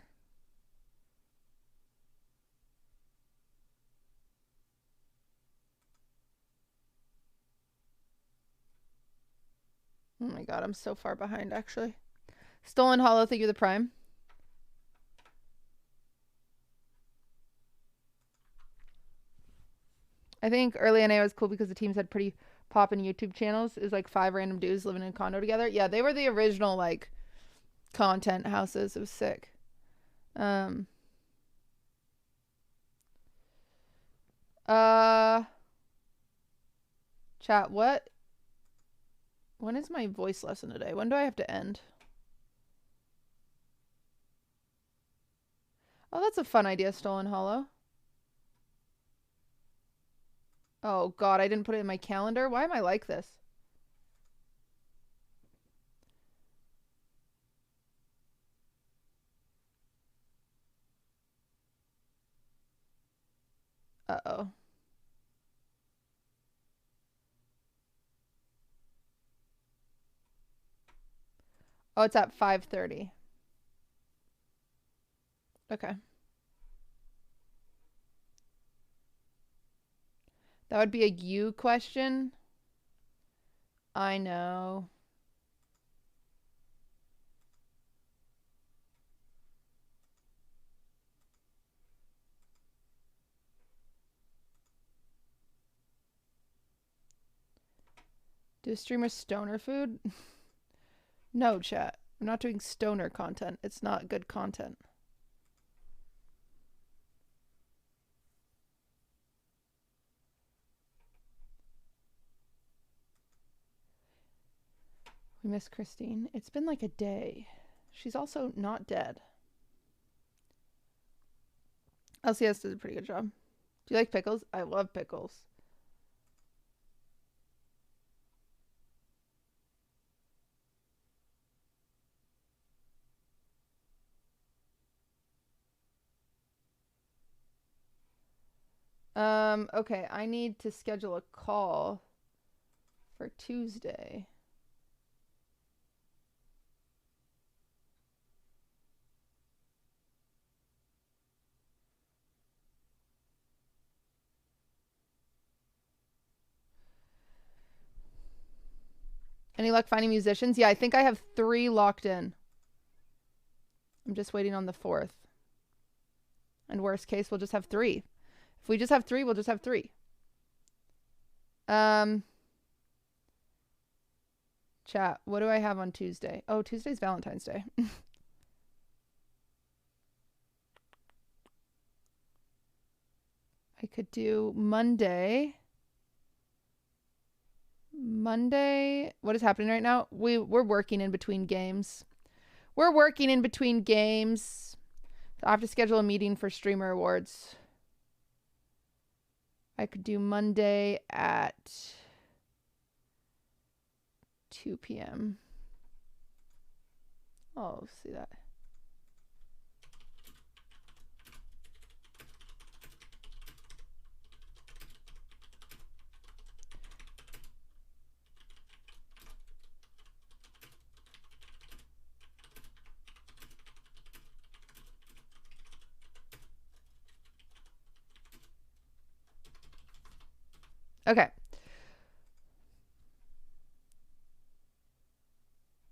Oh my god, I'm so far behind, actually. Stolen Hollow, thank you for the Prime. I think early NA was cool because the teams had pretty poppin' YouTube channels. It was like 5 random dudes living in a condo together. Yeah, they were the original, like, content houses. It was sick. Chat, when is my voice lesson today? When do I have to end? Oh, that's a fun idea, Stolen Hollow. Oh god, I didn't put it in my calendar. Why am I like this? Uh-oh. Oh, it's at 5:30. Okay. That would be a you question. I know. Do streamers stoner food? No, chat. I'm not doing stoner content. It's not good content. We miss Christine. It's been like a day. She's also not dead. LCS does a pretty good job. Do you like pickles? I love pickles. Okay, I need to schedule a call for Tuesday. Any luck finding musicians? Yeah, I think I have 3 locked in. I'm just waiting on the 4th. And worst case, we'll just have 3. If we just have 3, we'll just have 3. Chat, what do I have on Tuesday? Oh, Tuesday's Valentine's Day. I could do Monday. Monday. What is happening right now? We're working in between games. We're working in between games. I have to schedule a meeting for streamer awards. I could do Monday at 2 p.m. Oh, see that. Okay.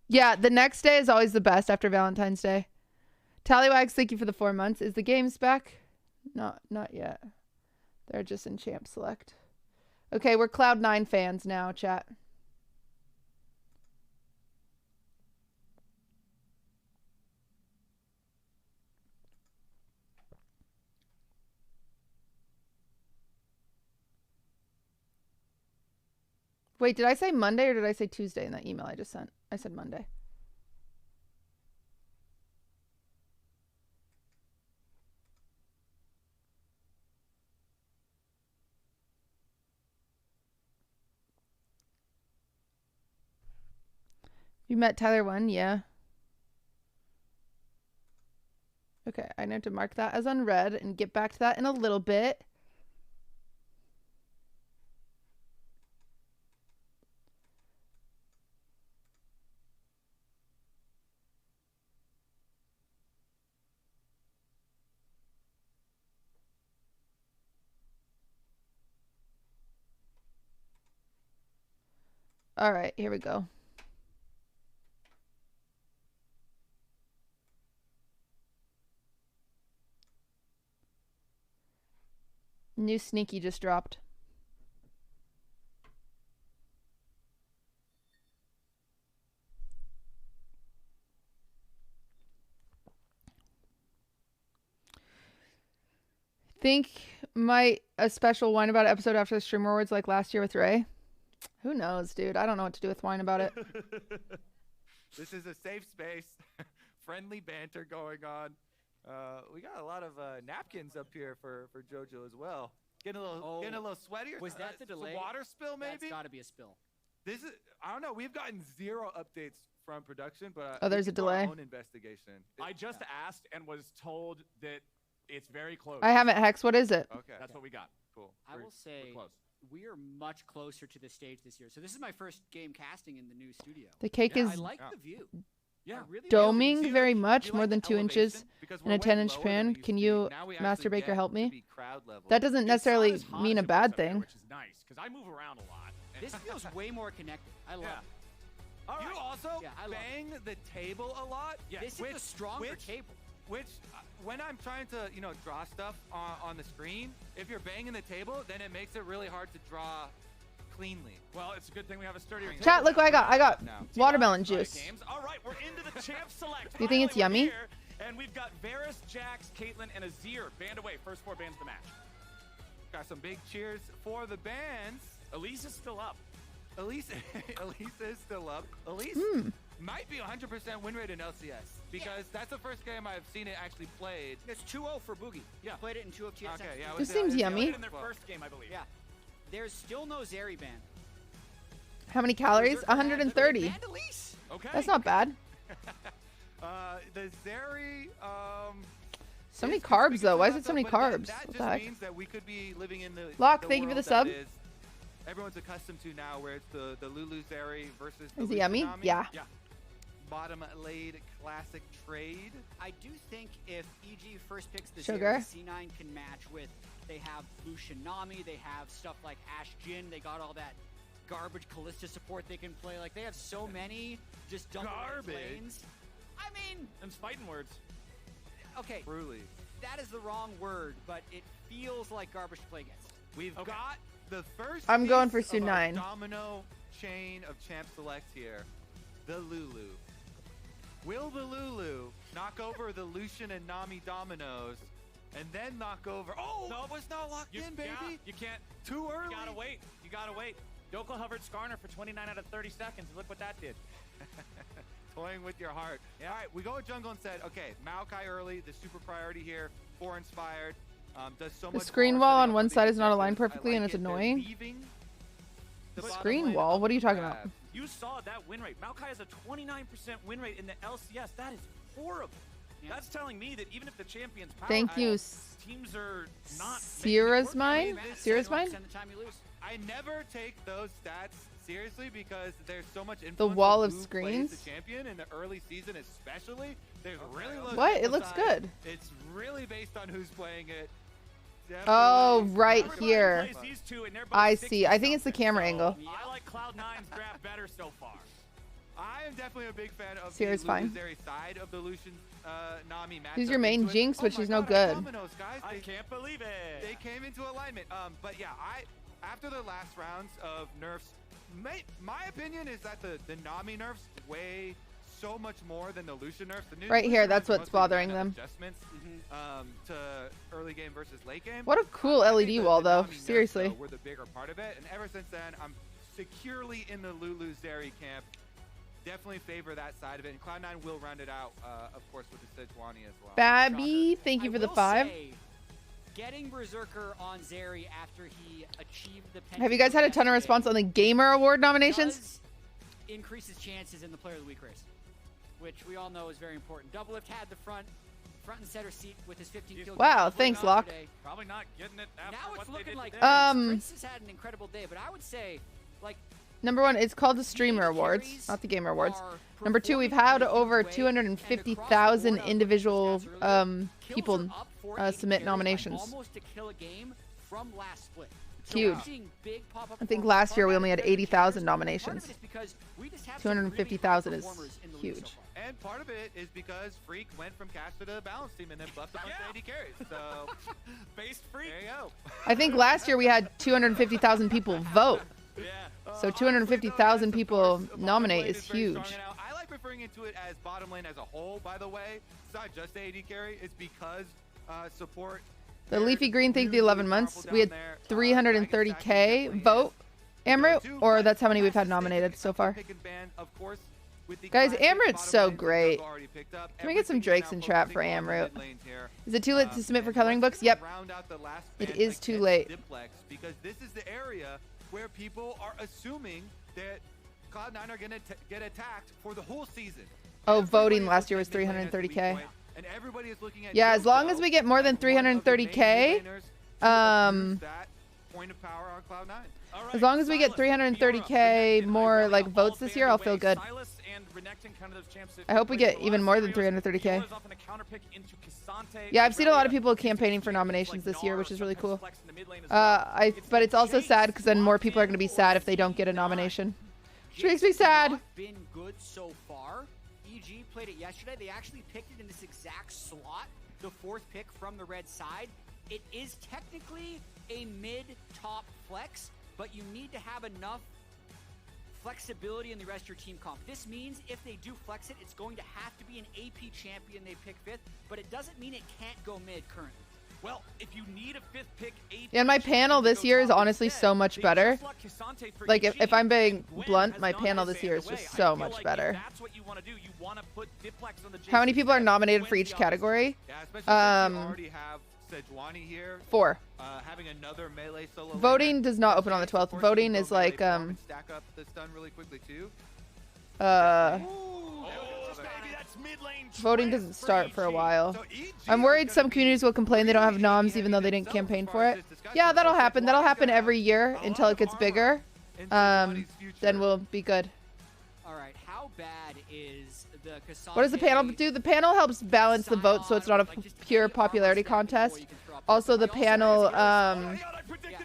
Yeah, the next day is always the best after Valentine's Day. Tallywags, thank you for the 4 months. Is the games back? Not yet. They're just in Champ Select. Okay, we're Cloud9 fans now, chat. Wait, did I say Monday or did I say Tuesday in that email I just sent? I said Monday. You met Tyler 1? Yeah. Okay, I need to mark that as unread and get back to that in a little bit. All right, here we go. New Sneaky just dropped. Think might a special Wine About It episode after the Streamer Awards like last year with Ray? Who knows, dude? I don't know what to do with Wine About It. This is a safe space. Friendly banter going on. We got a lot of napkins up here for JoJo as well. Getting a little sweaty. Was that the delay? Water spill, maybe? That's got to be a spill. This is, I don't know. We've gotten 0 updates from production, but oh, there's a delay. Our own investigation. I just asked and was told that it's very close. I haven't, Hex. What is it? Okay. That's what we got. Cool. I will say close. we are much closer to the stage this year. So this is my first game casting in the new studio. The cake I is like the view. Yeah. Really doming do you very like- much, do you more like than the 2 inches Because and we're a 10 way inch lower pan. than we Can used to you, be. Now we Master actually Baker, get help to me? be crowd level. That doesn't It's necessarily not as hot mean as a it was bad up there, thing. which is nice because I move around a lot. This feels way more connected. I love Yeah. it. All right. You also Yeah, I love bang the table a lot. Yeah. This is a stronger table. Which, when I'm trying to, draw stuff on the screen, if you're banging the table, then it makes it really hard to draw cleanly. Well, it's a good thing we have a sturdier table. Chat, look what I got. I got No. watermelon Riot juice. Games. All right, we're into the champ select. Do you think it's Finally, we're yummy? here, and we've got Varus, Jax, Caitlyn, and Azir banned away. First 4 bans of the match. Got some big cheers for the bands. Elise is still up. Elise is still up. Elise might be 100% win rate in LCS because that's the first game I've seen it actually played. It's 2-0 for Boogie. Yeah. Played it in 2 of TSM. Okay, yeah. This seems They yummy. played it in their first game, I believe. Yeah. There's still no Zeri ban. How many calories? 130. Banned Elise. Okay. That's not bad. The Zeri, So many carbs though. Why is it so many But carbs? That What just the heck? means that we could be living in the Locke, the thank you for the world sub. that is everyone's accustomed to now, where it's the Lulu Zeri versus the Is it yummy? Lucianami. Yeah. Bottom laid classic trade. I do think if EG first picks the Sugar. Zeri, C9 can match with, they have Lucianami, they have stuff like Ash Jin, they got all that garbage Callista support they can play. Like, they have so many just double Garbage. lanes. I mean, Them's fighting words. okay, Truly. that is the wrong word, but it feels like garbage to play against. We've Okay. got the first I'm going for piece of our Su9. domino chain of champ select here. The Lulu. Will the Lulu knock over the Lucian and Nami dominoes and then knock over... Oh, no, it was not locked in, baby. Yeah, you can't. Too early. You gotta wait. You gotta wait. Dokla hovered Skarner for 29 out of 30 seconds. Look what that did. Toying with your heart. All right, we go with jungle and said, okay, Maokai early, the super priority here, 4 inspired. Does so The much screen more wall setting on up one for side the is not aligned objectives. I perfectly and like it's it. They're annoying. leaving the The bottom screen lane wall? up What are you for talking about? grabs. You saw that win rate. Maokai has a 29% win rate in the LCS. That is horrible. Yeah. That's telling me that even if the champion's power Thank you, teams are not Sierra's making it work. mine? this Sierra's second mine? Send the time you lose. I never take those stats seriously because there's so much influence wall of of who plays screens? the champion in the early season, especially. There's really low What? It sample looks size. good. It's really based on who's playing it. Oh, Definitely right not Everybody here. plays these two and they're both I 60 see. I think it's the something, camera so angle. I like Cloud9's grab better so far. I am definitely a big fan of Sierra's the fine. Lulu Zeri side of the Lucian Nami matchup. Who's your main into it. Jinx, Oh but my she's no God, good. Dominoes, guys. I can't believe it. They came into alignment. But yeah, after the last rounds of nerfs, my opinion is that the Nami nerfs weigh so much more than the Lucian nerfs. The Right Lucian here, nerfs that's are what's mostly bothering mana them. Adjustments to early game versus late game. What a cool I think LED the wall, though. Nami nerfs, Seriously. were the bigger part of it, and ever since then, I'm securely in the Lulu Zeri camp. Definitely favor that side of it, and Cloud9 will round it out, of course, with the Sejuani as well. Babby, thank you I for the will 5. say, getting Berserker on Zeri after he achieved the Have you guys had a ton of response on the Gamer Award nominations? does increase his chances in the Player of the Week race, which we all know is very important. Doublelift had the front and center seat with his 15 kill. Wow, game thanks, yesterday. Locke. Probably not getting it after Now what it's they looking did like today. Prince has had an incredible day, but I would say, like, Number 1, it's called the Streamer these Awards, carries not the Gamer Awards. are Number 2, we've performing had in a over huge way, and across the 250,000 board, I was looking at individual stats earlier, kills people are up for AD submit carries by nominations. almost a kill a game from last split. Huge. we're seeing big pop-up I think performances. last year we Part only had of it is 80,000 part of it nominations. is because we just have some really 250,000 high is performers in the league so huge. far. And part of it is because Freak went from caster to the balance team and then buffed a bunch of AD carries. So Based free. there you go. I think last year we had 250,000 people vote. Yeah. So 250,000 people Bottom nominate lane is very huge. strong right now. I like referring into it as bottom lane as a whole, by the way. It's not just the AD carry. It's because support. The Leafy Green, thank the 11 months. We had 330K vote. Amrit, or that's how many we've had nominated so far. Guys, Amrit's so great. Can we get some Drakes in chat for Amrit? Is it too late to submit for coloring books? Yep. It is too late. Because this is the area where people are assuming that Cloud9 are going to get attacked for the whole season. Oh, voting Everybody last is year was looking at mid lane as a weak 330K. point, and everybody is looking at Yeah, as long as Jojo we get more than as one of the main 330K, mid laners to um, abuse that point of power on Cloud9. All right, as long as we get Silas, 330K Fiora, more Renekton, like all votes this year, band I'll feel away. good. Silas and Renekton, kind of those champs that I hope we played get the even last more than scenarios. 330K. Fiora's often a counterpick into K'Sante. Yeah, I've seen a lot of Irelia, people campaigning for champions nominations like this year, Gnar, which is really sometimes cool. flex in the mid lane as well. But it's also Jace, sad because then more people are going to be Locked sad in, if they don't or get a T9. nomination. Which Jace makes me has sad. not been good so far. EG played it yesterday. They actually picked it in this exact slot, the 4th pick from the red side. It is technically a mid-top flex, but you need to have enough flexibility in the rest of your team comp. This means if they do flex it, it's going to have to be an AP champion they pick 5th, but it doesn't mean it can't go mid currently. Well, if you need a 5th pick, Yeah, and my panel this year is honestly so much better. Like, if I'm being blunt, my panel this year is just so much better. How many people are nominated for each category? Yeah, especially since you already have Sejuani here. 4. Having another melee solo Voting laner. does not open on the 12th. Of course, Voting you is can go melee like, farm and stack up the stun really quickly too. Baby, that's Voting doesn't start for a while. So EG I'm is worried gonna some be communities will complain they don't have really noms heavy even though they didn't themselves campaign as for far as it. this discussion. Yeah, that'll So happen. That'll Fly's happen gonna every year have a until lot it gets of bigger. armor into Lonnie's future. Then we'll be good. All right, how bad is the Cassandra? What does the panel do? The panel helps balance the vote so it's not a pure popularity contest. Also, the panel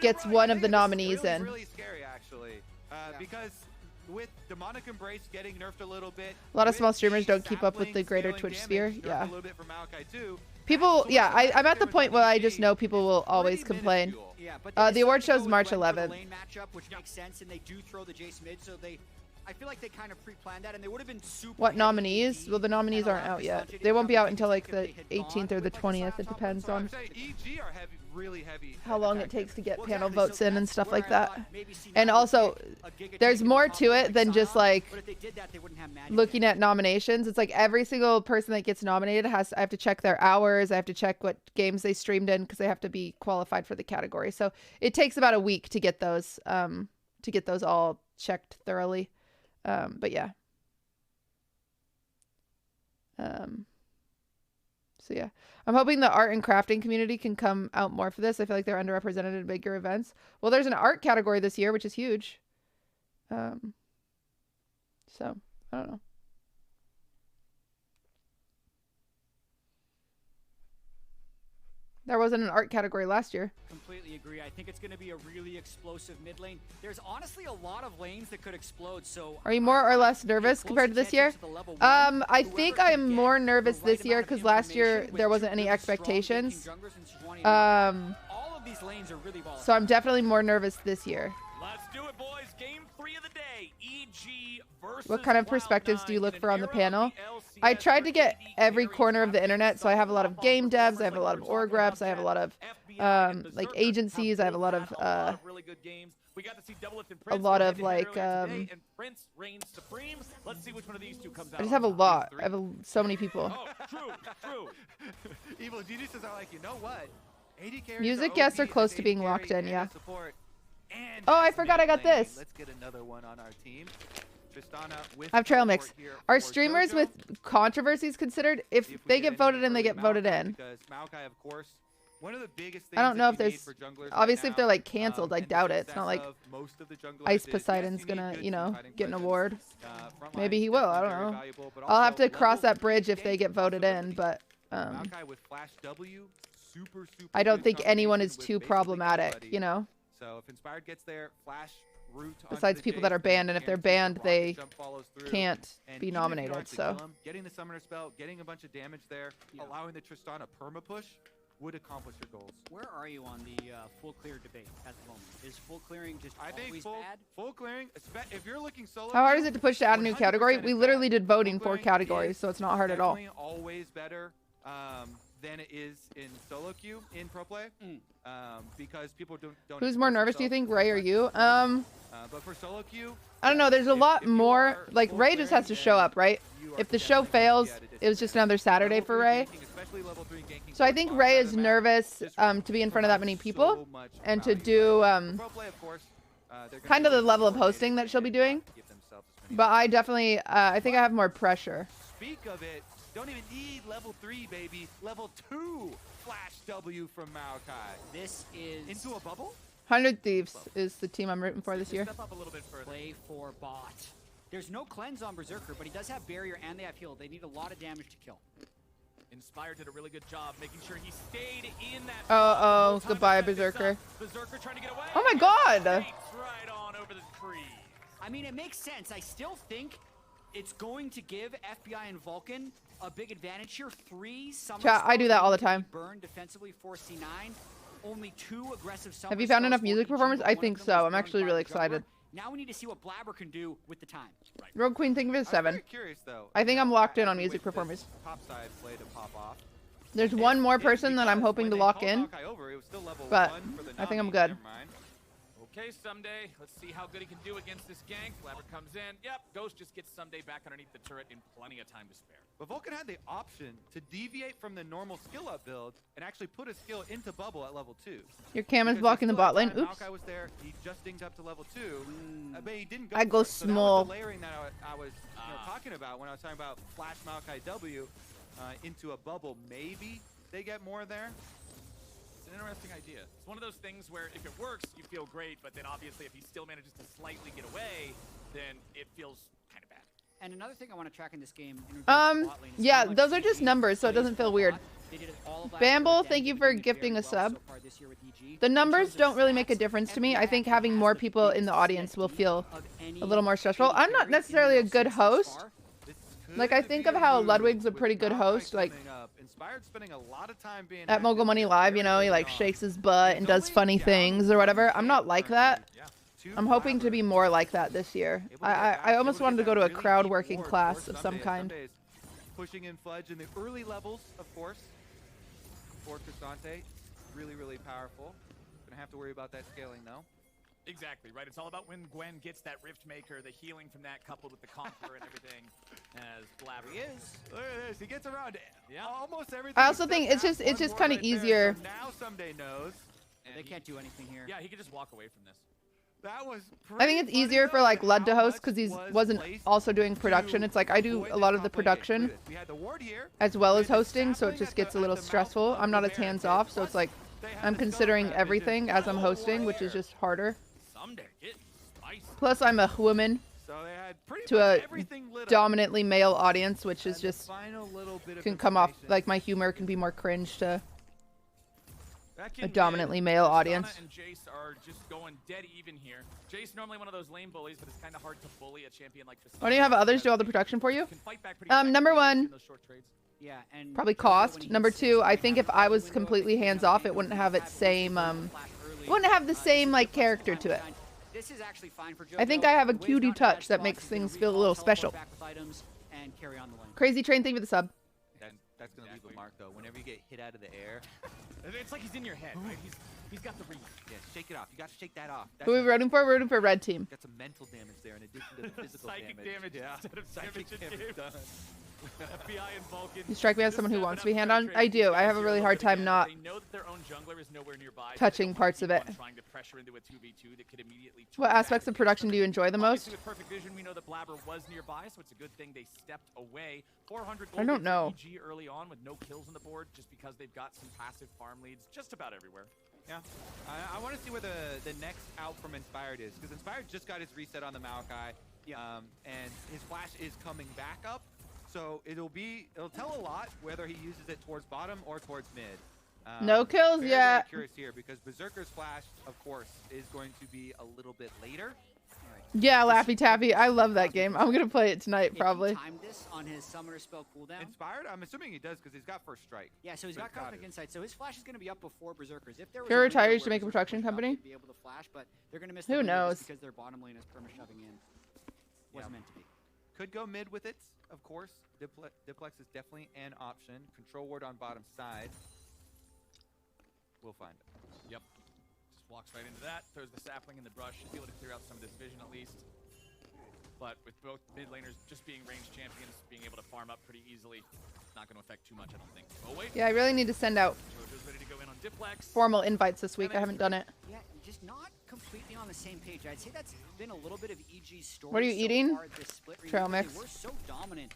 gets one of the nominees in. Really scary, actually, because with Demonic Embrace getting nerfed a little bit, A lot of with small streamers the don't keep up with the sapling greater scaling Twitch damage sphere. nerfed Yeah. a little bit for Maokai too. People, yeah, I'm at the point where I just EG know people will always pretty complain. minuscule. Yeah, but The they still award have to go show's with March Gwen for the 11th. lane matchup, which makes sense, and they do throw the Jace mid, so I feel like they kind of pre-planned that, and they would have been super. What heavy nominees? AD Well, the nominees and aren't allow out yet. Cassandra to They won't be out come until in like if the they had gone 18th or the with, like, 20th. It Assassin depends So I'm on saying EG are heavy, really heavy. how long it attack takes to damage. get Well, panel exactly, votes so in and that's stuff where like I that. thought maybe see And now also, would take a Giga there's tank more on top to of, it like, than just Sion, like but if they did that, they wouldn't have Magic looking at nominations. It's like every single person that gets nominated I have to check their hours. I have to check what games they streamed in because they have to be qualified for the category. So it takes about a week to get those all checked thoroughly. But yeah. So yeah, I'm hoping the art and crafting community can come out more for this. I feel like they're underrepresented in bigger events. Well, there's an art category this year, which is huge. So I don't know. There wasn't an art category last year. Completely agree. I think it's going to be a really explosive mid lane. There's honestly a lot of lanes that could explode. So Are you more or less nervous compared to this year? I think I'm more nervous this year because last year there wasn't any expectations. All of these lanes are really volatile. So I'm definitely more nervous this year. Let's do it, boys. Game 3 of the day. EG versus What kind of perspectives do you look for on the panel? I tried to get every corner of the internet, so I have a lot of game devs, I have a lot of org reps, I have a lot of like agencies, I have a lot of really good games. We got to see Doublelift and a Prince lot go of head-to-head like earlier today, and Prince reigns supreme. Let's see which one of these two comes out. I just have a on top. lot. I have so many people. Oh, true. Evil geniuses are like, you know what? AD carries Music are guests OP are close as to AD being carry locked in, and yeah. support. And Oh, I that's forgot I got mid lane. this. Let's get another one on our team. Tristana with I have trail teleport mix. here Are for streamers JoJo. with controversies considered? If See we they get any voted in, they early get voted Maokai, in. Because Maokai, of course, one of the biggest I don't things know that if you need there's for junglers obviously right if they're now, like canceled, I and the doubt it. It's not success like of most of the junglers Ice is, yes, Poseidon's you need gonna, good you know, team-fighting get an presence. award. Frontline Maybe he is will. I definitely don't very know. valuable, but I'll have also to cross level that bridge if 3 they get voted in, possibilities. but Maokai with Flash W, super I don't good think anyone is combination with too basically problematic, anybody. you know? So if Inspired gets there, Flash route onto Besides the people Jace, that are then banned, and if they're guarantees banned, the rocket they jump follows through. can't And be even if you don't nominated, actually so. kill him, getting the summoner spell, getting a bunch of damage there, allowing the Tristana perma push would accomplish your goals. Where are you on the full clear debate at the moment? Is full clearing just I think always full bad? clearing, if you're looking solo, How hard is it to push to add a new 100% category? We is literally bad. did voting Full for clearing categories, is so it's not hard at all. definitely always better than it is in solo queue in pro play, because people don't. Who's more expose nervous, do you themselves think, Ray or as you? much. But for solo queue, I don't know. There's a if lot you more. are Like, full Ray just has to clearing, show then up, right? you are If the show definitely gonna be fails, at a it was just disadvantage. another Saturday Level for 3 Ray. ganking, especially level 3 ganking So I towards think bottom Ray side of is the map, nervous just to be in front of that many provides people so much and to value. do For pro play, of course, they're gonna kind be of the really level of coordinated hosting that and she'll be not doing. give themselves as many But I definitely, I think I have more pressure. Speak of it, don't even need level 3, baby. Level 2 Flash W from Maokai. This is Into a bubble? 100 Thieves is the team I'm rooting for this year. Step up a little bit further. play for bot. There's no cleanse on Berserker, but he does have barrier and they have heal. They need a lot of damage to kill. Inspired did a really good job making sure he stayed in that. Oh, Time goodbye, to set this up. Berserker. Berserker trying to get away. Oh my god! Skates right on over the tree. I mean, it makes sense. I still think it's going to give FBI and Vulcan a big advantage here. 3 summer Chat, I do that all the spells time. burn defensively for C9. Only 2 aggressive summer Have you found spells enough for music EG, performance? but I one of think them so. was I'm burned actually by really the Juggler. excited. Now we need to see what Blabber can do with the time. Rogue Queen, think of it as I'm 7. very curious, though. I think I'm locked in on With music this performers. Top side play to pop off. There's one more person that I'm hoping to lock in, but I think I'm good. Okay, Someday. Let's see how good he can do against this gank. Blabber comes in. Yep, Ghost just gets Someday back underneath the turret in plenty of time to spare. But Vulcan had the option to deviate from the normal skill up build and actually put a skill into bubble at level 2. Your camera's blocking the bot lane. Oops. Maokai was there. He just dinged up to level 2, but he didn't go. I go for it. So small. that was the layering that I was talking about when I was talking about Flash Maokai W into a bubble. Maybe they get more there. It's an interesting idea. It's one of those things where if it works, you feel great, but then obviously if he still manages to slightly get away, then it feels kind of bad. And another thing I want to track in this game. In regards to bot lane is Yeah, how much those are just EG numbers, so it plays doesn't feel a lot. weird. They did it all of last Bamble, year. thank you They've for been doing gifting very a well sub. so far this year with EG. The In numbers terms of don't really make a stats, difference to me. I every think match having has more the people in the biggest audience will feel of any a little more stressful. AD I'm not carry in necessarily a the good LCS host. far. Like, I think of how Ludwig's a pretty good host, like, Inspired spending a lot of time being at Mogul Money Live, you know, he like shakes his butt and does funny things or whatever. I'm not like that. I'm hoping to be more like that this year. I almost wanted to go to a crowd working class of some kind. Pushing in Fudge in the early levels, of course. For Cristante, really, really powerful. Gonna have to worry about that scaling though. Exactly, right? It's all about when Gwen gets that Rift Maker, the healing from that coupled with the Conqueror and everything. As Blabber is. Look at this. He gets around Yeah. almost everything. I also think except it's that just one kind ward of right there. easier. So now Someday knows. They can't do anything here. Yeah, he could just walk away from this. That was I think it's easier for like Lud to host because he wasn't also doing production. It's like I do a lot of the production We had the ward here. as well as hosting, so it just gets a little stressful. I'm not as hands off, so it's like I'm considering everything as I'm hosting, which is just harder. Someday, get spicy. Plus, I'm a woman So they had pretty to much a everything lit up. dominantly male audience, which is And the just final little bit of can come off information. like my humor can be more cringe to Back a in dominantly mid, male Tristana audience. and Jace are just going dead even here. Jace normally one of those lane bullies, but it's kind of hard to bully a champion like this. Why don't you have others do all the production for you? Can fight back pretty Number effectively one, in those short trades. Yeah, and probably Jojo, cost. when he Number hits two, I right think now, if I the was window, completely if he hands has off, a it wouldn't window, have its flash same early. wouldn't have the This same is like the final character to it. time. This is actually fine for I think Jojo. I have a The way he's cutie not touch bad that spots, makes he's gonna things feel a recall, little teleport special. back with items, and carry on the lane. Crazy Train, thank you for the sub. That's gonna leave a mark though. Whenever you get hit out of the air, It's like he's in your head, right? He's got the read. yeah, shake it off. You got to shake that off. That's Who are we rooting for? We're rooting for red team. got some mental damage there in addition to the physical Psychic damage Yeah, instead of psychic damage in damage game. done. FBI and Vulcan. You strike me as someone who wants to be hand on. I do. I have a really hard time not They know that their own jungler is nowhere nearby. so touching they don't parts wanna of keep it. on trying to pressure into a 2v2 that could immediately What turn aspects back. of production do you enjoy the most? Obviously, with perfect vision, we know that Blabber was nearby, so it's a good thing they stepped away. 400 I don't know. EG early on with no kills on the board, just because they've got some passive farm leads just about everywhere. Yeah, I want to see where the next out from Inspired is, because Inspired just got his reset on the Maokai, and his flash is coming back up, so it'll tell a lot whether he uses it towards bottom or towards mid. No kills very, yet. Very curious here, because Berserker's flash, of course, is going to be a little bit later. Yeah, Laffy Taffy. I love that game. I'm gonna play it tonight If probably. he timed this on his summoner spell cooldown. Inspired? I'm assuming he does, because he's got first strike. Yeah, so he's So got it's gotta Cosmic be. Insight, so his flash is going to be up before Berserkers. If there was Pure a window retires to where make a Berserkers production pushed up, company? they'd be able to flash, but they're going to miss Who the window knows? just because their bottom lane is perma shoving in. Wasn't meant to be. Could go mid with it, of course. Diplex is definitely an option. Control ward on bottom side. We'll find it. Yep. Just walks right into that, throws the sapling in the brush, should be able to clear out some of this vision at least. But with both mid laners just being ranged champions, being able to farm up pretty easily, not going to affect too much, I don't think. Oh wait, Yeah, I really need to send out Jojo's ready to go in on Diplex. formal invites this week. I haven't done it. Yeah, just not completely on the same page. I'd say that's been a little bit of EG's story. What are you so eating? far this split. Trail Remember, mix. They were so dominant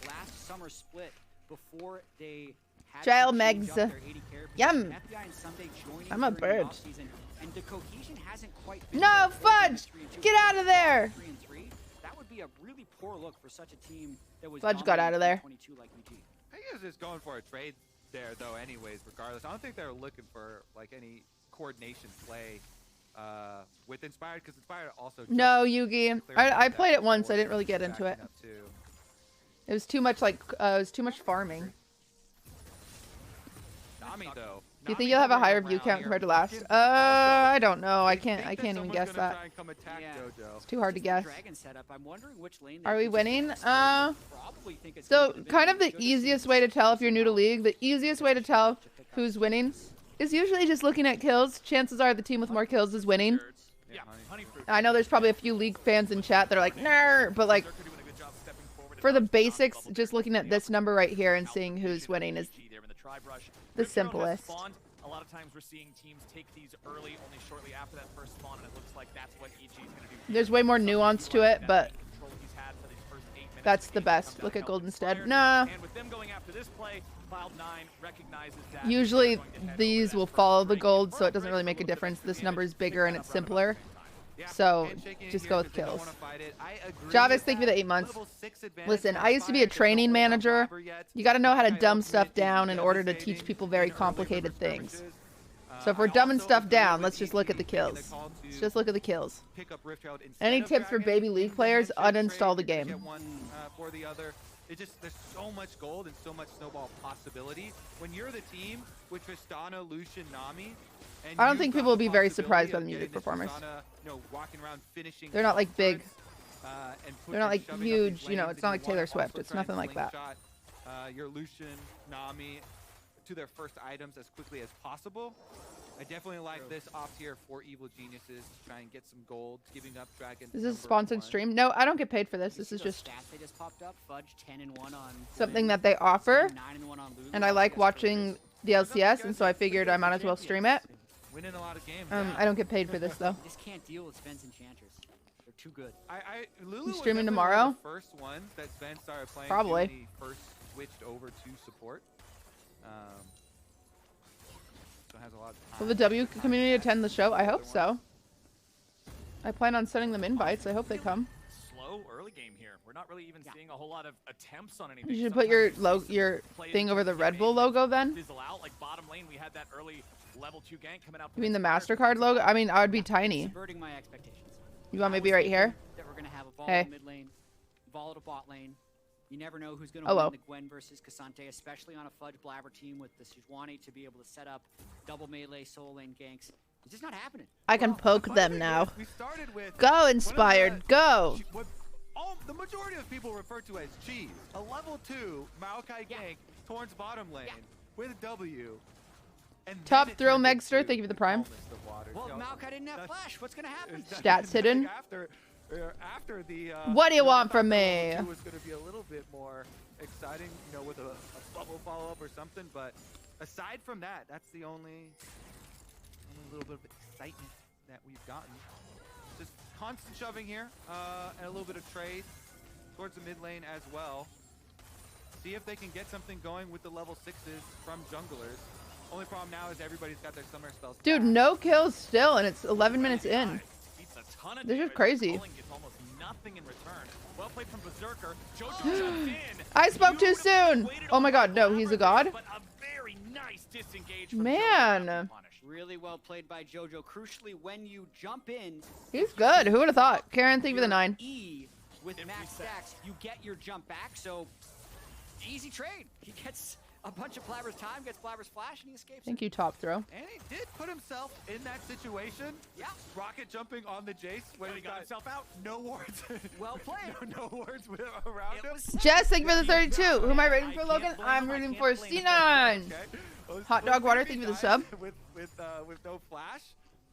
last summer split before they had Trail to change mix. up their AD carry Yum. position. FBI and Someday joining I'm a during the bird. offseason, and the cohesion hasn't quite been No, there. Fudge! 3-2, Get out of there! 3-3. That would be a really poor look for such a team that was Fudge got out of there. 22 like EG. I think he was just going for a trade there, though, anyways, regardless. I don't think they're looking for, like, any coordination play with Inspired, because Inspired also... just No, Yugi. cleared I out played that it once. I forward didn't really get into it. backing up too. It was too much like it was too much farming. Nami, though. Do you think you'll have a higher view count compared to last? I don't know. I can't even guess that. Yeah. It's too hard to guess. Dragon setup. I'm wondering which lane Are they we choose. winning? Probably think it's So gonna be kind of the Jojo's easiest team way to tell if so you're new to far. League, the easiest way to tell who's winning is usually just looking at kills. Chances are the team with more kills is winning. Yeah, honey fruit. I know there's probably a few League fans in chat that are like, "Nah," but like Berserker doing a good job stepping forward. for the About basics, double just looking at this number right here and seeing who's winning is there in the tri-brush. the Rift Herald has simplest. spawned. A lot of times we're seeing teams take these early, only shortly after that first spawn, and it looks like that's what EG is going to do. There's way more nuance to it, but Control he's had for these first 8 minutes. that's the EG best. comes out Look at held Goldenstead. inspired, Nah. And with them going after this play, Cloud9 recognizes that Usually they're going to head over these that will first follow the ring. gold, so it First doesn't really breaks make a a little bit difference. of This advantage, number is pick bigger that and up it's right about simpler. the same time. Yeah, So handshaking it just here go with 'cause they don't kills. wanna fight it. I agree Javis, with thank you for the that. 8 months. Level 6 advantage Listen, for I used to be a Inspired. They training don't hold on manager. Blabber yet. You got to know how to Maokai dumb ultimate stuff is down in order to devastating teach people in very early complicated river things. skirmishes. So if we're I dumbing also stuff agree down, with let's just look at the EG making kills. call Let's to just look at the kills. pick up Rift Herald instead Any of tips for Dragon. baby League In players? the handshake Uninstall the trade, you're gonna game. get one for the other. It just, there's so much gold and so much snowball possibility. When you're the team with Tristana, Lucian, Nami, and I don't you've think got people will the be very possibility surprised by of the music getting this performers. Tristana, you know, walking around finishing They're not like big. and They're not like shoving up huge, these you know, lanes, it's not and like you wanna Taylor Swift. also It's try and nothing like that. slingshot, your Lucian, Nami to their first items as quickly as possible. I definitely like this off here for Evil Geniuses to try and get some gold, giving up Dragon. Is this a sponsored stream? No, I don't get paid for this. You This see is those just stats they just popped up. Fudge 10-1 on something Gwen, that they offer. 9-1 on Lulu. And I like LCS watching the LCS, and so I figured I might as well stream it. Winning a lot of games. I don't get paid for this though. You just can't deal with Sven's Enchanters. They're too good. Lulu You was streaming definitely one of tomorrow? the first ones that Sven started playing Probably. when he first switched over to support. So has a lot of time. Will the W community attend the show? I hope so. I plan on sending them invites. I hope they come. Slow early game here. We're not really even seeing a whole lot of attempts on anything. You should put your Sometimes we see your some plays thing over the get Red Bull maybe logo then. fizzle out. Like bottom lane, we had that early level 2 gank coming out. You mean the MasterCard logo? I mean, I would be tiny. Subverting my expectations. You want me I to be was right thinking here? That we're gonna have a Hey. volatile mid lane, volatile bot lane. You never know who's gonna Hello. win the Gwen versus Cassante, especially on a Fudge Blabber team with the Sejuani to be able to set up double melee soul lane ganks. It's just not happening. I can poke Funny them thing now. is, we started with Go, one of Inspired, go! What the majority of people refer to as cheese. A level 2 Maokai gank towards bottom lane with a W. And Top then it thrill turned Megster, into thank you for the prime. calmest of waters. Well, You if know, Maokai didn't have that's- flash, what's gonna happen? Stats hidden. After the. What do you I want thought from the me? level 2 was going to be a little bit more exciting, you know, with a bubble follow up or something. But aside from that, that's the only little bit of excitement that we've gotten. Just constant shoving here, and a little bit of trade towards the mid lane as well. See if they can get something going with the level 6s from junglers. Only problem now is everybody's got their summer spells. Dude, back. no kills still, and it's 11 minutes in. Beats a ton of This is damage. crazy. Culling gets almost nothing in return. Well played from Berserker. Jojo jumps in. I spoke too soon. Waited Oh my on god, no, Blabber he's a there, god. But a very nice disengage from Man. Jojo. Really well played by Jojo. Crucially, when you jump in, He's good. Who would have thought? Karen, thank you for the 9. E with Empty max set. stacks, you get your jump back. So easy trade. He gets a bunch of Blabber's time, gets Blabber's flash, and he escapes. Thank you, top throw. And he did put himself in that situation. Yeah. Rocket jumping on the Jace when When he got himself out. no wards. Well played. no wards around It him. was Jess, thank you for the 32. Who am I rooting I for, can't Logan? blame I'm him. I rooting can't for blame him. C9. Okay. Hot Dog Water, thank you for the sub. With no flash,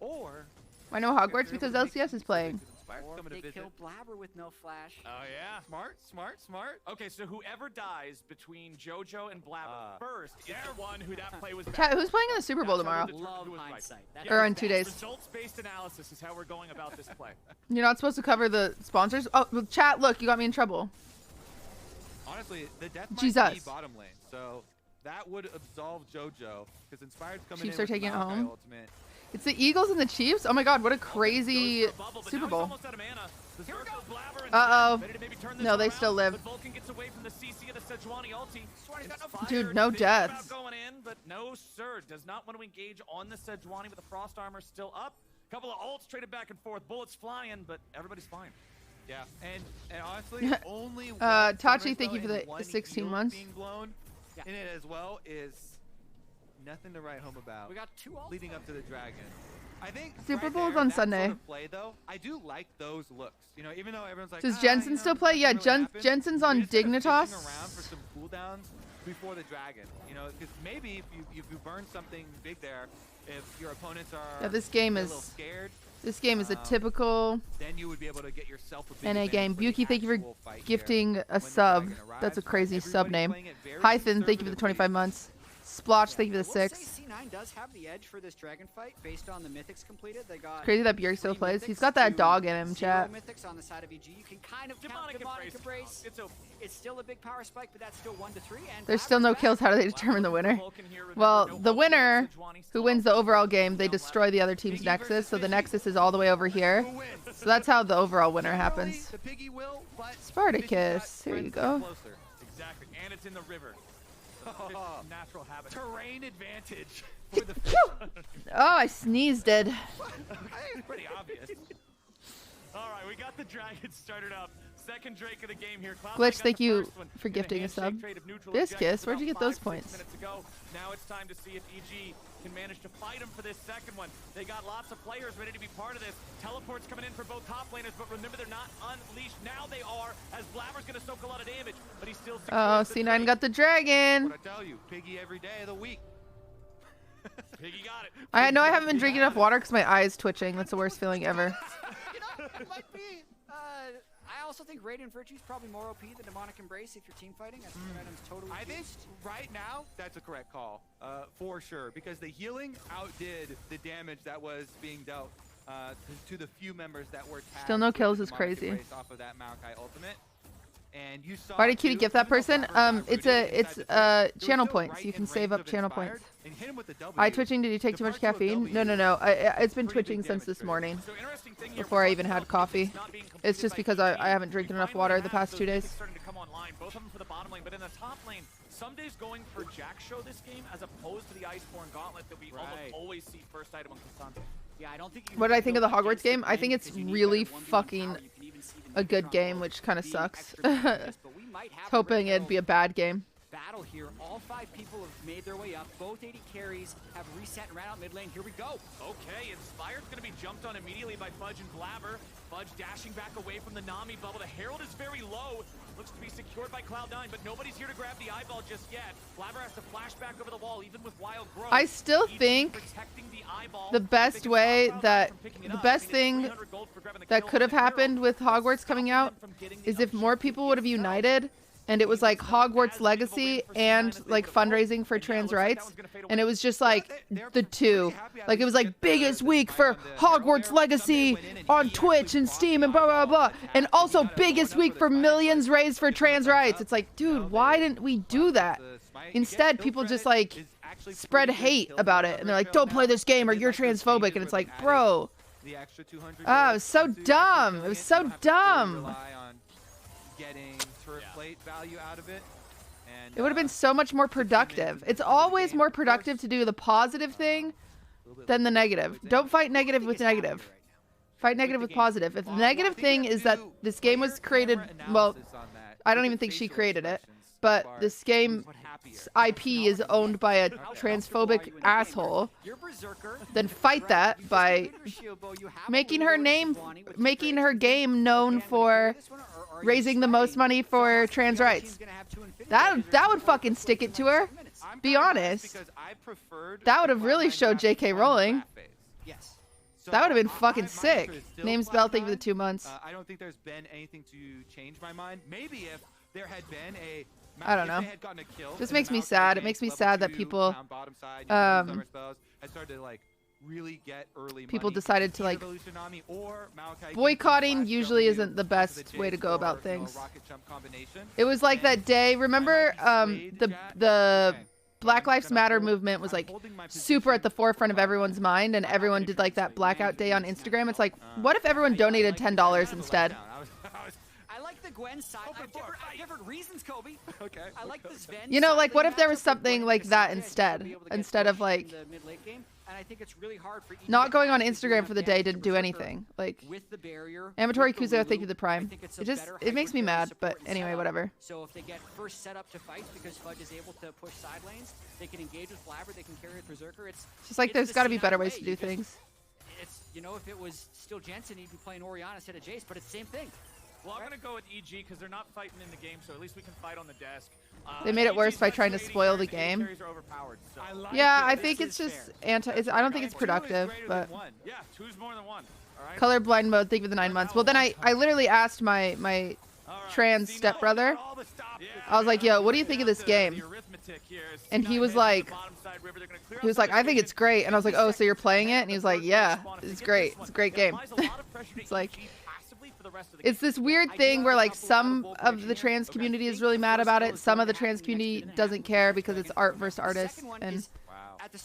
or I know Hogwarts because LCS is playing. Or coming they to visit. kill Blabber with no flash. Oh yeah. Smart. Okay, so whoever dies between Jojo and Blabber first is the one who that play was Chat, bad. who's playing in the Super Bowl That's how tomorrow? we'll determine Love who was right. hindsight. That's Or the in 2 best. days. Results-based analysis is how we're going about this play. You're not supposed to cover the sponsors? Oh, well, chat, look, you got me in trouble. Honestly, the death might Jesus. be bottom lane, so that would absolve JoJo because Inspired's coming Chiefs in are with the taking it Maokai home. ultimate. It's the Eagles and the Chiefs? Oh my god, what a crazy Goes for a bubble, but Super now he's Bowl. almost out of mana. Berserker, Blabber, and Uh-oh. ready to maybe turn this No, they around, still live. but Vulcan gets away from the CC of the Sejuani ulti. Sejuani's got no Dude, fire, no thinking about deaths. going in, but no sir. Does not want to engage on the Sejuani with the frost armor still up. Couple of ults traded back and forth, bullets flying, but everybody's fine. Yeah, and honestly, only one Tachi, summer thank you spell for the and one 16 heal months. being blown Yeah. in it as well is nothing to write home about. We got 2 ults. leading up to the dragon. I think Super right Bowl's there, on that Sunday. Sort of play, though, I do like those looks. You know, even though everyone's like, Does "Ah, Jensen you know, still play? nothing Yeah, really happened," Jensen's on you're just kind of Dignitas. fishing around for some cooldowns before the dragon. You know, because maybe if you burn something big there, If your opponents are Yeah, this game a is little scared, a typical then you would be able to get yourself a big NA advantage game. for the Buki, thank you for actual fight here. gifting a When the sub. dragon arrives, That's a crazy sub everybody's name. playing it very Hythen, thank you for the 25 conservatively. months. Splotch, thank you for the I will 6. say C9 does have the edge for this dragon fight based on the mythics completed. They got Crazy that Bjerg still 3 plays. He's mythics got that to dog in him, 0 chat. mythics on the side of EG. You can kind of count Demonic demonic Embrace. embrace. It's okay. It's still a big power spike, but that's still 1 to 3. And There's still no Blabber's kills. back. How do they determine the winner? Well, the winner who wins the overall game, they destroy the other team's nexus. So the nexus is all the way over here. So that's how the overall winner happens. The piggy will, but Spartacus, here you go. closer. Exactly, and it's in the river. Natural habit. Terrain advantage for the fish. Oh, I sneezed it. It's pretty obvious. All right, we got the dragon started up. Second Drake of the game here. Cloud9 Glitch, got thank the you first one for in gifting a handshake sub. trade of neutral Biscuits, objectives where'd you about get those 5-6 points? minutes ago. Now it's time to see if EG can manage to fight him for this second one. They got lots of players ready to be part of this. Teleports coming in for both top laners, but remember they're not unleashed. Now they are, as Blabber's going to soak a lot of damage, but he's still Oh, C9 got the dragon. What I tell you, piggy every day of the week. Piggy got it. I know I haven't been drinking enough water because my eye's twitching. That's the worst feeling ever. You know, it might be. I also think Radiant Virtue is probably more OP than Demonic Embrace if you're team fighting. I think that item's totally I think juiced. right now that's a correct call, for sure, because the healing outdid the damage that was being dealt to the few members that were tagged. Still no with kills the is Demonic crazy. Embrace off of that Maokai ultimate. And you saw Why did Cutie too, gift that even though person? Blabber got It's rooted it's inside the pit, there was channel still points. right You can in save range up of channel Inspired points. and hit him with the W. Eye twitching, did you take too much Departs to a caffeine? W. No. It's been Pretty big twitching since damage this morning. So interesting thing here, Before I Blabber even had itself, coffee. it's not being It's just completed because by I EG. haven't drinking We enough finally water the have past those 2 mythics days. starting to come online, both of them for the bottom lane, but in the top lane, some days going for Jack Show this game as opposed to the Iceborne Gauntlet that we almost Right. always see first item on Cassandra. Yeah, I don't think you What did I think of the can go Hogwarts against game? the I think win it's because you need really better 1v1 fucking power. You can even see the a good Neutron game, goals which kind of being sucks. extra good for this, but we might have a Hoping real it'd be a bad game. battle here. All 5 people have made their way up. Both 80 carries have reset and ran out mid lane. Here we go. Okay, Inspired's going to be jumped on immediately by Fudge and Blabber. Fudge dashing back away from the Nami bubble. The Herald is very low. Looks to be secured by Cloud9, but nobody's here to grab the eyeball just yet. Blabber has to flash back over the wall, even with Wild Growth. I still EG think protecting the eyeball. the best They can way stop Cloud9 that from picking it the up. best I mean, it's thing 300 gold for grabbing the that kill could on have the Herald, happened with but Hogwarts stopping coming them out from getting the is if more objective people would have itself. united and it was like Hogwarts Legacy and like fundraising for trans rights, and it was just like the two, like it was like biggest week for Hogwarts Legacy on Twitch and Steam and blah blah blah, and also biggest week for millions raised for trans rights. It's like, dude, why didn't we do that? Instead, people just like spread hate about it, and they're like, don't play this game or you're transphobic, and it's like, bro, oh, it was so dumb. It was so dumb. Getting turret plate value out of it. And, It would have been so much more productive. It's always more productive to do the positive thing than the negative. Don't fight negative with negative. Fight negative with positive. If the negative thing is that this game was created, well, I don't even think she created it, but this game IP is owned by a transphobic asshole, You're Berserker. then fight that by making her name, making her game known for raising the most money for trans rights. That would fucking stick it to her. Be honest. That would have really showed J.K. Rowling. Yes. That would have been fucking sick. Name's Bell, thank you for the 2 months. I don't think there's been anything to change my mind. Maybe if there had been a I don't know. Just makes me sad. It makes me sad that people, people decided to like, boycotting usually isn't the best way to go about things. It was like that day, remember the Black Lives Matter movement was like super at the forefront of everyone's mind, and everyone did like that blackout day on Instagram. It's like, what if everyone donated $10 instead? I like the Gwen side. I have different reasons, Kobe. Okay. I like the Sven. You know, side like, of what the if there was matchup, something Gwen like and that Cassandra to be able to get instead of pushed like, in the mid-late game, and I think it's really hard for each not going on to Instagram do for the day advantage didn't to do Berserker anything. Like, with the barrier, Amatory with the Kuzo, thank you Lulu. the Prime. I think it's a It just, better it makes me hyper mad, support but and anyway, setup. whatever. So if they get first set up to fights because Fudge is able to push side lanes, they can engage with Blabber, they can carry with Berserker. It's Just like, there's the got to be C9 better way. ways to do You just- things. It's, you know, if it was still Jensen, he'd be playing Oriana instead of Jace, but it's the same thing. Well, I'm gonna go with EG because they're not fighting in the game, so at least we can fight on the desk. They made it worse by trying to spoil the game. Yeah, I think it's just anti. I don't think it's productive, but Yeah, two's more than one. All right. colorblind mode. Thank you for the 9 months. Well, then I literally asked my trans stepbrother. I was like, yo, what do you think of this game? And he was like, I think it's great. And I was like, oh, so you're playing it? And he was like, yeah, it's great. It's a great game. It's like, it's this weird thing where like some of the trans community is really mad about it. Some of the trans community doesn't care because it's art versus artist. And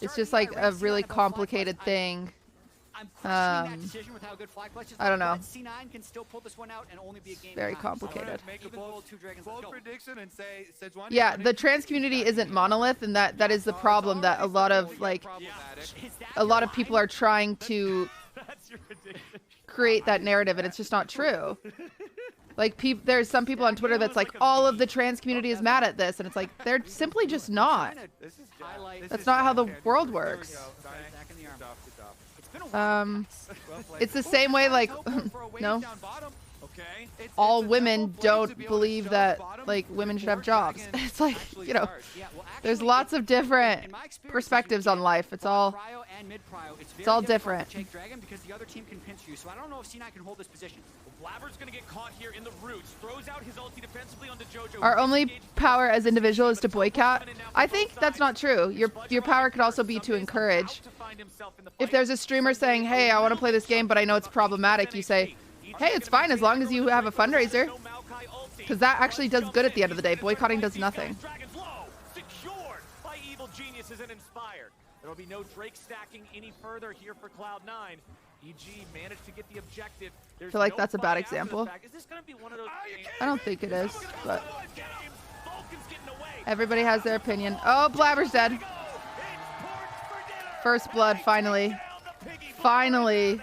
it's just like a really complicated thing. I don't know. C9 can still pull this one out and only be a game Very complicated. Yeah, Yeah, the trans community isn't monolith, and that is the problem that a lot of people are trying to create that narrative, and it's just not true. Like, there's some people on Twitter that's like, all of the trans community is mad at this, and it's like, they're simply just not. That's not how the world works. It's the same way, like, no, all women don't believe that, like, women should have jobs. It's like, you know, there's lots of different perspectives on life. It's all different. Because the other team can pinch you, so I don't know if C9 can hold this position. Blabber's gonna get caught here in the roots. Throws out his ulti defensively onto JoJo. Our only power as individual is to boycott. I think that's not true. Your power could also be to encourage. If there's a streamer saying, hey, I want to play this game, but I know it's problematic, you say, hey, it's fine as long as you have a fundraiser. Because that actually does good at the end of the day. Boycotting does nothing. Secured by evil geniuses and inspired. There'll be no Drake stacking any further here for Cloud9. EG managed to get the objective. I feel like that's a bad example. Is this gonna be one of those games? I don't think it is, but everybody has their opinion. Oh, Blabber's dead. First blood, finally. Finally.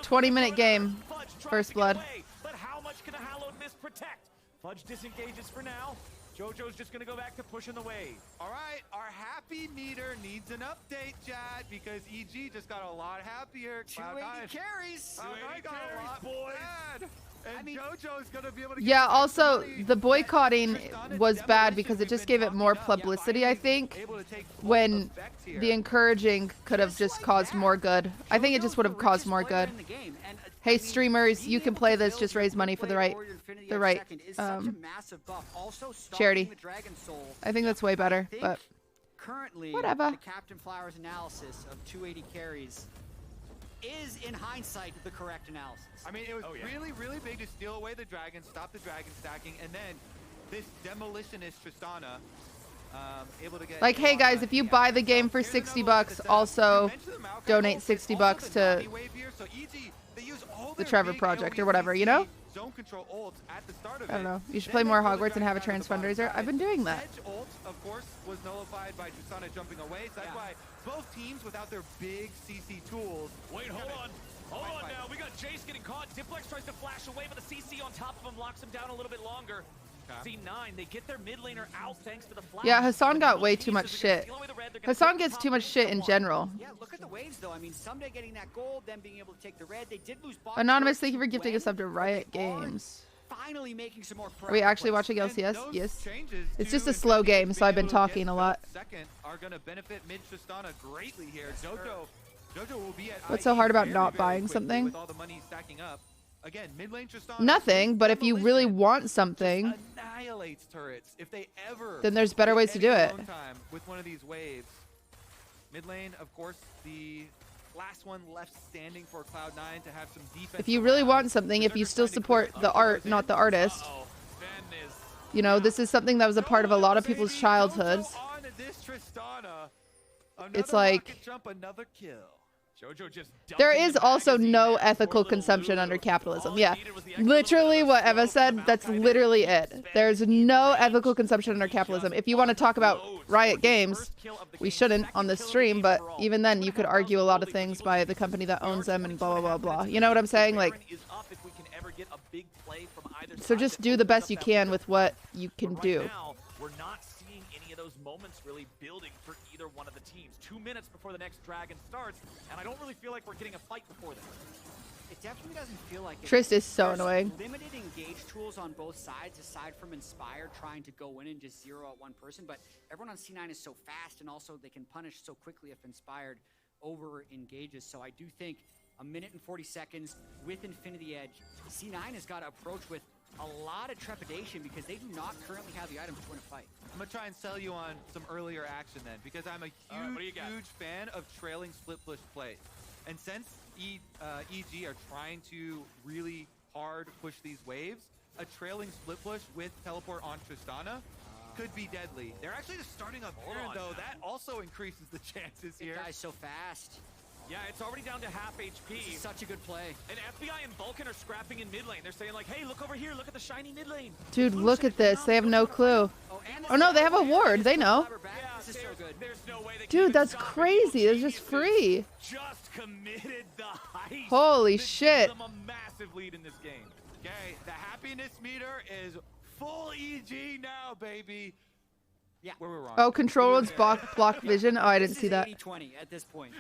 20-minute game. First blood. But how much can a Hallowed Mist protect? Fudge disengages for now. JoJo's just gonna go back to pushing the wave. All right, our happy meter needs an update, Chad, because EG just got a lot happier. 280 carries. Cloud9 got a lot bad. And JoJo's gonna be able to Yeah, also, the boycotting was bad because it just gave it more publicity, I think, when the encouraging could have just caused more good. I think it just would have caused more good. Hey, streamers, you can play this, just raise money for the right charity. I think that's way better, but currently, whatever. The Captain Flowers analysis of 280 carries is, in hindsight, the correct analysis. I mean, it was really, really big to steal away the dragon, stop the dragon stacking, and then this demolitionist Tristana able to get... Like, hey guys, if you buy the game for 60 bucks, also donate 60 bucks to the Trevor Project or whatever, you know? I don't know. You should play more Hogwarts and have a trans fundraiser. I've been doing that. Edge ult, of course, was nullified by Tristana jumping away, so that's why both teams without their big CC tools... Wait, hold on. Hold on now. We got Jace getting caught. Diplex tries to flash away, but the CC on top of him locks him down a little bit longer. C9, they get their mid laner out thanks to the flash. Yeah, Hassan got way too much shit. Hassan gets too much shit in general. Yeah, look at the waves, though. I mean, someday getting that gold, then being able to take the red. They did lose bot. Anonymous, thank you for gifting us up to Riot Games. Finally making some more Are we actually watching LCS? Yes. It's just a slow game, so I've been talking a lot. Second are going to benefit mid Tristana greatly here. JoJo will be at What's so hard about not buying something? with all the money stacking up. Again, mid lane Tristana. Nothing, but if you really want something, annihilates turrets. If they ever then there's better ways to do it. time with one of these waves. Mid lane, of course, the last one left standing for Cloud9 to have some defense. If you really want something, if you still support the art, not the artist, you know, this is something that was a part of a lot of people's childhoods. It's like, there is also no ethical consumption under capitalism. Yeah, literally what Eva said, that's literally it. There's no ethical consumption under capitalism. If you want to talk about Riot Games, we shouldn't on this stream, but even then you could argue a lot of things by the company that owns them and blah, blah, blah, blah. You know what I'm saying? Like, so just do the best you can with what you can do. We're not seeing any of those moments really building for either one of the teams. 2 minutes before the next dragon starts, and I don't really feel like we're getting a fight before that. It definitely doesn't feel like it. Trist is so There's annoying. Limited engage tools on both sides, aside from Inspired trying to go in and just zero out one person. But everyone on C9 is so fast, and also they can punish so quickly if Inspired over engages. So I do think a minute and 40 seconds with Infinity Edge, C9 has got to approach with a lot of trepidation because they do not currently have the items to win a fight. I'm gonna try and sell you on some earlier action then, because I'm a huge fan of trailing split push plays. And since EG are trying to really hard push these waves, a trailing split push with teleport on Tristana could be deadly. They're actually just starting up Baron though. That also increases the chances here. This guy's so fast. Yeah, it's already down to half HP. This is such a good play. And FBI and Vulcan are scrapping in mid lane. They're saying like, hey, look over here. Look at the shiny mid lane. Dude, look at this. They have no clue. Oh no, they have a ward. They know. This is so good. There's no way they Dude, can that's stop it. crazy. It's just free. Just committed the heist. Holy that shit. gives them a massive lead in this game. Okay, the happiness meter is full EG now, baby. Yeah. Where we're wrong. Oh, control roads block vision. Oh, I didn't see that. This is 80-20 at this point.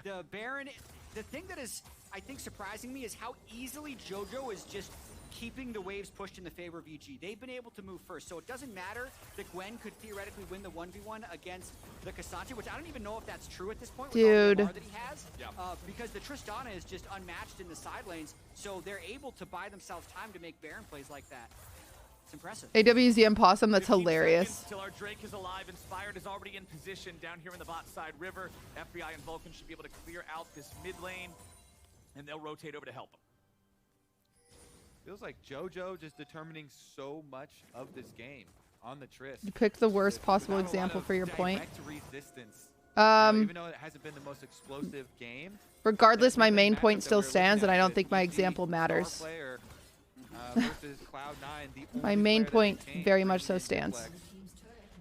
The Baron, the thing that is, I think, surprising me is how easily JoJo is just keeping the waves pushed in the favor of EG. They've been able to move first, so it doesn't matter that Gwen could theoretically win the 1v1 against the Cassandra, which I don't even know if that's true at this point. With all the Dude. MR that he has, because the Tristana is just unmatched in the side lanes, so they're able to buy themselves time to make Baron plays like that. It's impressive. AWZM Possum, that's 15 hilarious. seconds till our Drake is alive. Inspired is already in position down here in the bot side river. FBI and Vulcan should be able to clear out this mid lane, and they'll rotate over to help them. Feels like JoJo just determining so much of this game on the Trist. You picked the worst possible Without a lot example of for your point. direct resistance. You know, even though it hasn't been the most explosive game. Regardless, my the main matchup point that still we're looking stands, and at I don't with think my EG example star matters. player, versus Cloud9, the My only main player point that can very bring much so in stands. flex.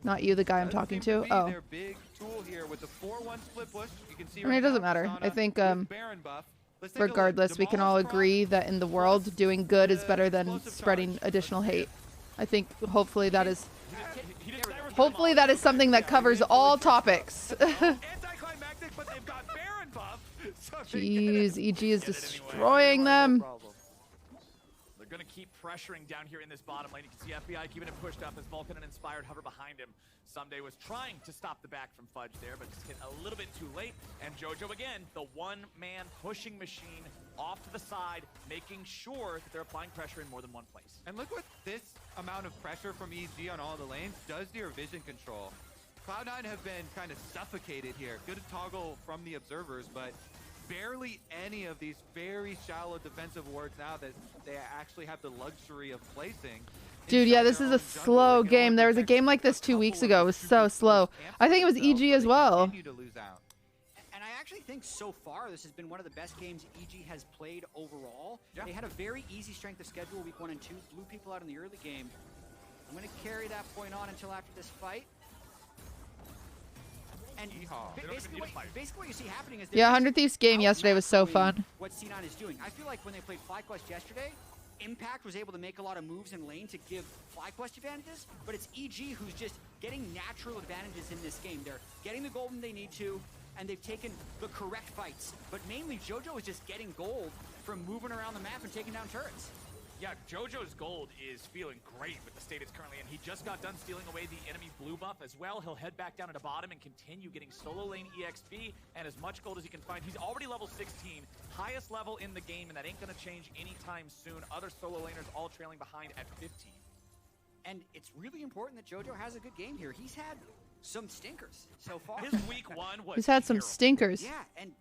Not you, the guy I'm Doesn't talking seem to. be Oh. their big tool here with the 4-1 split push. You can see I mean, it right doesn't now matter. I Tristana think, with Baron buff. Let's take a look. regardless, we can all Demolished agree Prompt that in the world, doing good is better than explosive spreading charge. additional hate. I think hopefully that is He didn't direct hopefully that is something that covers all topics. Anticlimactic, but they've got Baron buff. So they get it. Jeez, EG is destroying them. They're going to keep pressuring down here in this bottom lane. You can see FBI keeping it pushed up as Vulcan and Inspired hover behind him. Someday was trying to stop the back from Fudge there, but just hit a little bit too late. And JoJo again, the one-man pushing machine off to the side, making sure that they're applying pressure in more than one place. And look what this amount of pressure from EG on all the lanes does to your vision control. Cloud9 have been kind of suffocated here. Good toggle from the observers, but barely any of these very shallow defensive wards now that they actually have the luxury of placing. Dude, yeah, this is a slow game. There was a game like this 2 weeks ago. It was so slow. I think it was EG as well. Continue to lose out. And I actually think so far this has been one of the best games EG has played overall. Yeah. They had a very easy strength of schedule week 1 and 2, blew people out in the early game. I'm going to carry that point on until after this fight. And basically what you see happening is Yeah, 100 Thieves game yesterday was so fun. what C9 is doing. I feel like when they played FlyQuest yesterday, Impact was able to make a lot of moves in lane to give FlyQuest advantages, but it's EG who's just getting natural advantages in this game. They're getting the gold when they need to, and they've taken the correct fights. But mainly, JoJo is just getting gold from moving around the map and taking down turrets. Yeah, JoJo's gold is feeling great with the state it's currently in. He just got done stealing away the enemy blue buff as well. He'll head back down to the bottom and continue getting solo lane EXP and as much gold as he can find. He's already level 16, highest level in the game, and that ain't gonna change anytime soon. Other solo laners all trailing behind at 15. And it's really important that JoJo has a good game here. He's had some stinkers so far. His week 1 was He's had some terrible. stinkers. Yeah, and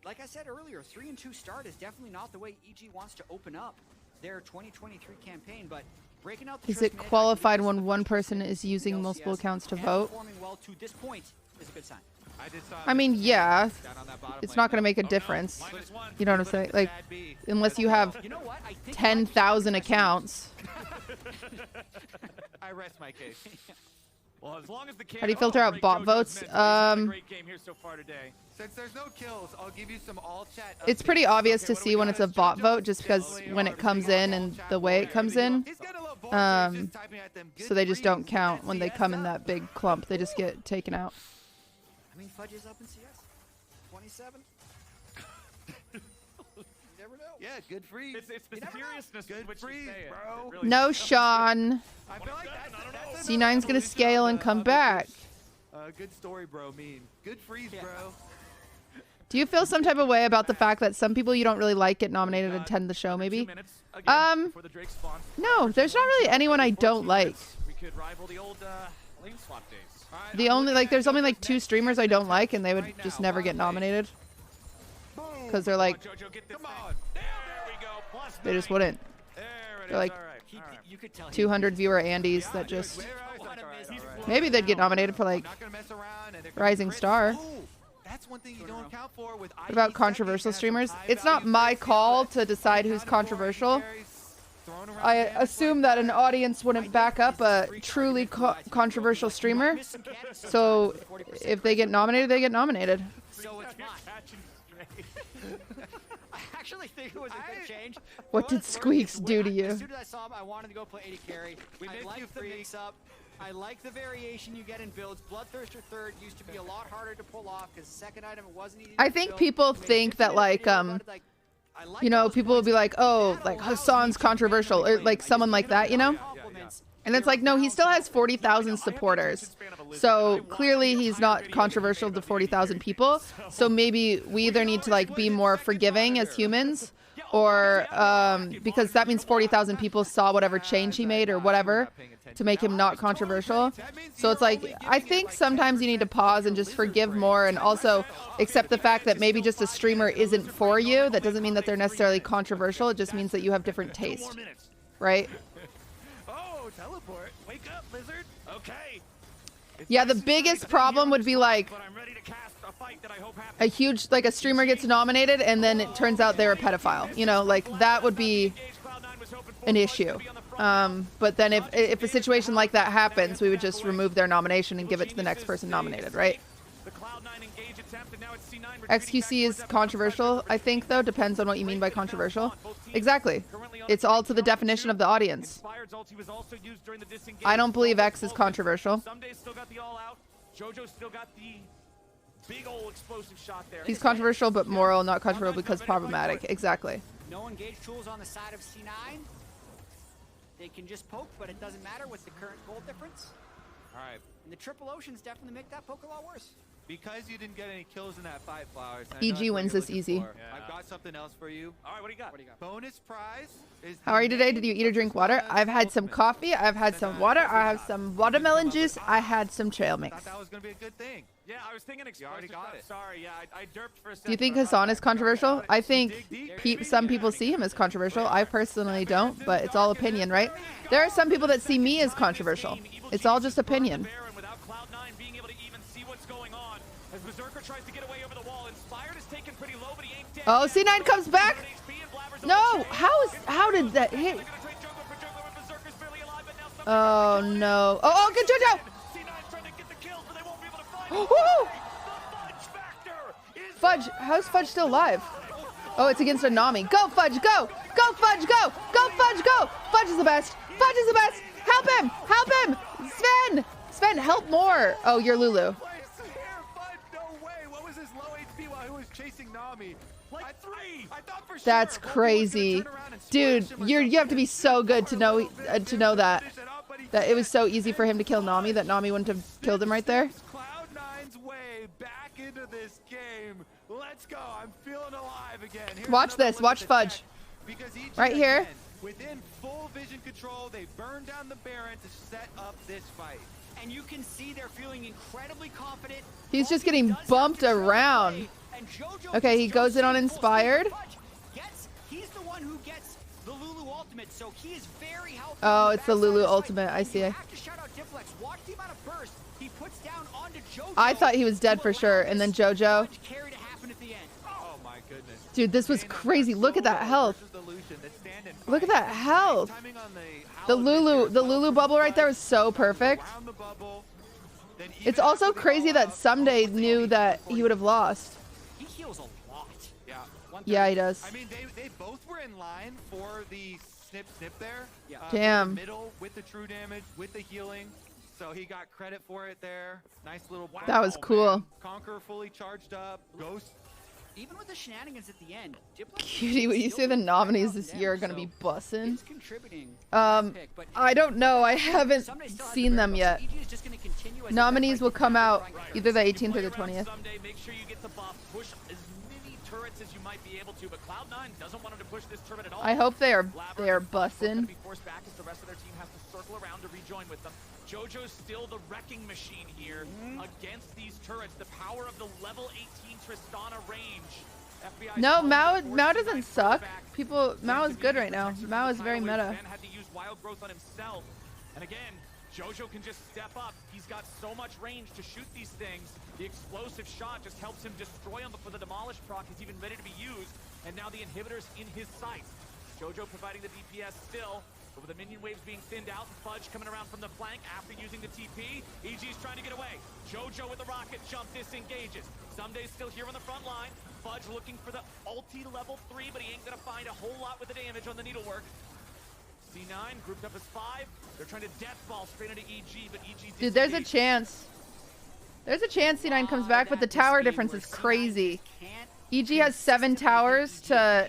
like I said earlier, 3-2 start is definitely not the way EG wants to open up their 2023 campaign, but breaking out the Is it Trist mid, qualified I when believe one it's person the is using LCS multiple accounts to and vote? performing well to this point is a good sign. I mean, yeah, Down on that bottom it's lane not going to now. make a Oh, no, difference. -1. You know what I'm saying? Like, Bad B. unless you have You know what? I think 10,000 accounts. I rest my case. Well, as long as the How do you filter out bot votes? Great game here so far today. Since there's no kills, I'll give you some all chat. It's pretty updates. obvious Okay, to what do see we when got? it's a bot vote, just because when it comes in and the way it comes in. He's getting a little bored, so he's just typing at them. Good So they just don't reads. count when they come in CS that big clump. They just get taken out. I mean, Fudge is up in CS. 27. You never know. Yeah, good freeze. It's the seriousness Good with which you freeze, say it. bro. It really No, is. Sean. I feel like that's C9's gonna scale and come back. Good story, bro. Mean. Good freeze, bro. Do you feel some type of way about the fact that some people you don't really like get nominated and attend the show, maybe? 2 minutes again before the Drake spawn. No, there's not really anyone I don't like. We could rival the old lane swap days. The only, like, there's only like 2 streamers I don't like, and they would just never get nominated. Because they're like, Jojo, get this thing. There we go. Plus they just 9. wouldn't. There it They're is. like All right. You could tell 200 viewer Andes that just, maybe they'd get nominated for like Not gonna mess around. And they're Rising crit. Star. Ooh, that's one thing you don't account for with What about controversial streamers? It's not my call to decide who's controversial. I assume that an audience wouldn't back up a truly controversial streamer. So if they get nominated, they get nominated. So it's not. I actually think it was a good change. What did Squeaks do to As you? soon as I saw him, I wanted to go play AD carry. I like the mix-up. I like the variation you get in builds. Bloodthirster third used to be a lot harder to pull off because second item it wasn't easy. I think people think that like you know, people will be like, oh, like Hassan's controversial, or like someone like that, you know? And it's like, no, he still has 40,000 supporters. So clearly he's not controversial to 40,000 people. So maybe we either need to like be more forgiving as humans, or because that means 40,000 people saw whatever change he made or whatever to make him not controversial. So it's like, I think sometimes you need to pause and just forgive more, and also accept the fact that maybe just a streamer isn't for you. That doesn't mean that they're necessarily controversial. It just means that you have different taste, right? Oh, teleport. Wake up, lizard. Okay. Yeah, the biggest problem would be like But I'm ready to cast a fight that I hope happens. a huge, like a streamer gets nominated and then it turns out they're a pedophile. You know, like that would be an issue. But then if a situation like that happens, we would just remove their nomination and give it to the next person nominated, right? The Cloud9 engage attempt, and now it's C9 XQC is controversial, I think, though. Depends on what you mean by controversial. Exactly. It's all to the definition of the audience. I don't believe X is controversial. Someday still got the all out. Jojo still got the big old explosive shot there. He's controversial, but moral, not controversial because problematic. Exactly. No engage tools on the side of C9. They can just poke, but it doesn't matter with the current gold difference. All right. And the triple oceans definitely make that poke a lot worse. Because you didn't get any kills in that fight, Flowers. I know EG that's what wins you're this looking easy. for. I've got something else for you. All right, what do you got? Bonus prize is. How are you today? Did you eat or drink water? I've had some coffee. I've had some water. I have some watermelon juice. I had some trail mix. Thought that was gonna be a good thing. Yeah, I was thinking explosive. already got shot. it. Sorry, yeah, I derped for a second. Do you think Hassan is controversial? I think some people see him as controversial. I personally don't, but it's all opinion, right? There are some people that see me as controversial. It's all just opinion. Without Cloud9 being able to even see what's going on, as Berserker tries to get away over the wall, Inspired is taken pretty low, but he ain't dead. Oh, C9 comes back. No, how did that hit? Oh no! Oh, good Jojo! Woo! Fudge, how's Fudge still alive? Oh, it's against a Nami. Go Fudge, go! Go Fudge, go! Go Fudge, go! Fudge is the best. Fudge is the best. Help him! Help him! Sven! Sven, help more! Oh, you're Lulu. No way! What was his low HP while he was chasing Nami? Like 3! I thought for sure. That's crazy, dude. You have to be so good to know that it was so easy for him to kill Nami that Nami wouldn't have killed him right there. Cloud9's way back into this game. Let's go. I'm feeling alive again. Here's Watch another this. look Watch at the Fudge. tech. Because each Right here. again, within full vision control, they burn down the Baron to set up this fight. And you can see they're feeling incredibly confident. He's just getting bumped around. Okay, he goes in on Inspired. He's the one who gets the Lulu ultimate, so he is very helpful. Oh, it's the Lulu ultimate. I see. You have to shout out Diplex. Watch the amount of burst he puts down onto Jojo. I thought he was dead for sure, and then Jojo. Carry to happen at the end. Oh my goodness. Dude, this was crazy. Look at that health. Look at that health. The Lulu bubble right there was so perfect. It's also crazy that Someday knew that he would have lost. He heals a lot. Yeah. Yeah, he does. I mean, they both were in line for the snip there. Yeah. Damn. In the middle with the true damage, with the healing. So he got credit for it there. Nice little. That was cool. Conqueror fully charged up. Ghost even with the shenanigans at the end, Diplex Cutie, when you still say the doing nominees well this for year are them, gonna be so bussin'. it's contributing to that pick, but I don't know. I haven't Someday still has seen the them variable, yet. so EG is just gonna continue as if Nominees that will fight come didn't out happen right either the You 18th or play the around 20th. Someday, make sure you get the buff. Push as many turrets as you might be able to, but Cloud9 doesn't want him to push this turret at all. I hope they are Blabber bussin'. and Fudge both gonna be forced back as the rest of their team has to circle around to rejoin with them. Jojo's still the wrecking machine here against these turrets. The power of the level 18 Tristana range. FBI No, calling Mao the force Mao tonight doesn't for suck. back. People Mao is Brings good right immediate now. protection Mao from is the very title where meta. Ben had to use wild growth on himself. And again, Jojo can just step up. He's got so much range to shoot these things. The explosive shot just helps him destroy them before the demolish proc is even ready to be used. And now the inhibitor's in his sights. Jojo providing the DPS still, but with the minion waves being thinned out, Fudge coming around from the flank after using the TP. EG's trying to get away. Jojo with the rocket jump disengages. Sumday's still here on the front line. Fudge looking for the ulti level 3, but he ain't gonna find a whole lot with the damage on the needlework. C9 grouped up as 5. They're trying to death ball straight into EG, but EG Dude, there's a disengages. chance. There's a chance C9 comes back, but the tower difference is crazy. EG has 7 towers to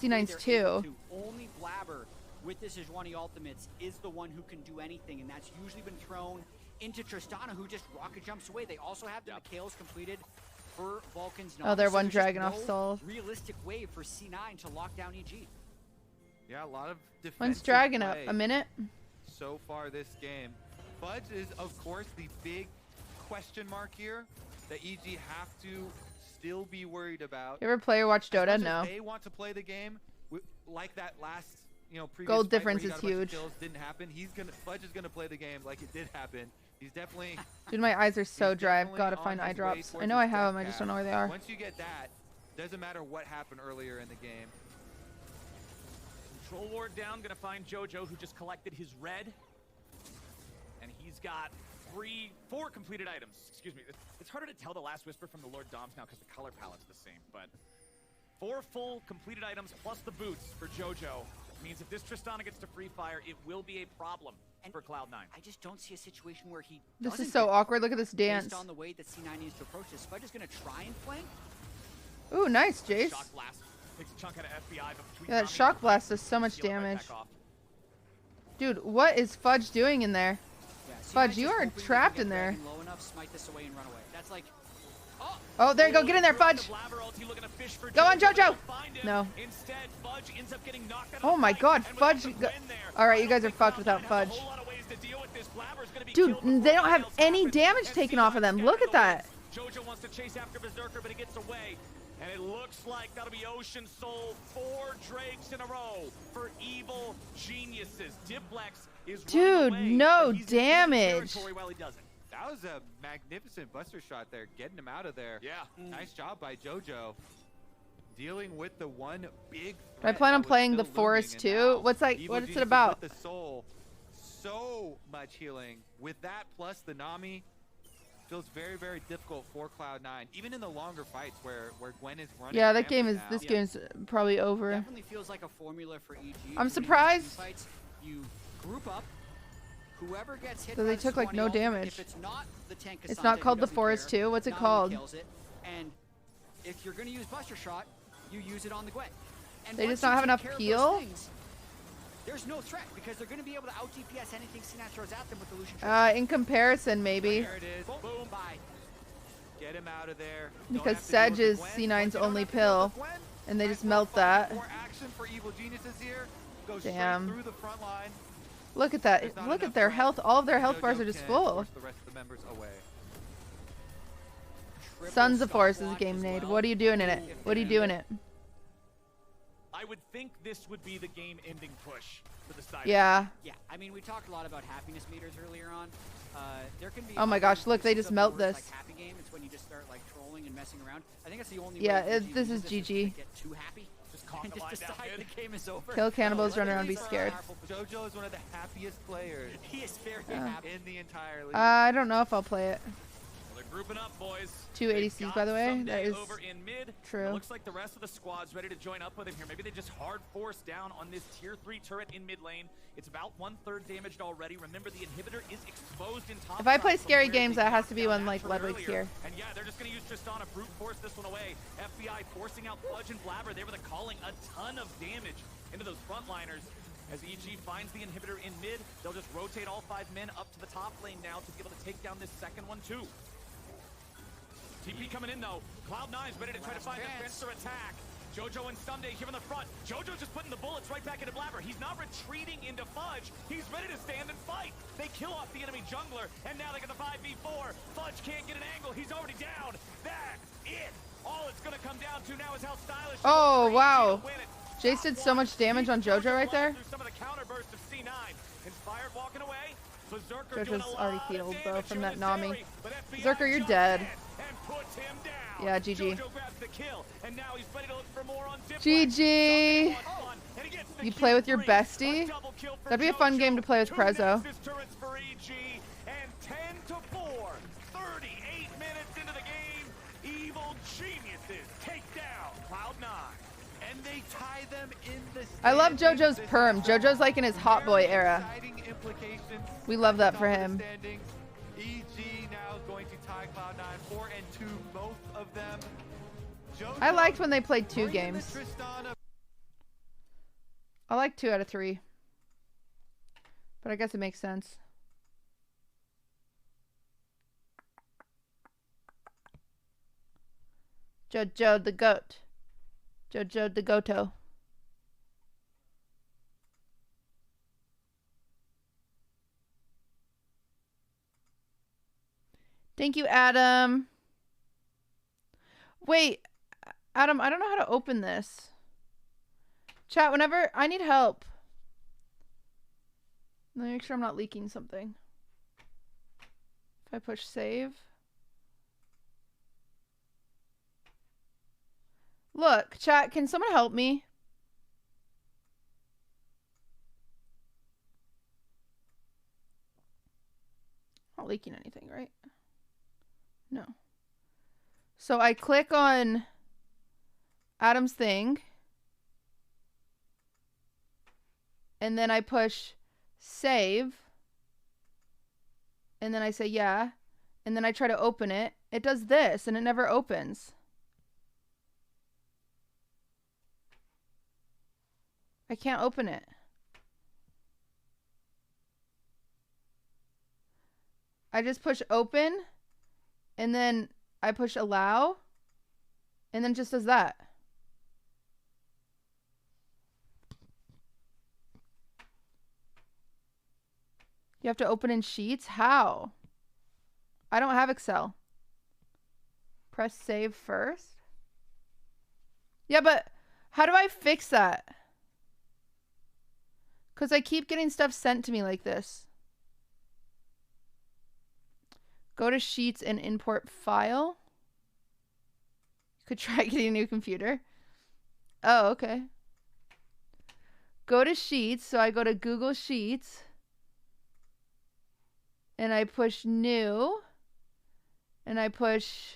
C9's 2. Only Blabber with this Sejuani ultimates is the one who can do anything, and that's usually been thrown into Tristana, who just rocket jumps away. They also have the Mikhails completed for Vulcan's Oh, they're so one there's dragon just off no soul. realistic way for C9 to lock down EG. Yeah, a lot of defensive When's dragon up? play A minute? so far this game. Fudge is, of course, the big question mark here that EG have to still be worried about. You ever play or watch As Dota? much as No. they want to play the game like that last, previous Gold fight where difference he is got a bunch of huge. kills, didn't happen. Fudge is gonna play the game like it did happen. He's definitely. Dude, my eyes are so he's dry. I've definitely got to on find eye his way drops. I towards know I his have death them. I just cap. don't know where they are. Once you get that, doesn't matter what happened earlier in the game. Control ward down, gonna find Jojo, who just collected his red. And he's got 4 completed items. Excuse me. It's harder to tell the last whisper from the Lord Doms now because the color palette's the same, but 4 full completed items plus the boots for Jojo means if this Tristana gets to free fire, it will be a problem for Cloud9. I just don't see a situation where he This doesn't is so get awkward. Look at this based dance. on the way that C9 needs to approach this. Fudge is going to try and flank. Ooh, nice, Jace. Shock blast takes a chunk out of FBI, but between Yeah, that Tommy shock and blast does so much seal it right damage. back off. Dude, what is Fudge doing in there? Yeah, C9 Fudge, just you are hoping they can trapped get in there. Dragon low enough, smite this away and run away. That's like, Oh, there you go. Get in there, Fudge. Go on, Jojo. No. Instead, Fudge ends up getting knocked out. Oh my God, Fudge. All right, you guys are fucked without Fudge. Dude, they don't have any damage taken off of them. Look at that. Jojo wants to chase after Berserker, but he gets away. And it looks like that'll be Ocean Soul. 4 Drakes in a row for evil geniuses. Diplex is Dude, running away, no but he's in damage. territory while he does it. That was a magnificent buster shot there, getting him out of there. Yeah. Nice job by Jojo. Dealing with the one big I threat plan on that was playing the still forest looming, and too. now What's like? Evil What's it Geniuses about? With the soul, so much healing. With that plus the Nami, feels very, very difficult for Cloud9. Even in the longer fights where Gwen is running. Yeah, that game rampant is. now. This game's probably over. definitely feels like a formula for EG. I'm When surprised. you fights, you group up. Whoever gets hit So by they the took, like, Sejuani no ultimate, damage. If it's not the tank It's Cassandra not who called the doesn't Forest care, 2. What's it Nami called? kills it, and if you're going to use Buster Shot, you use it on the Gwen. And They once just not you have take enough care of peel? those things, there's no threat because they're going to be able to out DPS anything C9 throws at them with the Lucian Trap. In comparison, maybe. There it is. Boom, bye. Get him out of there. Because Don't have to deal Sedge with is Gwen. C9's Once you don't only have to deal with pill, Gwen, and they nice just little melt fight. that. More action for Evil Geniuses here. Goes Damn. straight through the front line. Look at There's that. not Look enough at their threat. health. All of their health Jojo bars are just can full. force the rest of the members away. Triple Sons of stop Force is a block game as made. well. What are you doing in it? What are you doing it? I would think this would be the game-ending push for the side. Yeah. Yeah, I mean, we talked a lot about happiness meters earlier on. There can be Oh my other gosh, look, they instances just of melt the worst, this. Like happy game. It's when you just start like trolling and messing around. I think that's the only Yeah, way EG this loses is when GG. they get too happy Just calm and the line just down, decide kid. the game is over. Kill cannibals, No, run around, be he's scared. Jojo is one of the happiest players He is very happy. in the entire league. I don't know if I'll play it. Well, they're Grouping up, boys. 2 ADCs, by the way. That is over in mid. true. It looks like the rest of the squad's ready to join up with him here. Maybe they just hard force down on this tier 3 turret in mid lane. It's about 1/3 damaged already. Remember, the inhibitor is exposed in top. If I play side from scary where games, they that has knocked to be down when that like turret Ludwig's earlier. here. And yeah, they're just gonna use Tristana, brute force this one away. FBI forcing out Fudge and Blabber. They were the calling a ton of damage into those frontliners. As EG finds the inhibitor in mid, they'll just rotate all 5 men up to the top lane now to be able to take down this second one too. TP coming in though. Cloud9's ready to try to find the fence or attack. Jojo and Sunday here in the front. Jojo just putting the bullets right back into Blabber. He's not retreating into Fudge. He's ready to stand and fight. They kill off the enemy jungler, and now they get the 5v4. Fudge can't get an angle. He's already down. That's it. All it's going to come down to now is how stylish. Oh, wow. Jace did so much damage on Jojo right there. Some of the counterburst of C9. Inspired walking away. Jojo's already healed, bro, from that Nami. Berserker, you're dead. Yeah, GG. GG. You play with your bestie? That'd be a fun game to play with Prezzo. 10-4, 38 minutes into the game. Evil geniuses take down Cloud9. And they tie them in the I love JoJo's perm. JoJo's like in his hot boy era. We love that for him. EG now is going to tie Cloud9 4-2, both of them. I liked when they played 2 games. I like 2 out of 3. But I guess it makes sense. Jojo the goat. Jojo the goto. Thank you, Adam. Wait, Adam, I don't know how to open this. Chat, whenever I need help. Let me make sure I'm not leaking something. If I push save. Look, chat, can someone help me? Not leaking anything, right? No. So I click on Adam's thing. And then I push save. And then I say yeah. And then I try to open it. It does this and it never opens. I can't open it. I just push open. And then I push allow. And then it just does that. You have to open in Sheets? How? I don't have Excel. Press save first. Yeah, but how do I fix that? Because I keep getting stuff sent to me like this. Go to Sheets and import file. You could try getting a new computer. Oh, okay. Go to Sheets. So I go to Google Sheets. And I push new. And I push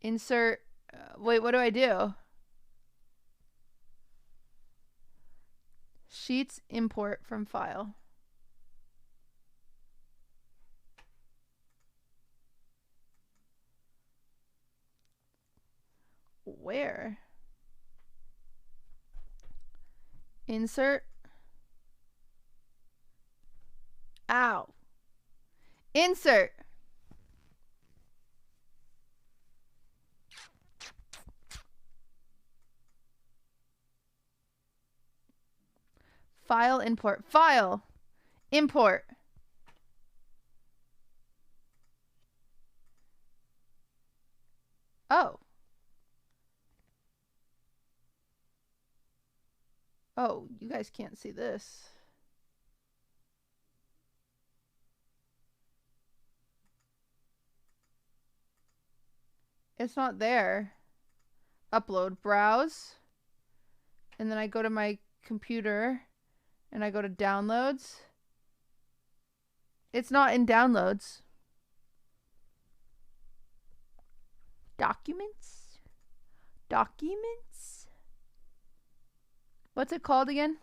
insert. Wait, what do I do? Sheets import from file. Where? Insert. Ow. Insert. File import. File import. Oh. Oh, you guys can't see this. It's not there. Upload, browse. And then I go to my computer and I go to downloads. It's not in downloads. Documents? Documents? What's it called again?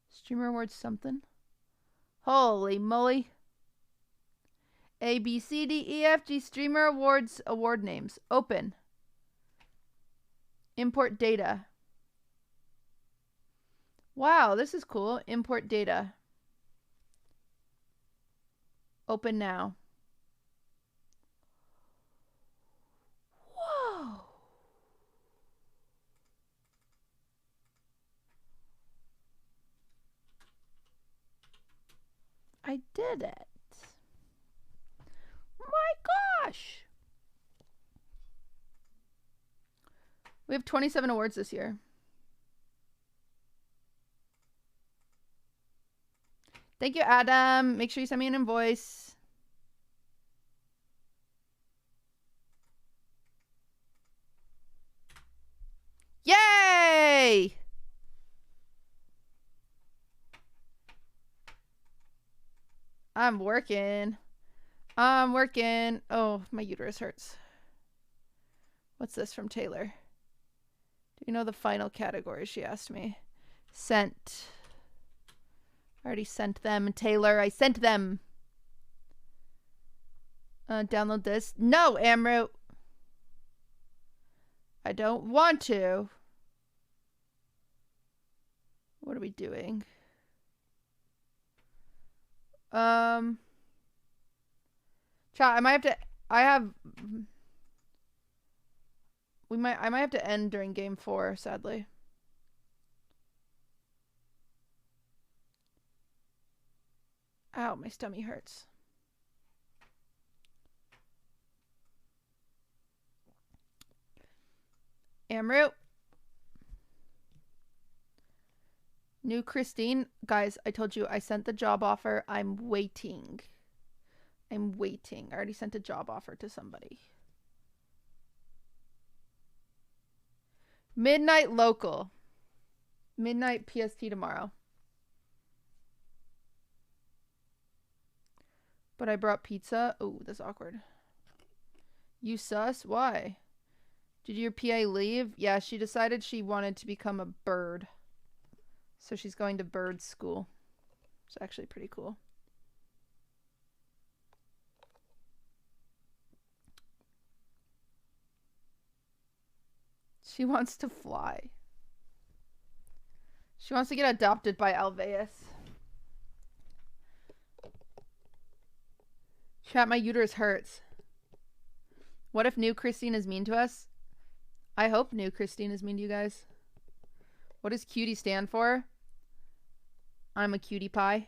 Streamer awards something. Holy moly. A, B, C, D, E, F, G streamer awards award names. Open. Import data. Wow, this is cool. Import data. Open now. Whoa. I did it. My gosh. We have 27 awards this year. Thank you, Adam. Make sure you send me an invoice. Yay! I'm working. I'm working. Oh, my uterus hurts. What's this from Taylor? Do you know the final category? She asked me. Sent. I already sent them, Taylor. I sent them. Download this. No, Amru. I don't want to. What are we doing? Chat, I might have to. I might have to end during game 4, sadly. Ow, my stomach hurts. Amru. New Christine. Guys, I told you I sent the job offer. I'm waiting. I'm waiting. I already sent a job offer to somebody. Midnight local. Midnight PST tomorrow. But I brought pizza. Oh, that's awkward. You sus? Why? Did your PA leave? Yeah, she decided she wanted to become a bird. So she's going to bird school. It's actually pretty cool. She wants to fly. She wants to get adopted by Alveus. Chat, my uterus hurts. What if new Christine is mean to us? I hope new Christine is mean to you guys. What does cutie stand for? I'm a cutie pie.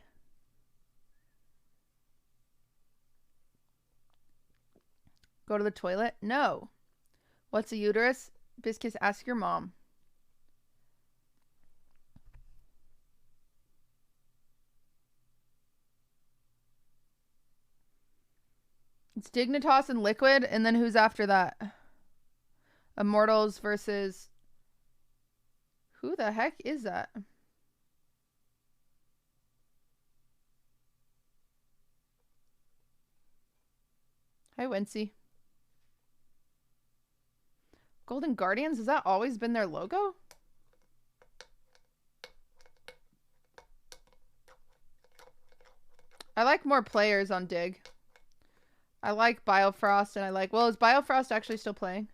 Go to the toilet? No. What's a uterus? Biscuits, ask your mom. It's Dignitas and Liquid, and then who's after that? Immortals versus... Who the heck is that? Hi, Wincy. Golden Guardians? Has that always been their logo? I like more players on Dig. I like Biofrost and I like... Well, is Biofrost actually still playing?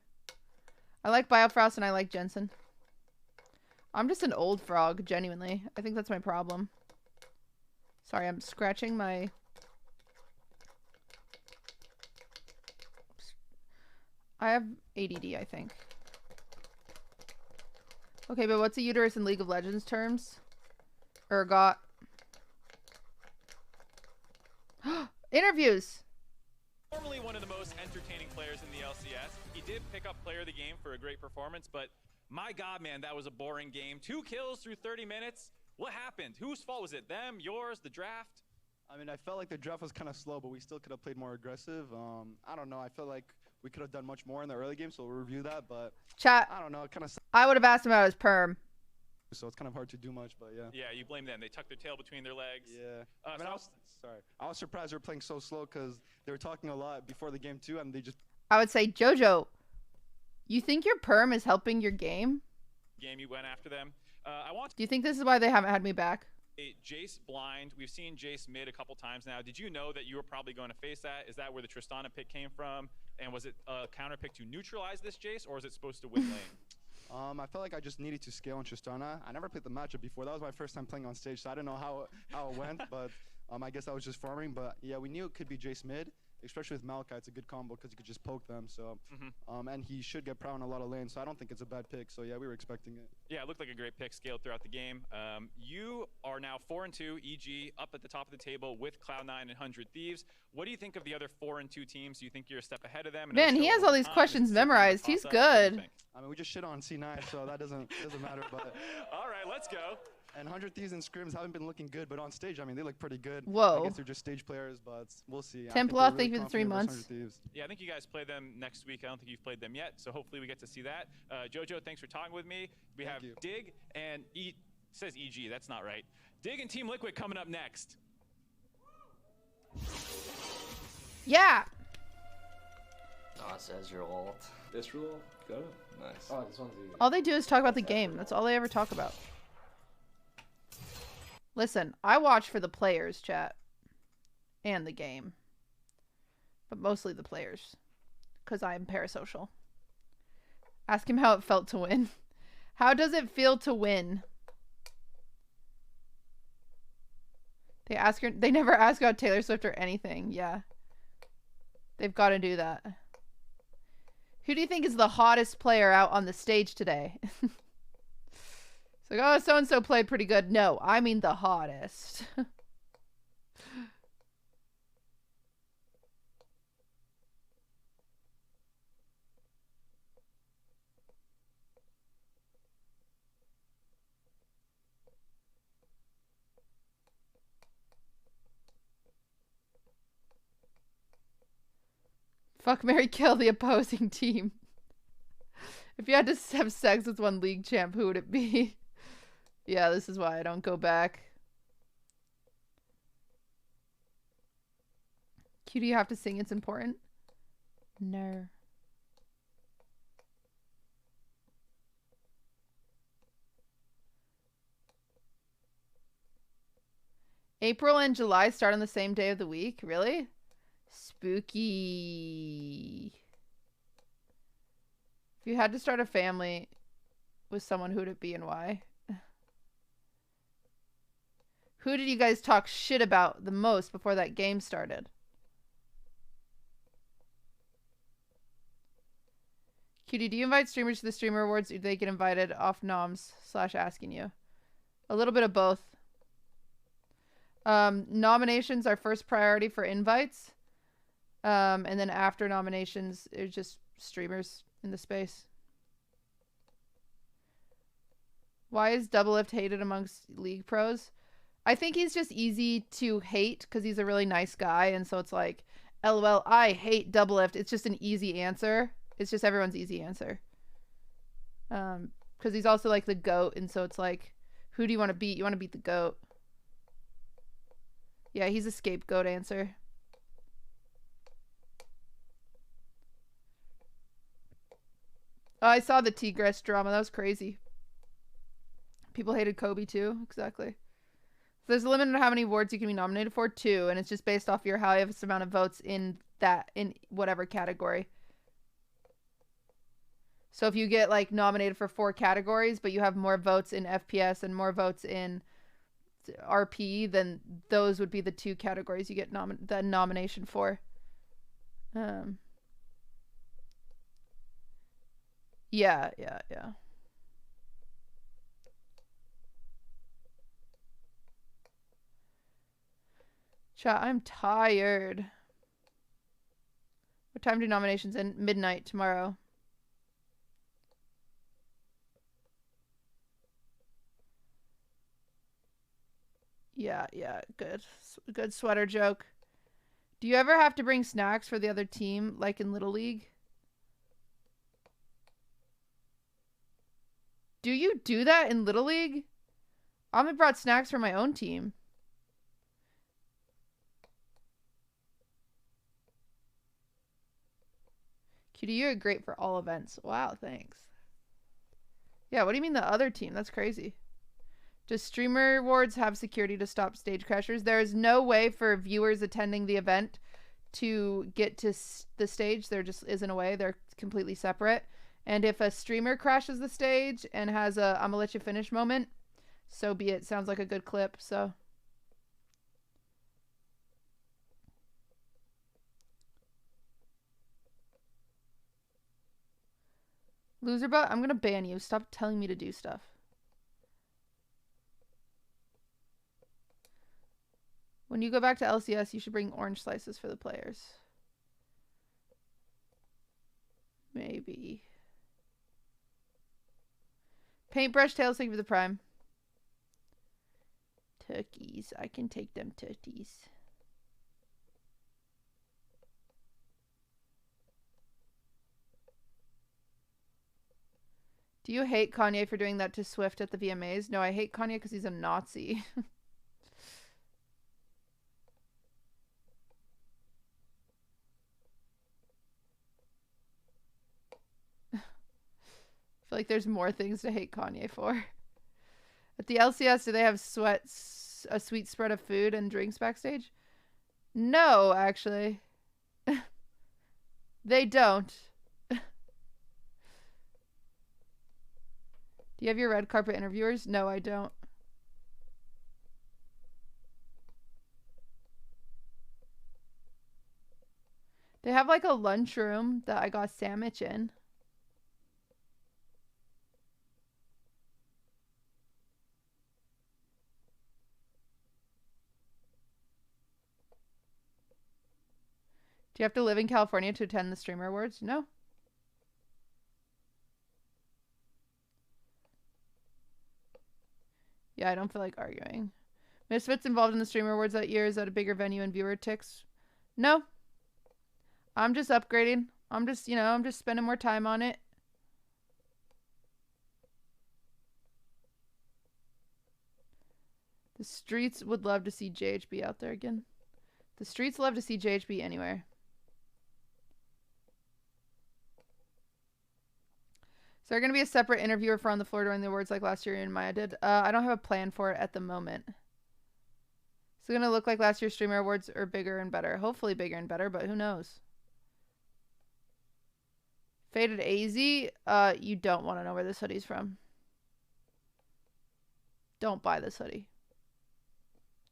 I like Biofrost and I like Jensen. I'm just an old frog, genuinely. I think that's my problem. Sorry, I'm scratching my... I have ADD, I think. Okay, but what's a uterus in League of Legends terms? Ergot. Interviews! Normally one of the most entertaining players in the LCS. He did pick up player of the game for a great performance, but my God, man, that was a boring game. 2 kills through 30 minutes. What happened? Whose fault was it? Them? Yours? The draft? I mean, I felt like the draft was kind of slow, but we still could have played more aggressive. I don't know. I feel like we could have done much more in the early game, so we'll review that, but... Chat. I don't know. It kind of... I would have asked him about his perm. so it's kind of hard to do much. But yeah. Yeah, you blame them. They tuck their tail between their legs. Yeah. I So- I was surprised they were playing so slow because they were talking a lot before the game too, and they just. I would say, Jojo, you think your perm is helping your game? Game you went after them. I want Do you think this is why they haven't had me back? Jace blind. We've seen Jace mid a couple times now. Did you know that you were probably going to face that? Is that where the Tristana pick came from? And was it a counter pick to neutralize this Jace, or is it supposed to win lane? I felt like I just needed to scale on Tristana. I never played the matchup before. That was my first time playing on stage, so I don't know how it went, but I guess I was just farming. But yeah, we knew it could be Jace mid, especially with Maokai. It's a good combo because you could just poke them. So, and he should get prow in a lot of lanes, so I don't think it's a bad pick. So yeah, we were expecting it. Yeah, it looked like a great pick scaled throughout the game. You are now 4-2, EG up at the top of the table with Cloud9 and 100 Thieves. What do you think of the other 4-2 teams? Do you think you're a step ahead of them? And Man, he has all these questions memorized. He's good. I mean, we just shit on C9, so that doesn't matter. But all right, let's go. And 100 Thieves and Scrims haven't been looking good, but on stage, I mean, they look pretty good. Whoa. I guess they're just stage players, but we'll see. Templar, thank you for the 3 months. Yeah, I think you guys play them next week. I don't think you've played them yet, so hopefully we get to see that. Jojo, thanks for talking with me. We have Dig and says EG. That's not right. Dig and Team Liquid coming up next. Yeah. Oh, it says your ult. This rule? Go. Nice. Oh, this one's easy. All they do is talk about the game. That's all they ever talk about. Listen, I watch for the players, chat. And the game. But mostly the players. Because I'm parasocial. Ask him how it felt to win. How does it feel to win? They never ask about Taylor Swift or anything. Yeah. They've got to do that. Who do you think is the hottest player out on the stage today? It's like, oh, so-and-so played pretty good. No, I mean the hottest. Fuck, marry, kill the opposing team. If you had to have sex with one league champ, who would it be? Yeah, this is why I don't go back. Q, do you have to sing? It's important. No. April and July start on the same day of the week? Really? Spooky. If you had to start a family with someone, who would it be and why? Who did you guys talk shit about the most before that game started? QT, do you invite streamers to the streamer awards, or do they get invited off noms / asking you? A little bit of both. Nominations are first priority for invites. And then after nominations, it's just streamers in the space. Why is Doublelift hated amongst league pros? I think he's just easy to hate because he's a really nice guy, and so it's like, LOL, I hate Doublelift. It's just an easy answer. It's just everyone's easy answer. Because he's also like the GOAT, and so it's like, who do you want to beat? You want to beat the GOAT. Yeah, he's a scapegoat answer. Oh, I saw the Tigress drama. That was crazy. People hated Kobe too. Exactly. So there's a limit on how many awards you can be nominated for, 2, and it's just based off your highest amount of votes in whatever category. So if you get like nominated for 4 categories, but you have more votes in FPS and more votes in RP, then those would be the 2 categories you get the nomination for. Yeah. Chat, I'm tired. What time do nominations end? Midnight tomorrow. Yeah, good sweater joke. Do you ever have to bring snacks for the other team, like in Little League? Do you do that in Little League? Amit brought snacks for my own team. QT, you're great for all events. Wow, thanks. Yeah, what do you mean the other team? That's crazy. Does streamer awards have security to stop stage crashers? There is no way for viewers attending the event to get to the stage. There just isn't a way. They're completely separate. And if a streamer crashes the stage and has a "I'm gonna let you finish" moment, so be it. Sounds like a good clip, so. Loser butt, I'm gonna ban you. Stop telling me to do stuff. When you go back to LCS, you should bring orange slices for the players. Maybe. Paintbrush tails, thank you for the prime. Turkeys. I can take them turkeys. Do you hate Kanye for doing that to Swift at the VMAs? No, I hate Kanye because he's a Nazi. I feel like there's more things to hate Kanye for. At the LCS, do they have a sweet spread of food and drinks backstage? No, actually. They don't. Do you have your red carpet interviewers? No, I don't. They have like a lunchroom that I got sandwich in. Do you have to live in California to attend the Streamer Awards? No. Yeah, I don't feel like arguing. Misfits involved in the Streamer Awards that year is at a bigger venue and viewer ticks? No. I'm just upgrading. I'm just, you know, I'm just spending more time on it. The streets would love to see JHB out there again. The streets love to see JHB anywhere. So they're going to be a separate interviewer for On the Floor during the awards like last year and Maya did. I don't have a plan for it at the moment. It's going to look like last year's Streamer Awards or bigger and better. Hopefully bigger and better, but who knows? Faded AZ, you don't want to know where this hoodie's from. Don't buy this hoodie.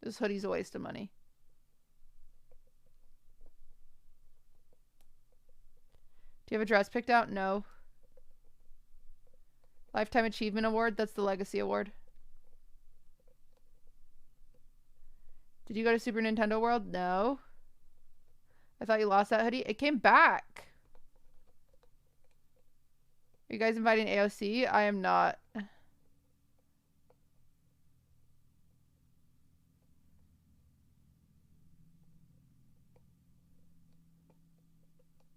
This hoodie's a waste of money. Do you have a dress picked out? No. Lifetime Achievement Award? That's the Legacy Award. Did you go to Super Nintendo World? No. I thought you lost that hoodie. It came back. Are you guys inviting AOC? I am not.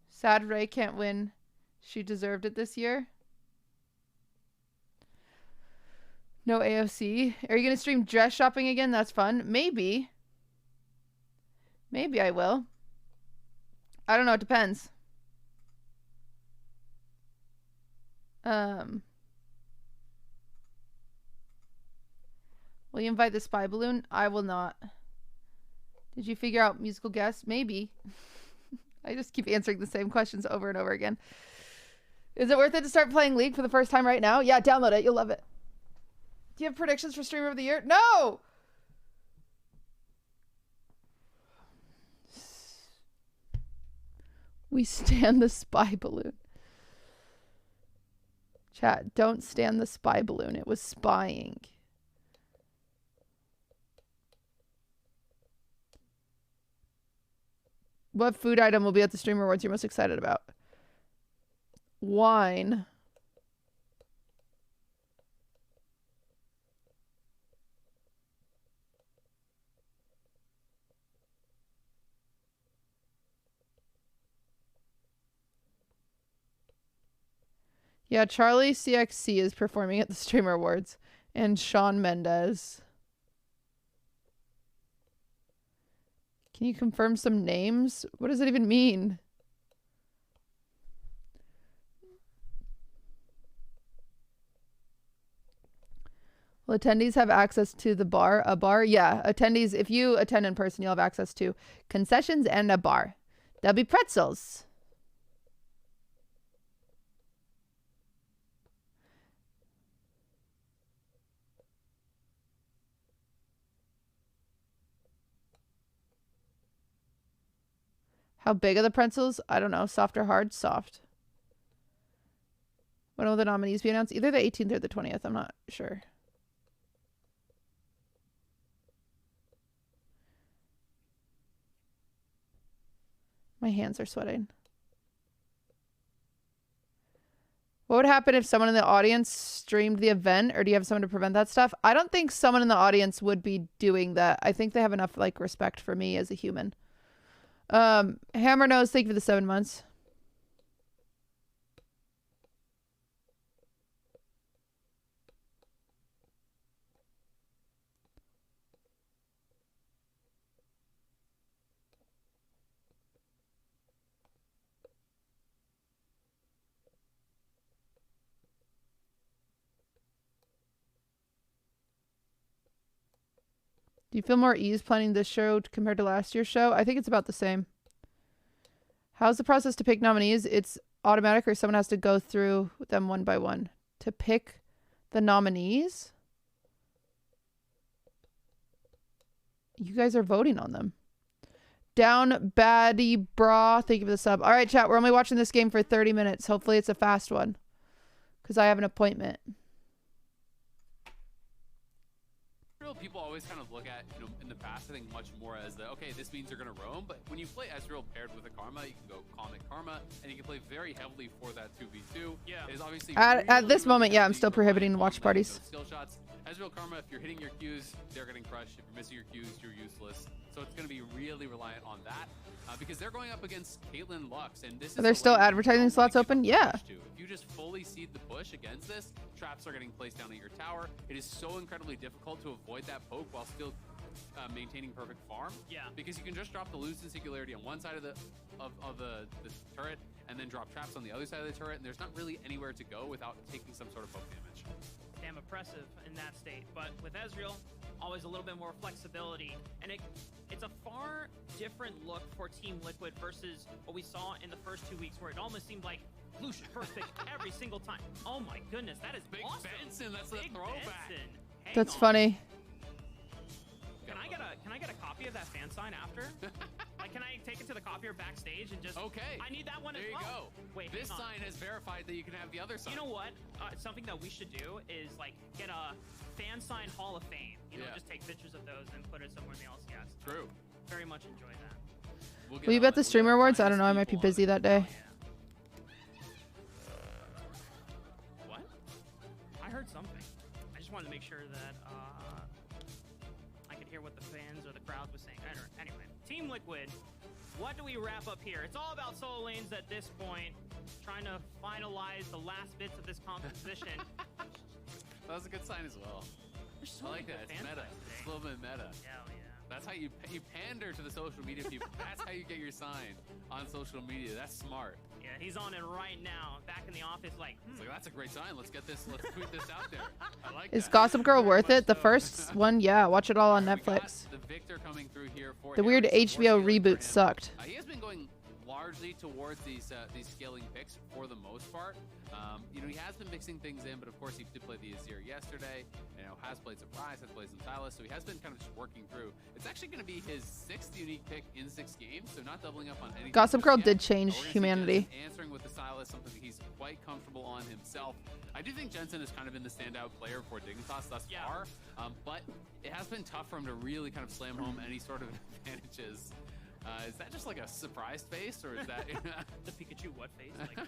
Sad Ray can't win. She deserved it this year. No AOC. Are you going to stream dress shopping again? That's fun. Maybe. Maybe I will. I don't know. It depends. Will you invite the spy balloon? I will not. Did you figure out musical guests? Maybe. I just keep answering the same questions over and over again. Is it worth it to start playing League for the first time right now? Yeah, download it. You'll love it. Do you have predictions for Streamer of the Year? No! We stand the spy balloon. Chat, don't stand the spy balloon. It was spying. What food item will be at the Streamer Awards you're most excited about? Wine. Yeah, Charlie CXC is performing at the Streamer Awards. And Shawn Mendes. Can you confirm some names? What does it even mean? Will attendees have access to the bar? A bar? Yeah, attendees, if you attend in person, you'll have access to concessions and a bar. There'll be pretzels. How big are the pretzels? I don't know. Soft or hard? Soft. When will the nominees be announced? Either the 18th or the 20th. I'm not sure. My hands are sweating. What would happen if someone in the audience streamed the event, or do you have someone to prevent that stuff? I don't think someone in the audience would be doing that. I think they have enough like respect for me as a human. Hammer Nose, thank you for the 7 months. Do you feel more ease planning this show compared to last year's show? I think it's about the same. How's the process to pick nominees? It's automatic, or someone has to go through them one by one to pick the nominees? You guys are voting on them. Down Baddie Bra, thank you for the sub. All right, chat, we're only watching this game for 30 minutes. Hopefully it's a fast one, because I have an appointment. People always kind of look at, you know, in the past, I think much more as the, okay, this means you're going to roam, but when you play Ezreal paired with a Karma, you can go Comet Karma, and you can play very heavily for that 2v2. Yeah. It is obviously at this moment, yeah, I'm still prohibiting watch parties. Skill shots. Ezreal Karma, if you're hitting your Qs, they're getting crushed. If you're missing your Qs, you're useless. So it's going to be really reliant on that, because they're going up against Caitlyn Lux, and this is... Are there still advertising slots open? Yeah. If you just fully seed the push against this, traps are getting placed down at your tower. It is so incredibly difficult to avoid that poke while still maintaining perfect farm. Yeah. Because you can just drop the Lose and Singularity on one side of the turret, and then drop traps on the other side of the turret, and there's not really anywhere to go without taking some sort of poke damage. Damn oppressive in that state, but with Ezreal, always a little bit more flexibility, and it's a far different look for Team Liquid versus what we saw in the first 2 weeks, where it almost seemed like Lucian first pick every single time. Oh my goodness, that is Big awesome. Benson, that's a throwback. That's funny. Can I get a copy of that fan sign after? Like, can I take it to the copier backstage and just... Okay. I need that one as well. There you go. Wait, this sign has verified that you can have the other sign. You know what? Something that we should do is, like, get a fan sign Hall of Fame. You know, just take pictures of those and put it somewhere in the LCS. True. Very much enjoy that. Will you be at the Streamer Awards? I don't know. I might be busy that day. What? I heard something. I just wanted to make sure that I could hear what the fans or the crowd was saying. Anyway, Team Liquid, what do we wrap up here? It's all about solo lanes at this point, trying to finalize the last bits of this composition. That was a good sign as well. I like that. It's meta. It's a little bit meta. Hell yeah. That's how you pander to the social media people. That's how you get your sign on social media. That's smart. Yeah, he's on it right now. Back in the office, like, It's like, that's a great sign. Let's get this. Let's tweet this out there. I like Is that. Gossip Girl worth it? The first one, yeah. Watch it all on Netflix. The Victor coming through here for The weird HBO reboot sucked. He has been going largely towards these scaling picks for the most part. You know, he has been mixing things in, but of course he did play the Azir yesterday. You know, has played Surprise, has played some Silas, so he has been kind of just working through. It's actually going to be his 6th unique pick in 6 games, so not doubling up on anything. Gossip Girl yet. did change humanity. Answering with the Silas, something that he's quite comfortable on himself. I do think Jensen has kind of been the standout player for Dignitas thus far, but it has been tough for him to really kind of slam home any sort of advantages. Is that just like a surprised face, or is that the Pikachu what face? Like,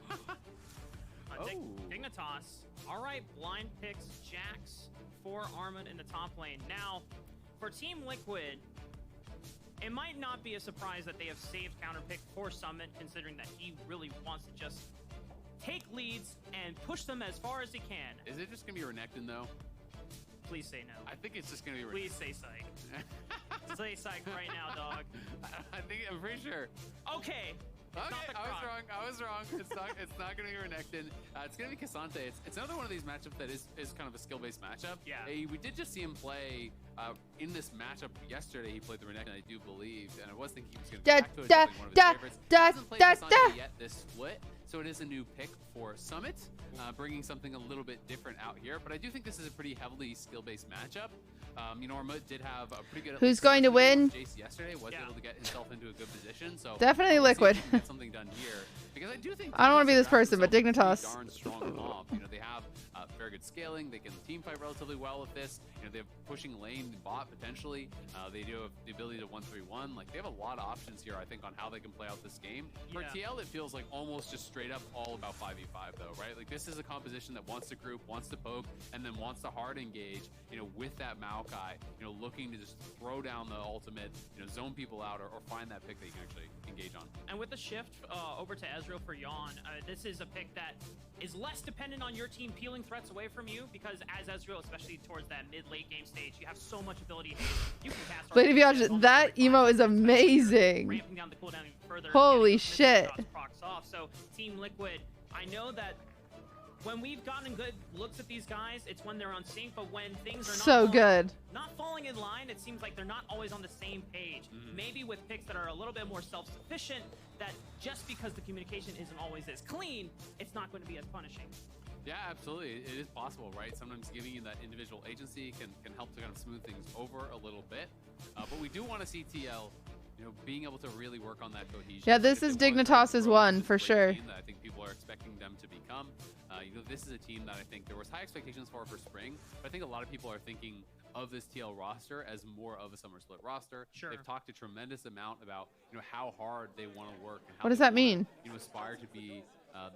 Dignitas. All right, blind picks Jax for Armand in the top lane. Now, for Team Liquid, it might not be a surprise that they have saved counterpick for Summit, considering that he really wants to just take leads and push them as far as he can. Is it just gonna be Renekton though? Please say no. I think it's just gonna be Renekton. Please say psych. Say psych right now, dog. I'm pretty sure. Okay. Okay, I was wrong. It's not gonna be Renekton. It's gonna be Cassante. It's another one of these matchups that is kind of a skill-based matchup. Yeah. We did just see him play in this matchup yesterday. He played the Renekton, I do believe, and I was thinking he was gonna go back to it. Definitely one of his favorites. Hasn't played Cassante yet this split, so it is a new pick for Summit, bringing something a little bit different out here. But I do think this is a pretty heavily skill-based matchup. You know, Armut did have a pretty good. Who's going to win? Jace yesterday was able to get himself into a good position. So definitely Liquid. Get something done here because I do think. I don't want to be this person, but Dignitas. Darn strong mob. You know, they have very good scaling. They can team fight relatively well with this. You know, they have pushing lane bot potentially. They do have the ability to 1-3-1. Like they have a lot of options here. I think on how they can play out this game. For TL, it feels like almost just straight up all about 5v5 though, right? Like this is a composition that wants to group, wants to poke, and then wants to hard engage. You know, with that Maokai, you know, looking to just throw down the ultimate, you know, zone people out or find that pick that you can actually engage on. And with the shift over to Ezreal for Yawn, this is a pick that is less dependent on your team peeling threats away from you because as Ezreal, especially towards that mid-late game stage, you have so much ability. You can cast. Lady Bianca, that emo is amazing. Ramping down the cooldown even further. Holy shit. Procs off. So Team Liquid, I know that when we've gotten good looks at these guys, it's when they're on sync, but when things are not falling in line, it seems like they're not always on the same page. Maybe with picks that are a little bit more self-sufficient, that just because the communication isn't always as clean, it's not going to be as punishing. Yeah, absolutely. It is possible, right? Sometimes giving you that individual agency can help to kind of smooth things over a little bit. But we do want to see TL, you know, being able to really work on that cohesion. Yeah, this is Dignitas' one for sure. I think people are expecting them to become. You know, this is a team that I think there was high expectations for spring, but I think a lot of people are thinking of this TL roster as more of a summer split roster. Sure. They've talked a tremendous amount about, you know, how hard they want to work. And how what does that mean? You know, aspire to be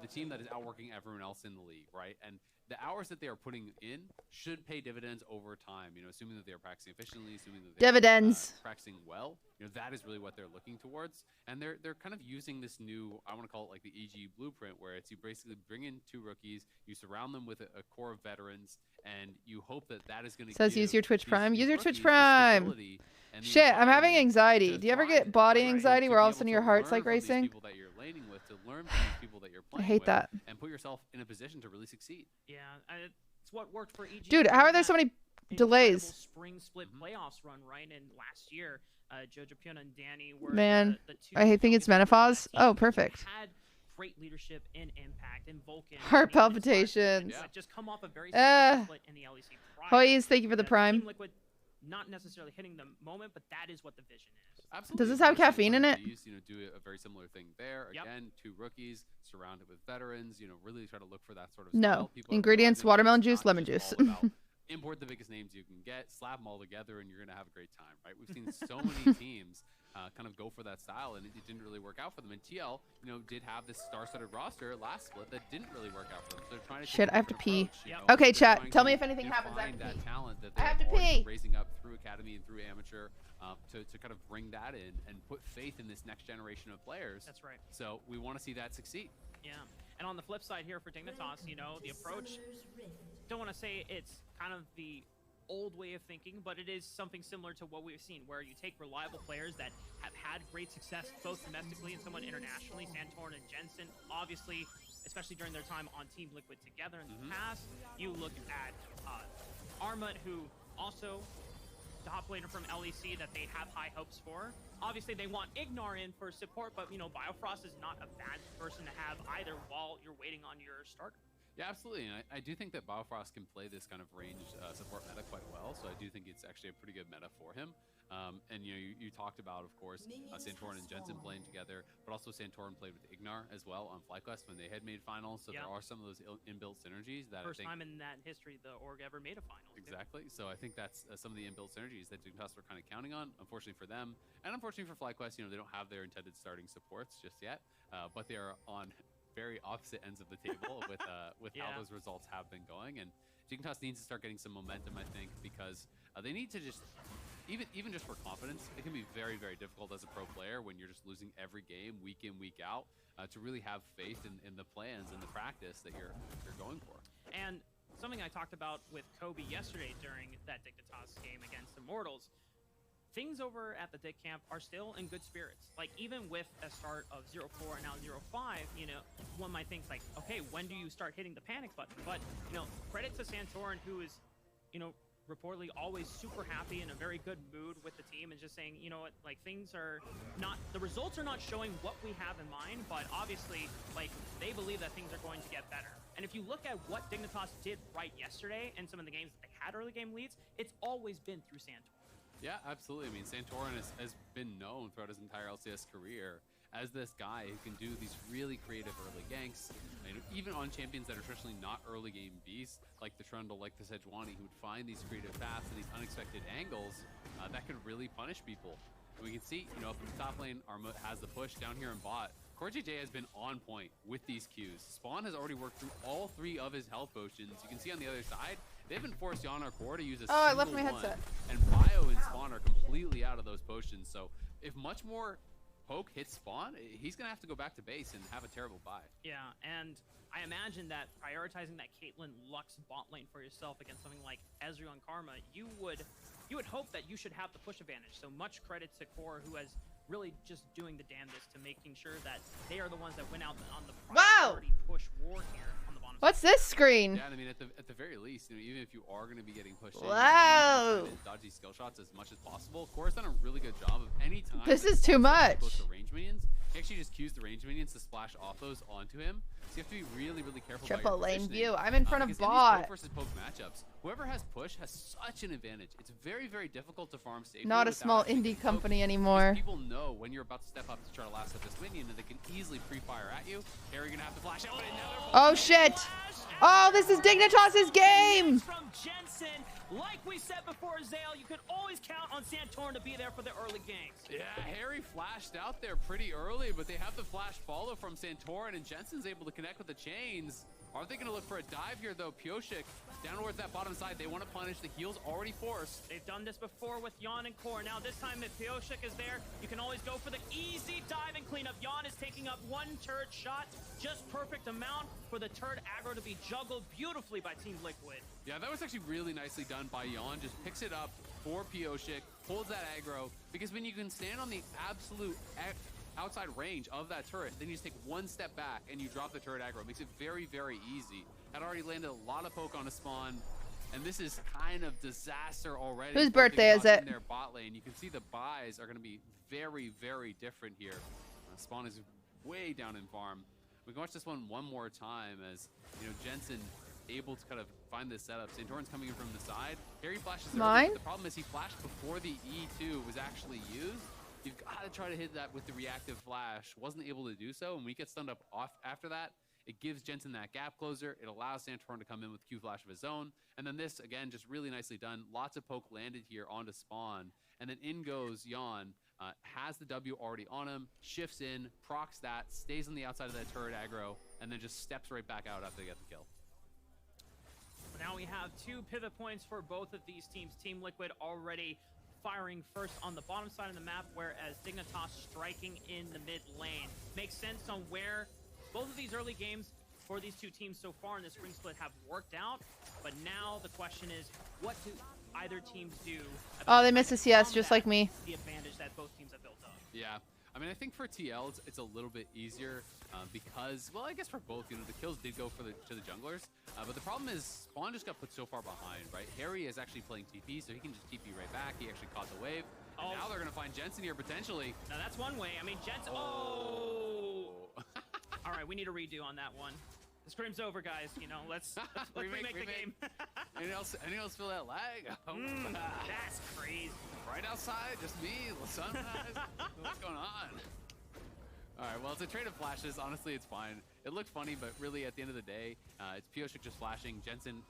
the team that is outworking everyone else in the league, right? And the hours that they are putting in should pay dividends over time, you know, assuming that they are practicing efficiently, assuming that they're practicing well. You know, that is really what they're looking towards. And they're kind of using this new, I want to call it like the EG blueprint, where it's you basically bring in 2 rookies, you surround them with a core of veterans, and you hope that that is going to says use your Twitch Prime. Use your Twitch Prime. Shit, I'm having anxiety. Do you ever get body anxiety where all of a sudden your heart's like racing? I hate that. And put yourself in a position to really succeed. Yeah, it's what worked for EG. Dude, how are there so many delays? Spring split playoffs run, right? And last year, Jojo Piona and Danny were Man, the 2 I think it's menopause. Oh, perfect. Had great leadership in Impact and Vulcan. Heart palpitations. Just come off a very split in the LEC prior. Hoyes, thank you for the Prime. Team Liquid, not necessarily hitting the moment, but that is what the vision is. Absolutely. Does this have caffeine in it? You know, do a very similar thing there. Again, 2 rookies surrounded with veterans. You know, really try to look for that sort of. No ingredients: watermelon juice, lemon juice. Import the biggest names you can get, slap them all together, and you're gonna have a great time, right? We've seen so many teams kind of go for that style, and it didn't really work out for them. And TL, you know, did have this star-studded roster last split that didn't really work out for them. So they're trying to. Shit, I have to pee. Approach, okay, chat. Tell me if anything happens. I have to pee. That talent that I have to pee. Raising up through academy and through amateur. To kind of bring that in and put faith in this next generation of players. That's right. So we want to see that succeed. Yeah. And on the flip side here for Dignitas, you know, the approach, don't want to say it's kind of the old way of thinking, but it is something similar to what we've seen, where you take reliable players that have had great success both domestically and somewhat internationally, Santorin and Jensen, obviously, especially during their time on Team Liquid together in the past. You look at Armut, who also top laner from LEC that they have high hopes for. Obviously, they want Ignar in for support, but, you know, Biofrost is not a bad person to have either while you're waiting on your starter. Yeah, absolutely. And I do think that Biofrost can play this kind of ranged support meta quite well, so I do think it's actually a pretty good meta for him. And, you know, you talked about, of course, Santorin and Jensen playing together, but also Santorin played with Ignar as well on FlyQuest when they had made finals, so there are some of those inbuilt synergies that First I think... time in that history the org ever made a final. Exactly. So I think that's some of the inbuilt synergies that Dignitas were kind of counting on, unfortunately for them. And unfortunately for FlyQuest, you know, they don't have their intended starting supports just yet, but they are on very opposite ends of the table with how those results have been going. And Dignitas needs to start getting some momentum, I think, because they need to just even just for confidence, it can be very, very difficult as a pro player when you're just losing every game, week in, week out, to really have faith in the plans and the practice that you're going for. And something I talked about with Kobe yesterday during that Dignitas game against Immortals, things over at the Dig Camp are still in good spirits. Like, even with a start of 0-4 and now 0-5, you know, one might think like, okay, when do you start hitting the panic button? But, you know, credit to Santorin, who is, you know, reportedly always super happy in a very good mood with the team and just saying, you know what, like, things are not, the results are not showing what we have in mind, but obviously, like, they believe that things are going to get better. And if you look at what Dignitas did right yesterday and some of the games that they had early game leads, it's always been through Santorin. Yeah, absolutely. I mean, Santorin has been known throughout his entire LCS career as this guy who can do these really creative early ganks, and even on champions that are traditionally not early game beasts, like the Trundle, like the Sejuani, who would find these creative paths and these unexpected angles that could really punish people. And we can see, you know, up in the top lane, Arma has the push down here in bot. CoreJJ has been on point with these Qs. Spawn has already worked through all 3 of his health potions. You can see on the other side, they haven't forced Yon or Core to use a single I left my headset. And Bio and Spawn are completely out of those potions. So if much more poke hits Spawn, he's going to have to go back to base and have a terrible buy. Yeah, and I imagine that prioritizing that Caitlyn Lux bot lane for yourself against something like Ezreal and Karma, you would hope that you should have the push advantage. So much credit to Core, who has really just doing the damnedest to making sure that they are the ones that went out on the priority push war here on the bottom. What's this screen? Yeah, I mean, at the very least, you know, even if you are going to be getting pushed Wow. in, dodgy skill shots as much as possible. Core's done a really good job of any time. This is too much. Close to range minions, he actually just cues the range minions to splash off those onto him. So you have to be really, really careful. Triple about your lane positioning. view. I'm in front of Because in bot. these poke versus poke matchups, whoever has push has such an advantage. It's very, very difficult to farm safely. Not a without small actually indie getting poked, company because anymore. People know when you're about to step up to try to last up this minion, and they can easily pre-fire at you. Harry gonna have to flash out. Oh shit! Oh, this is Dignitas's game! From Jensen, like we said before, Zale, you could always count on Santorin to be there for the early games. Yeah, Harry flashed out there pretty early, but they have the flash follow from Santorin, and Jensen's able to connect with the chains. Are they going to look for a dive here, though? Pioshik down towards that bottom side. They want to punish. The heal's already forced. They've done this before with Yon and Core. Now this time if Pioshik is there, you can always go for the easy dive and cleanup. Yon is taking up 1 turret shot, just perfect amount for the turret aggro to be juggled beautifully by Team Liquid. Yeah, that was actually really nicely done by Yon. Just picks it up for Pioshik, holds that aggro, because when you can stand on the absolute outside range of that turret, then you just take 1 step back and you drop the turret aggro. It makes it very, very easy. Had already landed a lot of poke on a Spawn, and this is kind of disaster already. Whose birthday is it? In their bot lane. You can see the buys are going to be very, very different here. Spawn is way down in farm. We can watch this one more time as, you know, Jensen able to kind of find this setup. Santorin's coming in from the side. Harry flashes early, but the problem is he flashed before the E2 was actually used. You've got to try to hit that with the reactive flash. Wasn't able to do so, and we get stunned up off after that. It gives Jensen that gap closer. It allows Santorin to come in with Q flash of his own. And then this, again, just really nicely done. Lots of poke landed here onto Spawn. And then in goes Yon. Has the W already on him, shifts in, procs that, stays on the outside of that turret aggro, and then just steps right back out after they get the kill. Now we have 2 pivot points for both of these teams. Team Liquid already firing first on the bottom side of the map, whereas Dignitas striking in the mid lane. Makes sense on where both of these early games for these 2 teams so far in the spring split have worked out, but now the question is, what do either teams do? Oh, they miss a CS just like me. The advantage that both teams have built up. Yeah, I mean, I think for TL it's a little bit easier because, well, I guess for both, you know, the kills did go for to the junglers, but the problem is Spawn just got put so far behind, right? Harry is actually playing TP, so he can just TP right back. He actually caught the wave. And now they're gonna find Jensen here potentially. Now that's one way. I mean, Jensen. Oh. All right, we need a redo on that one. The scrim's over, guys. You know, let's remake the game. Anyone else feel that lag? That's crazy. Right outside, just me, the sunrise. What's going on? All right, well, it's a trade of flashes. Honestly, it's fine. It looked funny, but really, at the end of the day, it's Pioshik just flashing. Jensen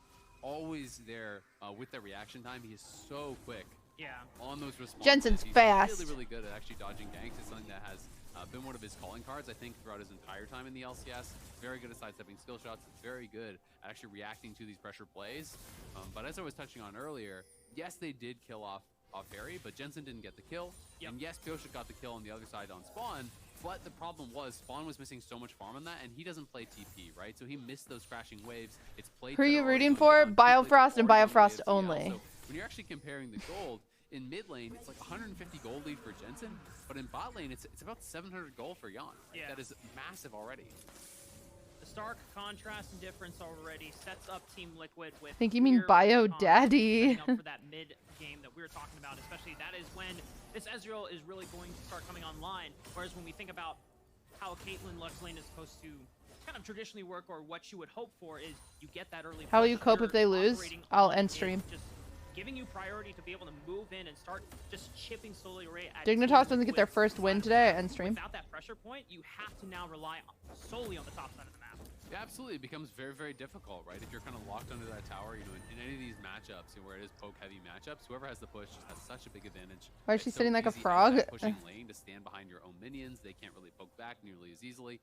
always there with the reaction time. He is so quick. Yeah. On those responses. Jensen's He's fast. Really, really good at actually dodging ganks. It's something that has been one of his calling cards, I think, throughout his entire time in the LCS. Very good at sidestepping skill shots. Very good at actually reacting to these pressure plays. But as I was touching on earlier, yes, they did kill off off Harry, but Jensen didn't get the kill. And yes, Pioshik got the kill on the other side on Spawn, but the problem was Spawn was missing so much farm on that, and he doesn't play TP, right? So he missed those crashing waves. It's played. Who are you rooting for? Biofrost and Biofrost only. So when you're actually comparing the gold, in mid lane, it's like 150 gold lead for Jensen, but in bot lane, it's about 700 gold for Jan. Like, that is massive already. The stark contrast and difference already sets up Team Liquid with. I think you mean Bio Daddy. For that mid game that we were talking about, especially that is when this Ezreal is really going to start coming online. Whereas when we think about how Caitlyn Lux lane is supposed to kind of traditionally work, or what you would hope for, is you get that early. How will you cope if they lose? I'll end stream. Just giving you priority to be able to move in and start just chipping slowly away at Dignitas doesn't get their first win today at end stream. Without that pressure point, you have to now rely solely on the top side of the map. Yeah, absolutely. It becomes very, very difficult, right? If you're kind of locked under that tower, you know, in any of these matchups, where it is poke-heavy matchups, whoever has the push just has such a big advantage. Why is she It's sitting so like a easy frog? as that pushing lane to stand behind your own minions. They can't really poke back nearly as easily.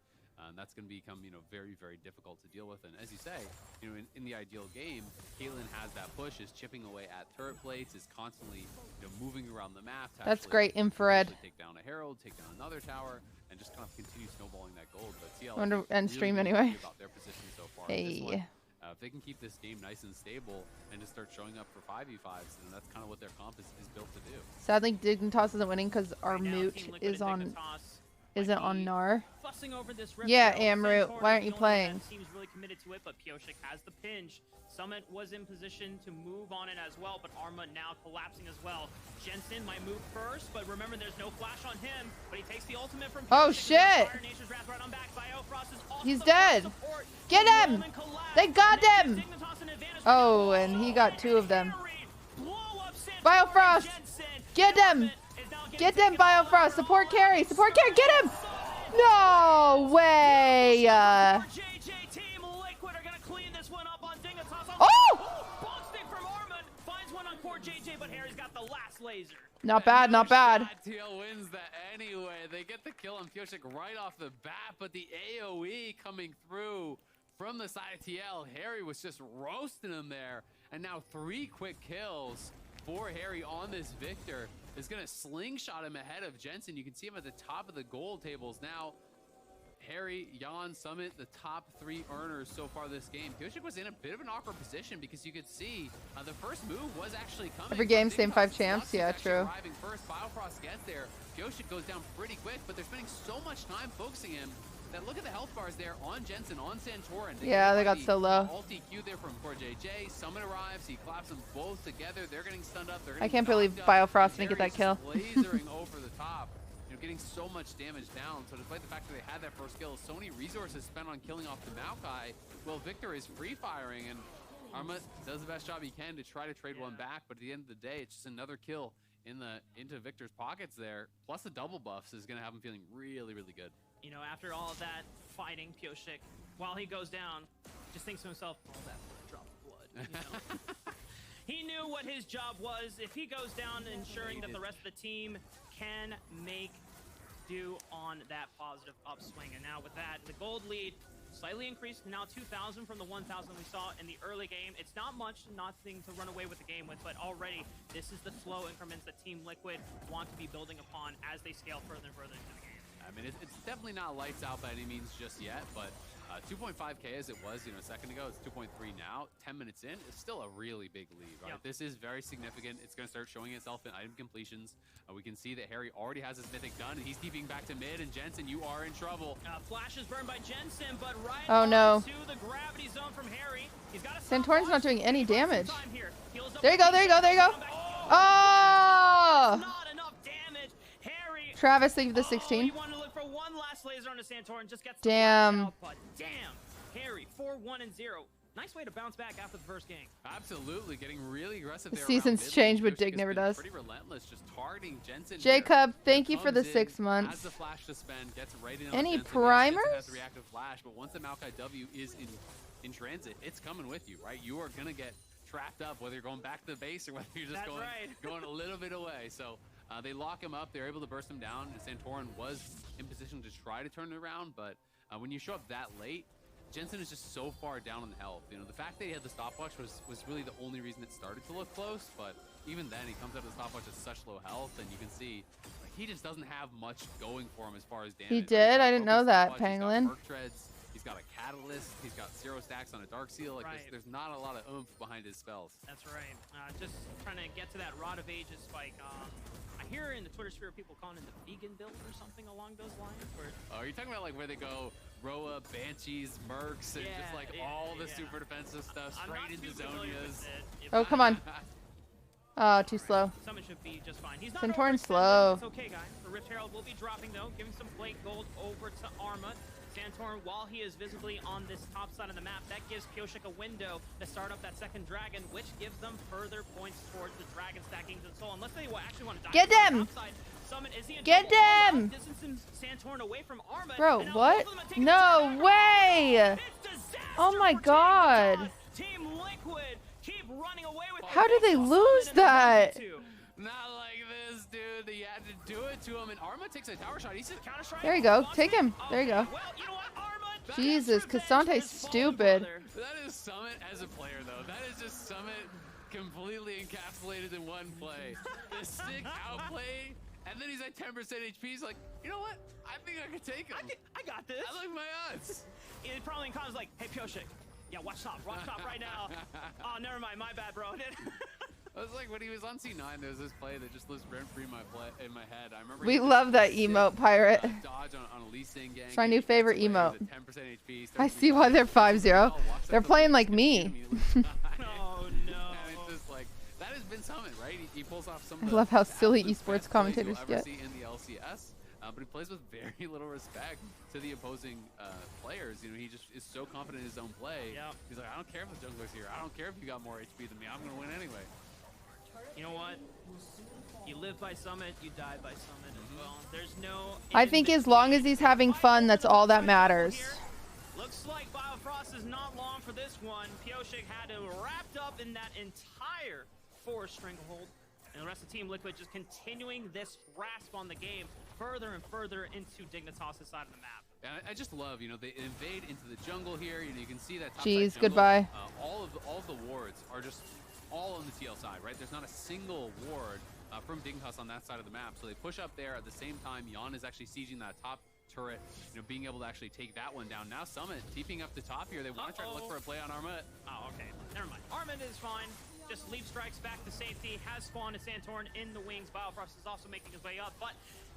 And that's going to become, you know, very, very difficult to deal with. And as you say, you know, in the ideal game, Caitlyn has that push, is chipping away at turret plates, is constantly, you know, moving around the map. To That's great, infrared. Take down a herald, take down another tower, and just kind of continue snowballing that gold. But CL Wonder end stream really anyway. about their position so far. Hey. This one, if they can keep this game nice and stable and just start showing up for 5v5s, then that's kind of what their comp is built to do. Sadly, Dignitas isn't winning because our moot is on. Isn't on Gnar. Yeah, Amroot, why aren't you playing? Seems really committed to it, but Pioshik has the pinch. Summit was in position to move on it as well, but Arma now collapsing as well. Jensen might move first, but remember there's no flash on him, but he takes the ultimate from Pioshik. Oh shit! He's dead. Get him! They got him! Oh, and he got two of them. Biofrost! Get them! Get them, Biofrost! Support carry! Support carry! Get him! No way! Oh! Not bad, not bad. TL wins that anyway. They get the kill on Pioshik right off the bat, but the AoE coming through from the side of TL. Harry was just roasting him there, and now 3 quick kills for Harry on this Victor. Is going to slingshot him ahead of Jensen. You can see him at the top of the gold tables now. Harry, Jan, Summit, the top 3 earners so far this game. Pioshik was in a bit of an awkward position because you could see the first move was actually coming. Every game, same 5 champs. Yeah, true. Arriving first, Biofrost gets there. Pioshik goes down pretty quick, but they're spending so much time focusing him that look at the health bars there on Jensen, on Santorin. Yeah, they got so low. Ulti Q there from Core JJ. Summit arrives. He claps them both together. They're getting stunned up. I can't believe Biofrost didn't get that kill. Lasering over the top. You know, getting so much damage down. So despite the fact that they had that first kill, so many resources spent on killing off the Maokai. Well, Victor is free firing, and Arma does the best job he can to try to trade one back. But at the end of the day, it's just another kill into Victor's pockets there. Plus the double buffs is going to have him feeling really, really good. You know, after all of that fighting, Pioshik, while he goes down, just thinks to himself, all that for a drop of blood. You know? He knew what his job was. If he goes down, ensuring that the rest of the team can make do on that positive upswing. And now with that, the gold lead slightly increased to now 2,000 from the 1,000 we saw in the early game. It's not much, nothing to run away with the game with, but already this is the slow increments that Team Liquid want to be building upon as they scale further and further into the game. I mean, it's definitely not lights out by any means just yet, but 2.5K as it was, you know, a second ago, it's 2.3 now. 10 minutes in, it's still a really big lead, right? Yep. This is very significant. It's going to start showing itself in item completions. We can see that Harry already has his mythic done, and he's keeping back to mid, and Jensen, you are in trouble. Flash is burned by Jensen, but right oh, no. to the gravity zone from Harry. He's got Santorin's not doing any damage. There you go, there you go, there you go. Oh! Not enough damage. Harry. Travis, thank you for the 16. He wanted to look for one last laser onto Santorin, just gets damn. Out, but damn. Harry, 4-1-0. Nice way to bounce back after the first game. Absolutely, getting really aggressive there. Seasons change, but Dig never does. Pretty relentless, just targeting Jensen. Jacob, thank you for the 6 months. Has the flash to spend, gets right in any on primers? Has the reactive flash, but once the Maokai W is in transit, it's coming with you, right? You are gonna get trapped up, whether you're going back to the base or whether you're just going a little bit away. So they lock him up. They're able to burst him down. Santorin was in position to try to turn it around, but when you show up that late, Jensen is just so far down in health. You know, the fact that he had the stopwatch was really the only reason it started to look close, but even then, he comes out of the stopwatch at such low health, and you can see like, he just doesn't have much going for him as far as damage. He did? I didn't know that, Pangolin. He's got a Catalyst. He's got 0 stacks on a Dark Seal. Like there's not a lot of oomph behind his spells. That's right. Just trying to get to that Rod of Ages spike. I hear in the Twitter sphere people calling it the vegan build or something along those lines. Where oh, are you talking about like where they go Roa, Banshees, Mercs, and just like all the super defensive stuff straight into Zonias? Oh, come on. Oh, too slow. Summon should be just fine. He's not Centaurn slow. It's okay, guys. The Rift Herald will be dropping though, giving some plate gold over to Arma. Santorn, while he is visibly on this top side of the map, that gives Pyosik a window to start up that second dragon, which gives them further points towards the dragon stacking and so unless they actually want to die. Get them! Summon, is he in Get trouble? them! Distancing Santorn away from Arma. Bro, what? No way! Oh my god. Team Liquid keep running away with How did they lose that? Not like this, dude. He had to do it to him, and Arma takes a tower shot. He's counter strike. There you go. Take him. There you go. Jesus, Casante's stupid. That is Summit as a player, though. That is just Summit completely encapsulated in one play. The sick outplay, and then he's at 10% HP. He's like, you know what? I think I could take him. I got this. I like my odds. It probably in comments like, hey, Pyosik. Yeah, watch top right now. Oh, never mind. My bad, bro. I was like, when he was on C9, there was this play that just lives rent-free in my head. I remember We love that emote, Pirate. Dodge on a Lee Sin gang. It's my new favorite emote. 10% HP, I see why they're 5-0. They're playing like me. Oh, no. And it's just like, that has been Summit, right? He pulls off some of I love how silly esports commentators get. See in the LCS, but he plays with very little respect to the opposing players. You know, he just is so confident in his own play. Yep. He's like, I don't care if the jungler's here. I don't care if you got more HP than me. I'm going to win anyway. You know what? You live by Summit, you die by Summit as well. There's no... I think as long as he's having fun, that's all that matters. Looks like Biofrost is not long for this one. Pyosik had him wrapped up in that entire forest stranglehold. And the rest of Team Liquid just continuing this grasp on the game further and further into Dignitas' side of the map. And I just love, you know, they invade into the jungle here. You know, you can see that top Jeez, side jungle. goodbye. All of the wards are just all on the TL side, right? There's not a single ward from Dignitas on that side of the map. So they push up there at the same time. Jan is actually sieging that top turret, you know, being able to actually take that one down. Now Summit TPing up the top here. They want to try to look for a play on Armut. Oh, okay. Never mind. Armut is fine. Just leap strikes back to safety. Has spawned a Santorn in the wings. Biofrost is also making his way up, but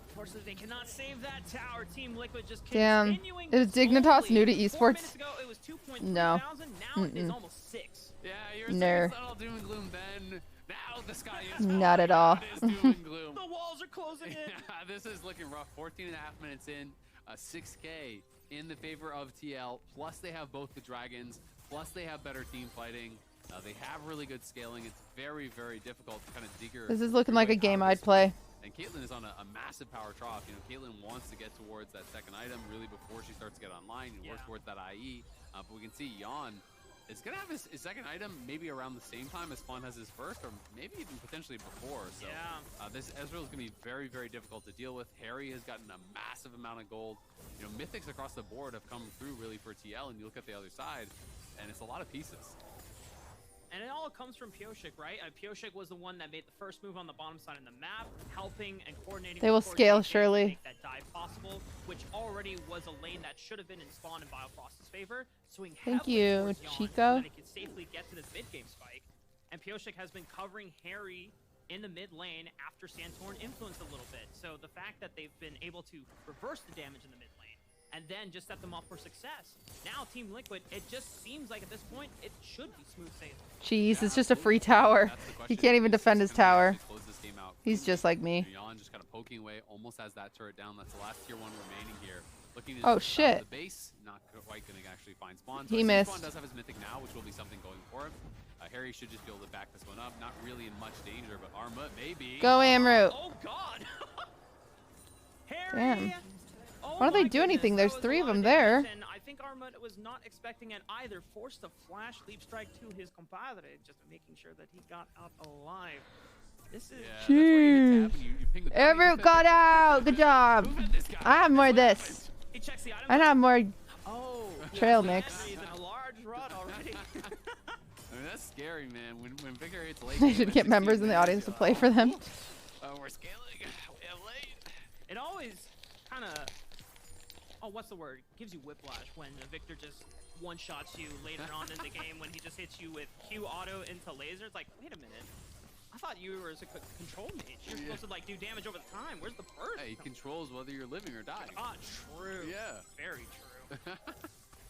unfortunately they cannot save that tower. Team Liquid just continuing. Is Dignitas new to esports? 4 minutes ago, it was 2.3 No. thousand. Now it is almost 6. Yeah, you're saying it's not all doom and gloom then. Now the sky is Not at all. It is doom and gloom. The walls are closing in. Yeah, this is looking rough. 14.5 minutes in, 6K in the favor of TL. Plus they have both the dragons. Plus they have better team fighting. They have really good scaling. It's very, very difficult to kind of dig your... This is looking like a game I'd play. And Caitlyn is on a massive power trough. You know, Caitlyn wants to get towards that second item really before she starts to get online and work towards that IE. But we can see Jan is going to have his second item maybe around the same time as Spawn has his first, or maybe even potentially before. So this Ezreal is going to be very, very difficult to deal with. Harry has gotten a massive amount of gold. You know, mythics across the board have come through really for TL, and you look at the other side, and it's a lot of pieces. And it all comes from Pyosik, right? Pyosik was the one that made the first move on the bottom side of the map, helping and coordinating. They will scale, surely. To make that dive possible, which already was a lane that should have been in Spawn and Biofrost's favor. Swing Thank heavily you, towards Jan Chico. so that he could safely get to this mid-game spike. And Pyosik has been covering Harry in the mid lane after Santorn influenced a little bit. So the fact that they've been able to reverse the damage in the mid lane and then just set them up for success. Now Team Liquid, it just seems like at this point, it should be smooth sailing. Jeez, it's just a free tower. He can't even defend his tower. He's just like me. Jan just kind of poking away, almost has that turret down. That's the last tier 1 remaining here. Looking to Oh, shit. The base, not quite going to actually find Spawn. He missed. Spawn does have his mythic now, which will be something going for him. Harry should just be able to back this one up. Not really in much danger, but Armut maybe. Go Amroot. Oh God! Harry. Damn. Why don't they do anything? There's 3 of them there. I think Armut was not expecting it either. Forced a flash leap strike to his compadre, just making sure that he got out alive. This is... Jeez. Amroot got out. Good job. I have more of this. I have more trail mix. A large rod already. I mean, that's scary, man. When Victor hits late, They should get members in the audience to play for them. We're scaling. We have late. It always kind of, oh, what's the word? Gives you whiplash when Victor just one-shots you later on in the game when he just hits you with Q auto into laser. It's like, wait a minute. I thought you were a control mage. You're supposed to like do damage over the time. Where's the burst? Hey, he controls whether you're living or dying. Ah, true. Yeah. Very true.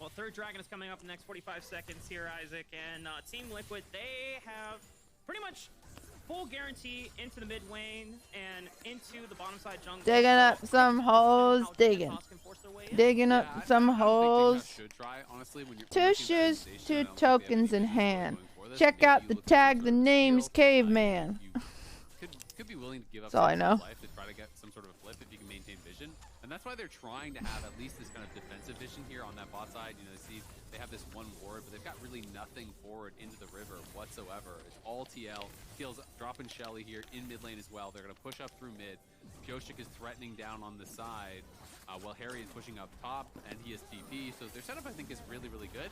Well, third dragon is coming up in the next 45 seconds here, Isaac. And Team Liquid, they have pretty much full guarantee into the mid lane and into the bottom side jungle. Digging up some holes, digging. Digging up some holes. Should try, honestly, when you're 2 shoes, 2 tokens in hand. Check out the tag, the name's Caveman. Could be willing to give up That's all I know. life to try to get some sort of a flip if you can maintain vision. And that's why they're trying to have at least this kind of defensive vision here on that bot side. You know, see, they have this one ward, but they've got really nothing forward into the river whatsoever. It's all TL. Kills dropping Shelly here in mid lane as well. They're going to push up through mid. Pioshik is threatening down on the side, while Harry is pushing up top, and he has TP. So their setup, I think, is really, really good.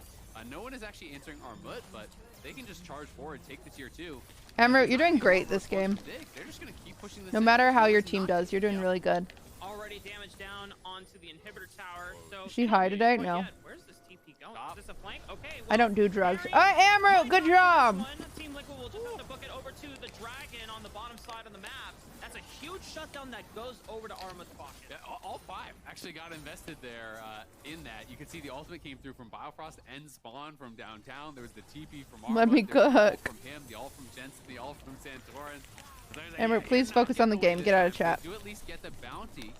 No one is actually answering Armut, but they can just charge forward, take the tier 2. Emerald, you're doing great this game. They're just going to keep pushing this No matter how your team does, you're doing really good. Already damage down onto the inhibitor tower. So Is she high today? No. Where's this TP going? Is this a flank? Okay. I don't do drugs. Emerald, good job. Team Liquid will just have to book it over to the dragon on the bottom side of the map. That's a huge shutdown that goes over to Armut's pocket. Yeah, all 5 actually got invested there in that. You can see the ultimate came through from Biofrost and Spawn from downtown. There was the TP from Armut. Let me cook. From him, the ult from Jensen, the ult from Santorin. Emerald, please focus on the game. Get out of chat. Do at least get the bounty.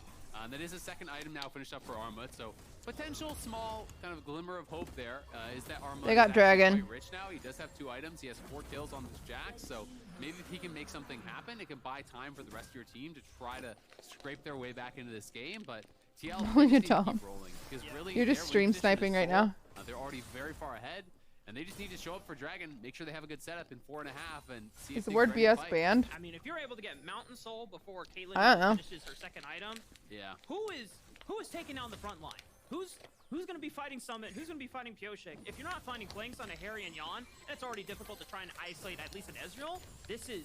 That is a second item now finished up for Armut. So potential small kind of glimmer of hope there is that Armut They got is Dragon. quite rich now. He does have 2 items. He has 4 kills on this Jax. So maybe if he can make something happen, it can buy time for the rest of your team to try to scrape their way back into this game. But TL Look needs at to keep Tom. rolling because really You're just their stream win position sniping is right full. now. They're already very far ahead. And they just need to show up for Dragon, make sure they have a good setup in 4.5, and see Is if the things word are ready to BS fight. banned? I mean, if you're able to get Mountain Soul before Caitlyn I don't know. finishes her second item, yeah. Who is taking down the front line? Who's going to be fighting Summit? Who's going to be fighting Pioshik? If you're not finding flanks on a Harry and Yon, it's already difficult to try and isolate at least an Ezreal. This is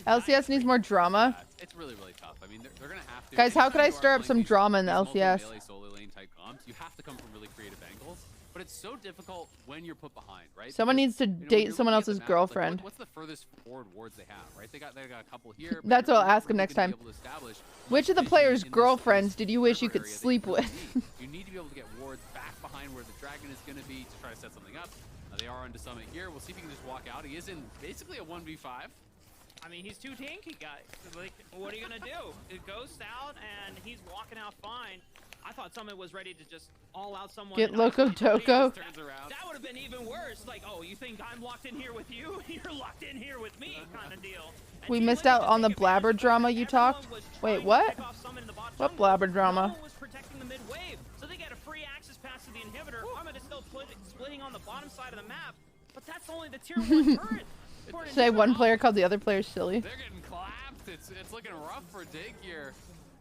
LCS needs more drama. It's really, really tough. I mean, they're going to have to. Guys, how could I You are stir up playing some these drama in the multi-melee LCS? solo lane type comps. You have to come from really creative angles. But it's so difficult when you're put behind, right? Someone needs to You know, when date you're someone looking at the else's map, girlfriend. Like, what's the furthest forward wards they have, right? They got a couple here. but That's they're what I'll never ask him really next gonna be time. able to establish Which of the vision players' in this girlfriends did you wish you could area that sleep really with? need. You need to be able to get wards back behind where the dragon is going to be to try to set something up. They are onto Summit here. We'll see if he can just walk out. He is in basically a 1v5. I mean, he's too tanky, guys. Like, what are you gonna do? It goes out, and he's walking out fine. I thought Summit was ready to just all out someone. Get Loco Toco. That would have been even worse. Like, oh, you think I'm locked in here with you? You're locked in here with me, kind of deal. And We Team missed Liquid out on the just blabber drama you talked. everyone was Wait, trying to what? pick off Summit in the bot What jungle. blabber No drama? one was protecting the mid wave, so they get a free access pass to the inhibitor. Armut is still splitting on the bottom side of the map, but that's only the tier 1 turret. For an Say inhibitor, one player called the other player silly. They're getting clapped. It's looking rough for Dig here.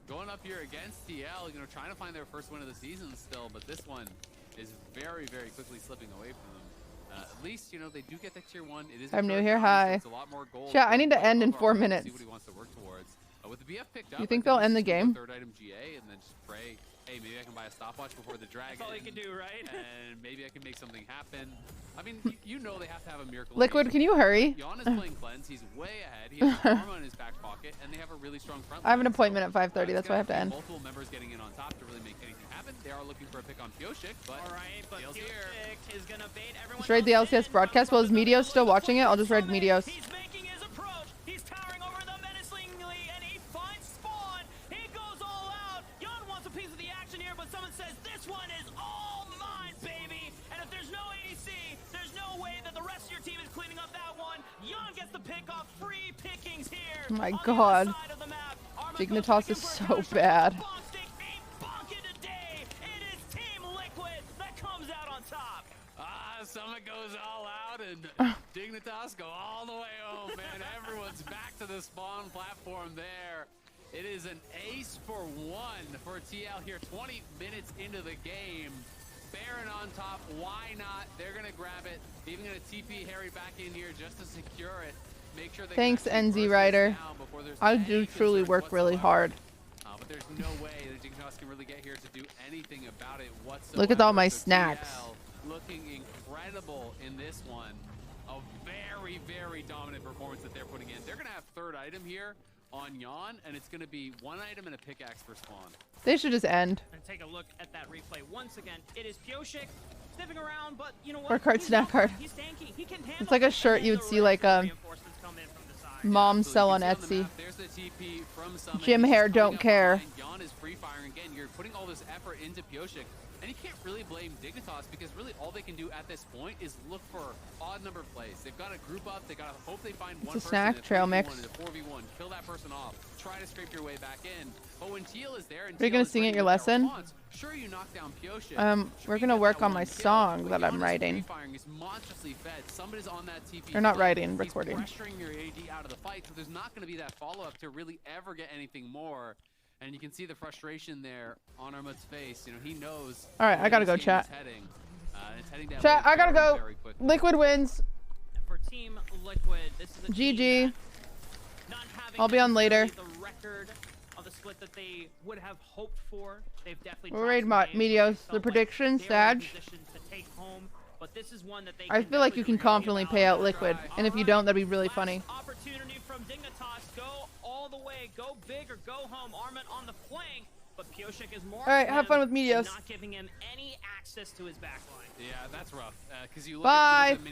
Going up here against TL, you know, trying to find their first win of the season still, but this one is very, very quickly slipping away from them. At least, you know, they do get that tier 1. It is I'm new third here. round, Hi. so it's a lot more gold. Chat, I need to end in Above 4 our- minutes. See what he wants to work towards. With the BF picked up, You think I they'll this end the is game? Third item GA, and then just pray, hey, maybe I can buy a stopwatch before the dragon. That's all you can do, right? And maybe I can make something happen. I mean, you know they have to have a miracle. Liquid, can you hurry? Jan is playing cleanse. He's way ahead. He has Karma in his back pocket, and they have a really strong front I have an line. appointment at So, 5:30. That's why I have to it's end. gonna be multiple members getting in on top to really make anything happen. They are looking for a pick on Pioshik, but All right, but Teal's here. Pioshik is gonna bait everyone Just read the else LCS in. broadcast. Well, is Medios still watching it? I'll just read Medios. He's making his approach. He's towering over them menacingly, and he finds Spawn. He goes all out. Jan wants a piece of the action here, but someone says this one is all mine, baby. And if there's no ADC, there's no way that the rest of your team is cleaning up that one. Jan gets the pick off. Free pickings here. Oh my on the other God. side of the map. Armut Dignitas goes is looking for a so counter. bad. Bonk stick ain't bonking today. It is Team Liquid that comes out on top. Summit goes all out, and Dignitas go all the way home, man. Everyone's back to the spawn platform there. It is an ace for 1 for TL here. 20 minutes into the game. Baron on top. Why not? They're going to grab it. Even going to TP Harry back in here just to secure it. Make sure they Thanks, NZ Rider. I do truly work really hard. But there's no way that Dignitas can really get here to do anything about it whatsoever. Look at all my So snacks. TL looking incredible in this one. A very, very dominant performance that they're putting in. They're going to have third item here on Yon, and it's going to be one item and a pickaxe for spawn. They should just end. And take a look at that replay once again. It is Pioshik sniffing around, but you know what? Or card, He's snack card. He's tanky. He can handle It's like a it. shirt And you would the see like reinforcements come in from the side. mom So sell you on can see Etsy. map, there's the TP from Summit. Jim He's Hair just don't coming up care. behind. Yon is free firing again. You're putting all this effort into Pioshik, and you can't really blame Dignitas because really all they can do at this point is look for odd number plays. They've got to group up. They got to hope they find one a person snack, in a trail 3v1, mix. in a 4v1, kill that person off, try to scrape your way back in. But when Teal is there and Are you Teal gonna is sing ready at your with that lesson? response, sure, you knock down Pioshik. We're gonna work on my song that I'm writing. Is monstrously fed. Somebody's on that TP. Or not flank. writing, He's recording. pressuring your AD out of the fight, so there's not going to be that follow-up to really ever get anything more. And you can see the frustration there on Armut's face. You know, he knows. All right, I gotta go, where this game chat. is heading. It's heading down Chat, I gotta very, go. very quickly. Liquid wins. For Team Liquid, this is a team GG. that not having I'll be on later. the record of the split that they would have hoped for. They've definitely We'll dropped raid some Medios. games where they The felt like predictions, they were in Sag. position to take home, but this is one that they I can feel like you can definitely confidently really pay out evaluate. Liquid, and if you don't, that'd be really funny. Opportunity from Dignitas. Go all the way. Go big or go home. Armut on the flank, but Pioshik is more. All right, have fun with Medios. Not giving him any access to his backline. Yeah, that's rough. Because you look Bye. at the